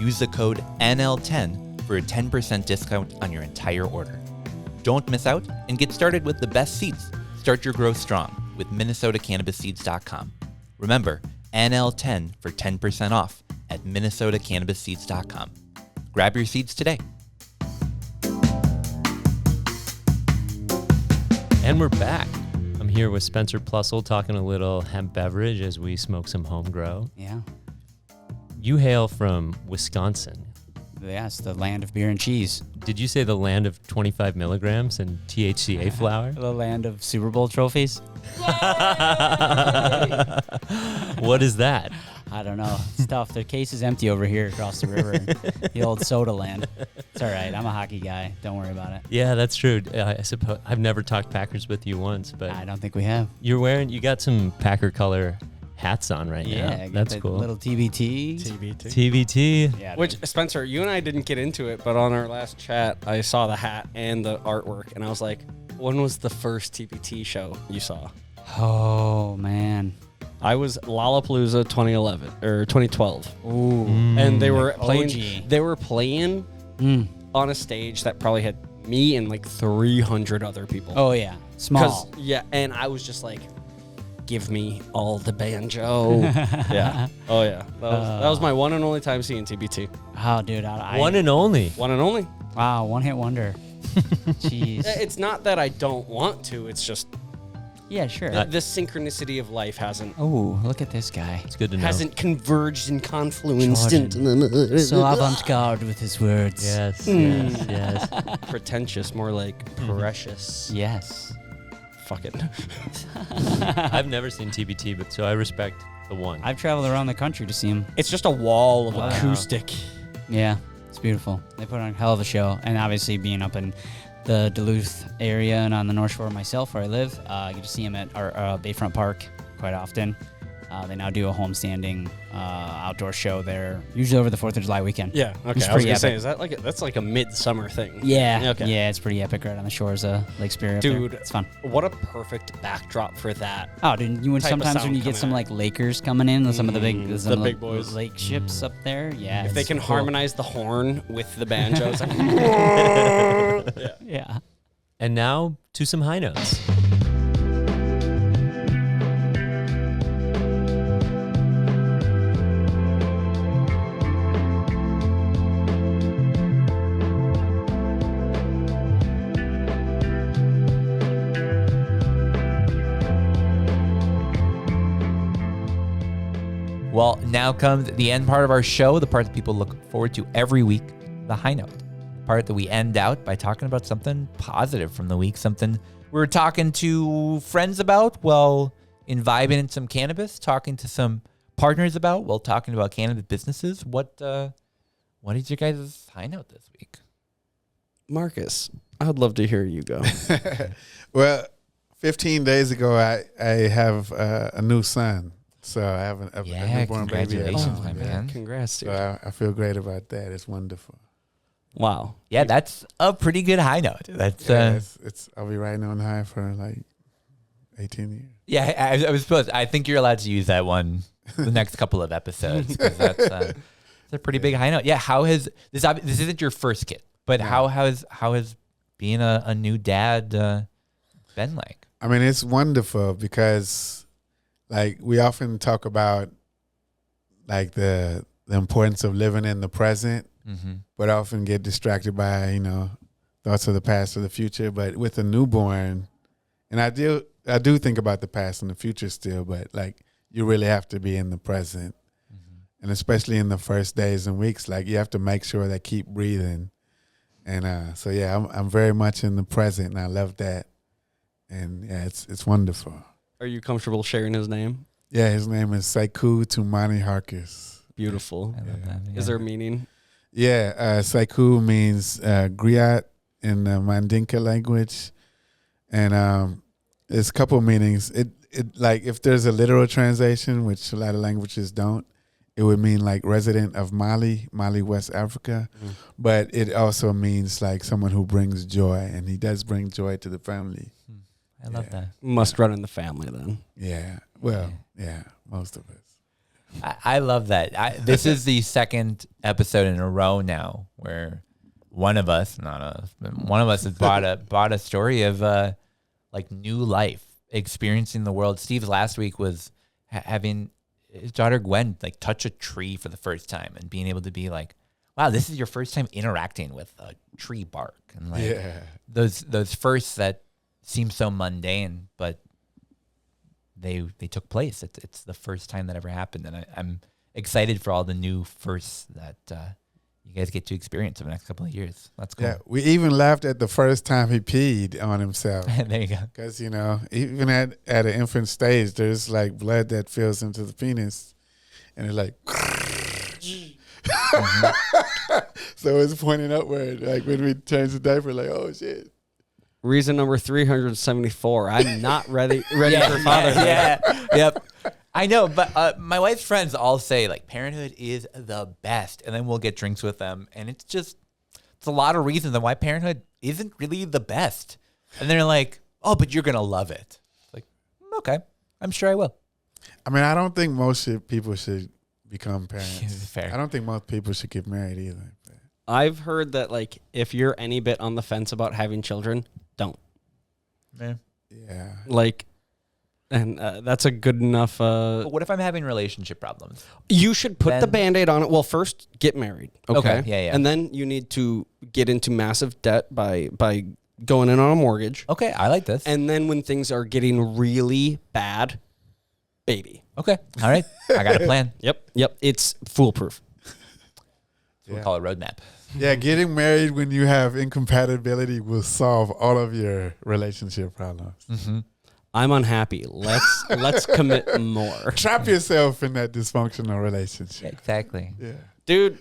Use the code NL10 for a 10% discount on your entire order. Don't miss out and get started with the best seeds. Start your growth strong with MinnesotaCannabisSeeds.com. Remember, NL10 for 10% off at MinnesotaCannabisSeeds.com. Grab your seeds today. And we're back. I'm here with Spencer Plussel talking a little hemp beverage as we smoke some home grow. Yeah. You hail from Wisconsin. Yes, the land of beer and cheese. Did you say the land of 25 milligrams and THCA flower? The land of Super Bowl trophies. What is that? I don't know. It's tough. The case is empty over here across the river. The old soda land. It's all right. I'm a hockey guy. Don't worry about it. Yeah, that's true. I suppose I've never talked Packers with you once, but I don't think we have. You got some Packer color hats on right now. Yeah, That's cool. Little TBT. TBT. Yeah. Which, Spencer, you and I didn't get into it, but on our last chat, I saw the hat and the artwork, and I was like, when was the first TBT show you saw? Oh, man. I was Lollapalooza 2011 or 2012. Ooh. And they were playing OG. they were playing on a stage that probably had me and like 300 other people. Oh, yeah. Small. Yeah, and I was just like, give me all the banjo. Yeah. Oh, yeah. That was my one and only time seeing TBT. Oh, dude. One and only. One and only. Wow, one-hit wonder. Jeez. It's not that I don't want to. It's just Yeah, sure. the synchronicity of life hasn't Oh, look at this guy. It's good to know. hasn't converged and confluenced Jordan. into So avant-garde with his words. Yes, Mm. yes. pretentious, more like precious. Yes. Fuck it. I've never seen TBT, but so I respect the one. I've traveled around the country to see him. It's just a wall of Wow. acoustic. Yeah, it's beautiful. They put on a hell of a show. And obviously being up in the Duluth area and on the North Shore myself where I live, I get to see him at our Bayfront Park quite often. They now do a homestanding outdoor show there, usually over the 4th of July weekend. Yeah. Okay. It's I was pretty gonna say, epic. is that like that's like a midsummer thing? Yeah. Okay. Yeah, it's pretty epic right on the shores of Lake Superior. up there. Dude, It's fun. What a perfect backdrop for that. Oh, dude, type of sometimes when sound you get coming some out. like Lakers coming in, some of the big, The some of big boys. lake ships up there. Yeah. If they it's can cool. harmonize the horn with the banjo, it's like, Yeah. And now to some high notes. Well, now comes the end part of our show, the part that people look forward to every week, the high note. The part that we end out by talking about something positive from the week, something we were talking to friends about while vibing in some cannabis, talking to some partners about while talking about cannabis businesses. What is your guys' high note this week? Marcus, I'd love to hear you go. Well, 15 days ago, I have a new son. So I have a newborn baby. Congratulations, my man. Congrats, dude. So I feel great about that. It's wonderful. Wow. Yeah, that's a pretty good high note. That's it's I'll be riding on high for like 18 years. Yeah, I was supposed. I think you're allowed to use that one the next couple of episodes because that's a pretty big high note. Yeah, how has this? This isn't your first kid, but how has being a new dad been like? I mean, it's wonderful because, like, we often talk about like the importance of living in the present, but often get distracted by thoughts of the past or the future. But with a newborn, and I do think about the past and the future still, but like you really have to be in the present, and especially in the first days and weeks, like you have to make sure that keep breathing. And so yeah, I'm very much in the present, and I love that. And yeah, it's wonderful. Are you comfortable sharing his name? Yeah, his name is Saiku Tumani Harkis. Beautiful. I love that. Yeah. Is there a meaning? Yeah, Saiku means griot in the Mandinka language, and there's a couple meanings. It like if there's a literal translation, which a lot of languages don't, it would mean like resident of Mali, West Africa, but it also means like someone who brings joy, and he does bring joy to the family. I love that. Must run in the family then. Yeah, well, yeah, most of us. I love that. This is the second episode in a row now where one of us has brought a story of like new life, experiencing the world. Steve last week was having his daughter Gwen like touch a tree for the first time and being able to be like, wow, this is your first time interacting with a tree bark, and like those firsts that seem so mundane, but they took place. It's the first time that ever happened, and I'm excited for all the new firsts that you guys get to experience over the next couple of years. That's cool. Yeah, we even laughed at the first time he peed on himself. There you go. Because even at an infant stage, there's like blood that fills into the penis, and it's like. So it's pointing upward, like when we change the diaper, like, oh shit. Reason number 374. I'm not ready for fatherhood. Yeah. Yep. I know, but my wife's friends all say like parenthood is the best, and then we'll get drinks with them, and it's a lot of reasons why parenthood isn't really the best. And they're like, oh, but you're gonna love it. Like, okay, I'm sure I will. I mean, I don't think most people should become parents. Fair. I don't think most people should get married either. I've heard that like if you're any bit on the fence about having children, don't. Yeah. Like, and that's a good enough. But what if I'm having relationship problems? You should put the Band-Aid on it. Well, first get married. Okay. Yeah. And then you need to get into massive debt by going in on a mortgage. Okay, I like this. And then when things are getting really bad, baby. Okay. All right. I got a plan. Yep. It's foolproof. We'll call it roadmap. Yeah, getting married when you have incompatibility will solve all of your relationship problems. I'm unhappy. Let's commit more. Trap yourself in that dysfunctional relationship. Exactly. Yeah. Dude,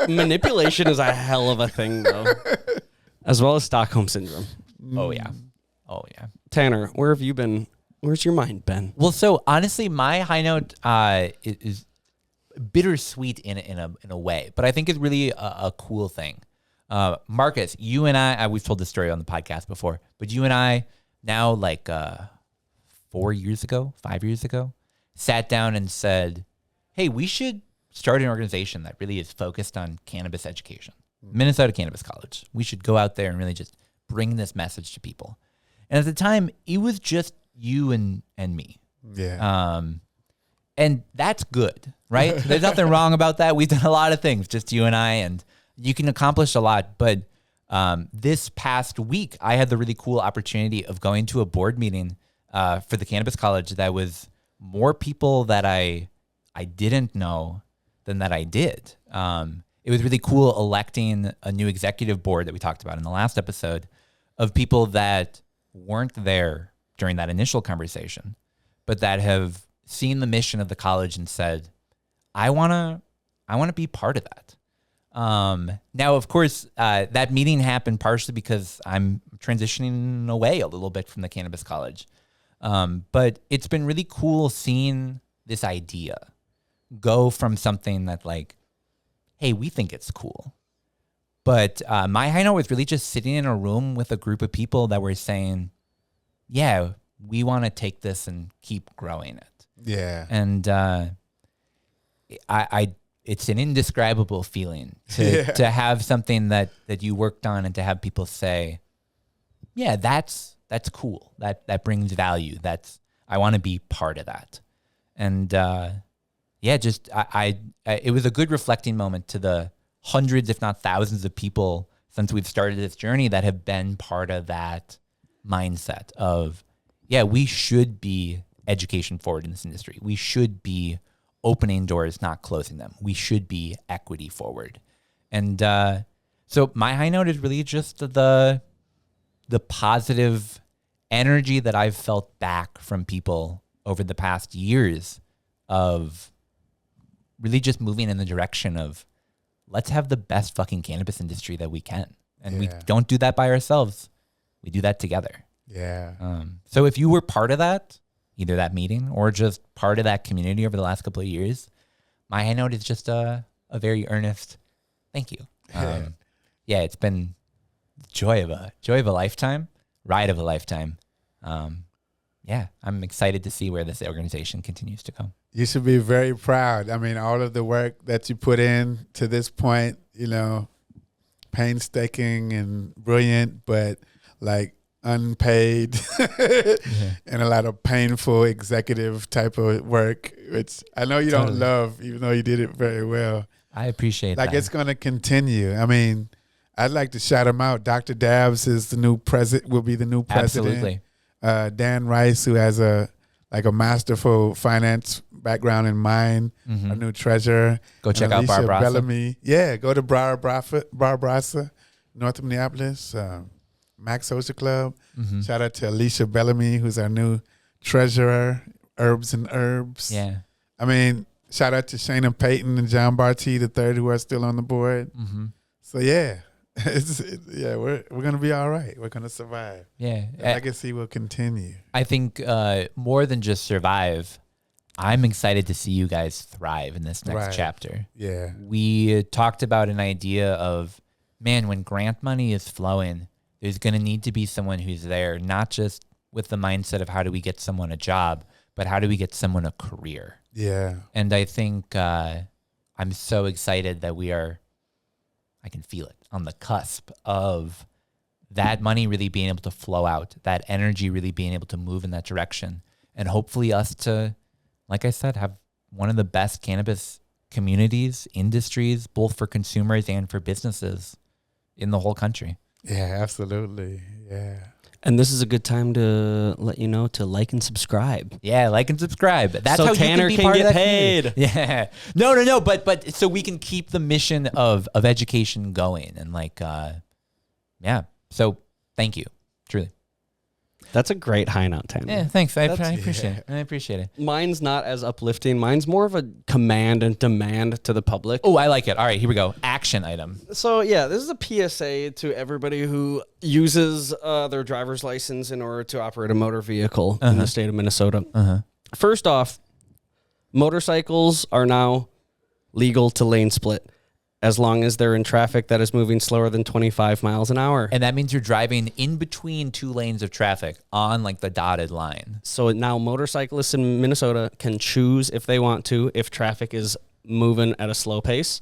manipulation is a hell of a thing, though. As well as Stockholm Syndrome. Oh, yeah. Tanner, where have you been? Where's your mind been? Well, so honestly, my high note is bittersweet in a way, but I think it's really a cool thing. Marcus, you and I, we've told this story on the podcast before, but you and I now like 5 years ago, sat down and said, hey, we should start an organization that really is focused on cannabis education. Minnesota Cannabis College. We should go out there and really just bring this message to people. And at the time, it was just you and me. Yeah. And that's good, right? There's nothing wrong about that. We've done a lot of things, just you and I, and you can accomplish a lot. But this past week, I had the really cool opportunity of going to a board meeting for the Cannabis College that was more people that I I didn't know than that I did. It was really cool electing a new executive board that we talked about in the last episode of people that weren't there during that initial conversation, but that have seen the mission of the college and said, I want to be part of that. Now, of course, that meeting happened partially because I'm transitioning away a little bit from the cannabis college. But it's been really cool seeing this idea go from something that like, hey, we think it's cool. But my high note was really just sitting in a room with a group of people that were saying, yeah, we want to take this and keep growing it. Yeah. And it's an indescribable feeling to have something that you worked on and to have people say, yeah, that's cool. That brings value. I want to be part of that. And it was a good reflecting moment to the hundreds, if not thousands of people since we've started this journey that have been part of that mindset of, yeah, we should be education forward in this industry. We should be opening doors, not closing them. We should be equity forward. And so my high note is really just the positive energy that I've felt back from people over the past years of really just moving in the direction of let's have the best fucking cannabis industry that we can. And we don't do that by ourselves. We do that together. Yeah. So if you were part of that, either that meeting or just part of that community over the last couple of years, my high note is just a very earnest thank you. It's been joy of a lifetime, ride of a lifetime. I'm excited to see where this organization continues to go. You should be very proud. I mean, all of the work that you put in to this point, painstaking and brilliant, but like unpaid and a lot of painful executive type of work, which I know you don't love, even though you did it very well. I appreciate that. Like it's going to continue. I mean, I'd like to shout him out. Dr. Dabbs is will be the new president. Absolutely. Dan Rice, who has a masterful finance background in mind, a new treasurer. Go check out Bar Brasa. Bellamy. Yeah, go to Bar Brasa, North Minneapolis, Max Social Club. Shout out to Alicia Bellamy, who's our new treasurer, Herbs and Herbs. Yeah. I mean, shout out to Shana Payton and John Barty III, who are still on the board. So yeah. We're gonna be all right. We're gonna survive. Yeah, the legacy will continue. I think more than just survive, I'm excited to see you guys thrive in this next chapter. Yeah, we talked about an idea of, man, when grant money is flowing, there's gonna need to be someone who's there, not just with the mindset of how do we get someone a job, but how do we get someone a career. Yeah, and I think I'm so excited that I can feel it on the cusp of that money really being able to flow out, that energy really being able to move in that direction. And hopefully us to, like I said, have one of the best cannabis communities, industries, both for consumers and for businesses in the whole country. Yeah, absolutely. Yeah. And this is a good time to let you know to like and subscribe. Yeah, like and subscribe. That's so how Tanner you can be can part get of that paid. Community. Yeah. No. But so we can keep the mission of education going and So thank you, truly. That's a great high note, Tanner. Yeah, thanks. I appreciate it. I appreciate it. Mine's not as uplifting. Mine's more of a command and demand to the public. Oh, I like it. All right, here we go. Action item. So, yeah, this is a PSA to everybody who uses their driver's license in order to operate a motor vehicle in the state of Minnesota. First off, motorcycles are now legal to lane split as long as they're in traffic that is moving slower than 25 miles an hour. And that means you're driving in between two lanes of traffic on like the dotted line. So now motorcyclists in Minnesota can choose if they want to, if traffic is moving at a slow pace,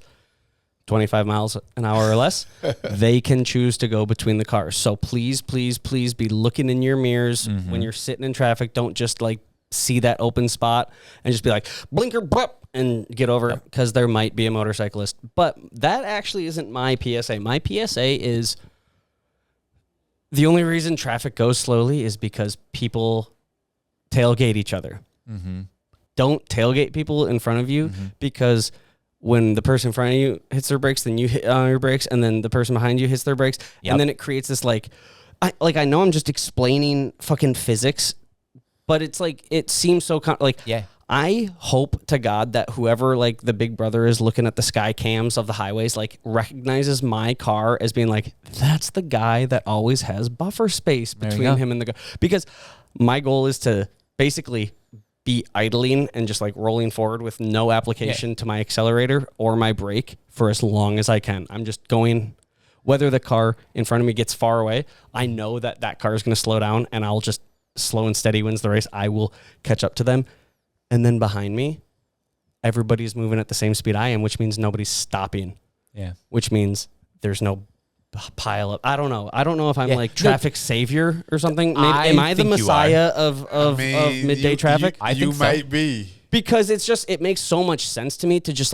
25 miles an hour or less, they can choose to go between the cars. So please, please, please be looking in your mirrors when you're sitting in traffic. Don't just like see that open spot and just be like, blinker, blip, and get over, because there might be a motorcyclist. But that actually isn't my PSA. My PSA is the only reason traffic goes slowly is because people tailgate each other. don't tailgate people in front of you because when the person in front of you hits their brakes, then you hit your brakes, and then the person behind you hits their brakes, and then it creates this I know I'm just explaining fucking physics, but it's like it seems so I hope to God that whoever like the big brother is looking at the sky cams of the highways like recognizes my car as being like, that's the guy that always has buffer space between him and the guy. Because my goal is to basically be idling and just like rolling forward with no application to my accelerator or my brake for as long as I can. I'm just going, whether the car in front of me gets far away, I know that that car is going to slow down and I'll just slow and steady wins the race. I will catch up to them. And then behind me, everybody's moving at the same speed I am, which means nobody's stopping. Yeah. Which means there's no pile up. I don't know. I don't know if I'm like traffic savior or something. Maybe, am I the messiah of midday traffic? I think might be. Because it makes so much sense to me to just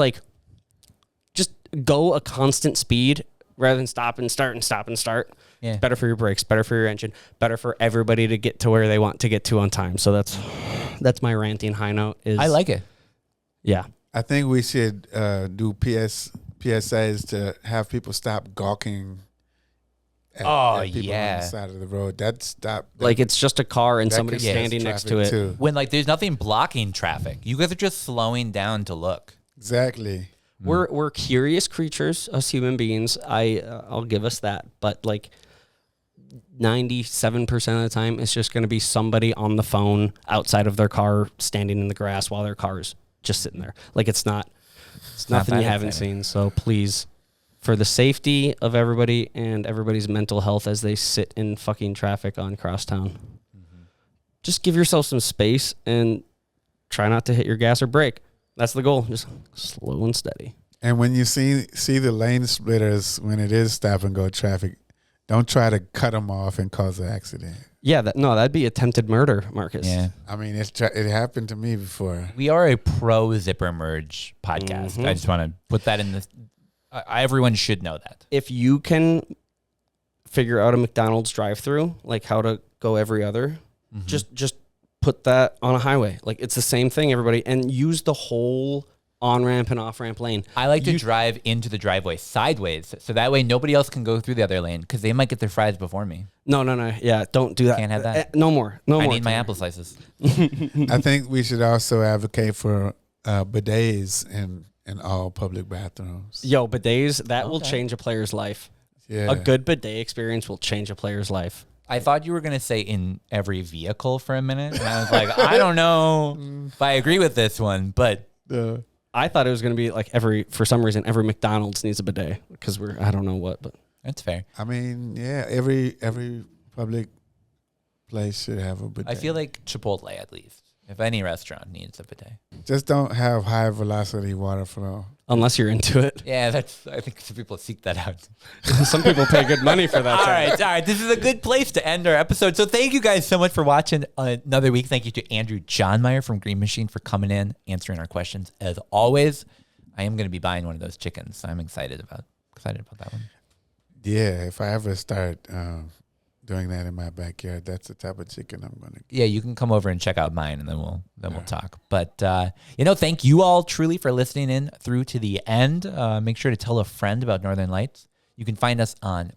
go a constant speed rather than stop and start and stop and start. Yeah. Better for your brakes, better for your engine, better for everybody to get to where they want to get to on time. So that's my ranting high note. I like it. Yeah. I think we should do PSAs to have people stop gawking at people on the side of the road. It's just a car and somebody's standing next to it. Too. When there's nothing blocking traffic. You guys are just slowing down to look. Exactly. We're curious creatures, us human beings. I'll give us that. But 97% of the time, it's just going to be somebody on the phone outside of their car, standing in the grass while their car is just sitting there. It's nothing you haven't seen. So please, for the safety of everybody and everybody's mental health as they sit in fucking traffic on Crosstown, just give yourself some space and try not to hit your gas or brake. That's the goal. Just slow and steady. And when you see the lane splitters, when it is stop and go traffic, don't try to cut them off and cause an accident. Yeah, that'd be attempted murder, Marcus. Yeah. I mean, it happened to me before. We are a pro zipper merge podcast. I just want to put that in everyone should know that. If you can figure out a McDonald's drive-through, like how to go every other, just put that on a highway. It's the same thing, everybody, and use the whole on-ramp and off-ramp lane. I like to drive into the driveway sideways, so that way nobody else can go through the other lane because they might get their fries before me. No. Yeah, don't do that. Can't have that. No more. I need my apple slices. I think we should also advocate for bidets in all public bathrooms. Yo, bidets, that will change a player's life. Yeah. A good bidet experience will change a player's life. I thought you were going to say in every vehicle for a minute, and I was like, I don't know if I agree with this one, but... I thought it was going to be for some reason, every McDonald's needs a bidet because I don't know what, but that's fair. I mean, yeah, every public place should have a bidet. I feel like Chipotle, at least, if any restaurant needs a bidet. Just don't have high velocity water flow. Unless you're into it. Yeah, I think some people seek that out. Some people pay good money for that. All right. This is a good place to end our episode. So thank you guys so much for watching another week. Thank you to Andrew Johnmeyer from Green Machine for coming in, answering our questions. As always, I am going to be buying one of those chickens. I'm excited about that one. Yeah, if I ever start doing that in my backyard, that's the type of chicken I'm going to get. Yeah, you can come over and check out mine, and then we'll talk. But thank you all truly for listening in through to the end. Make sure to tell a friend about Northern Lights. You can find us on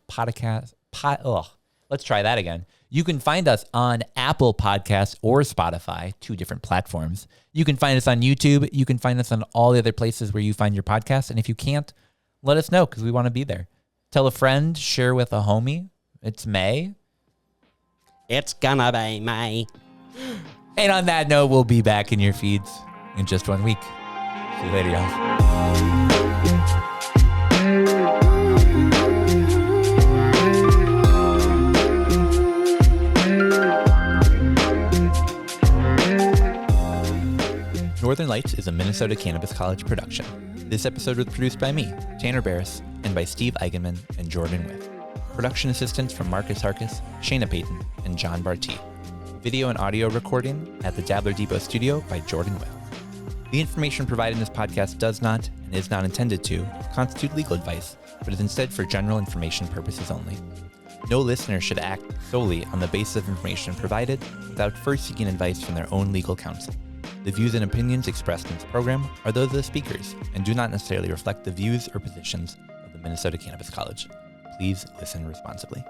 let's try that again. You can find us on Apple Podcasts or Spotify, 2 different platforms. You can find us on YouTube. You can find us on all the other places where you find your podcasts. And if you can't, let us know because we want to be there. Tell a friend, share with a homie. It's May. It's gonna be May. And on that note, we'll be back in your feeds in just 1 week. See you later, y'all. Northern Lights is a Minnesota Cannabis College production. This episode was produced by me, Tanner Barris, and by Steve Eigenman and Jordan Witt. Production assistance from Marcus Harkis, Shayna Payton, and John Barty. Video and audio recording at the Dabbler Depot studio by Jordan Witt. The information provided in this podcast does not, and is not intended to, constitute legal advice, but is instead for general information purposes only. No listener should act solely on the basis of information provided without first seeking advice from their own legal counsel. The views and opinions expressed in this program are those of the speakers and do not necessarily reflect the views or positions of the Minnesota Cannabis College. Please listen responsibly.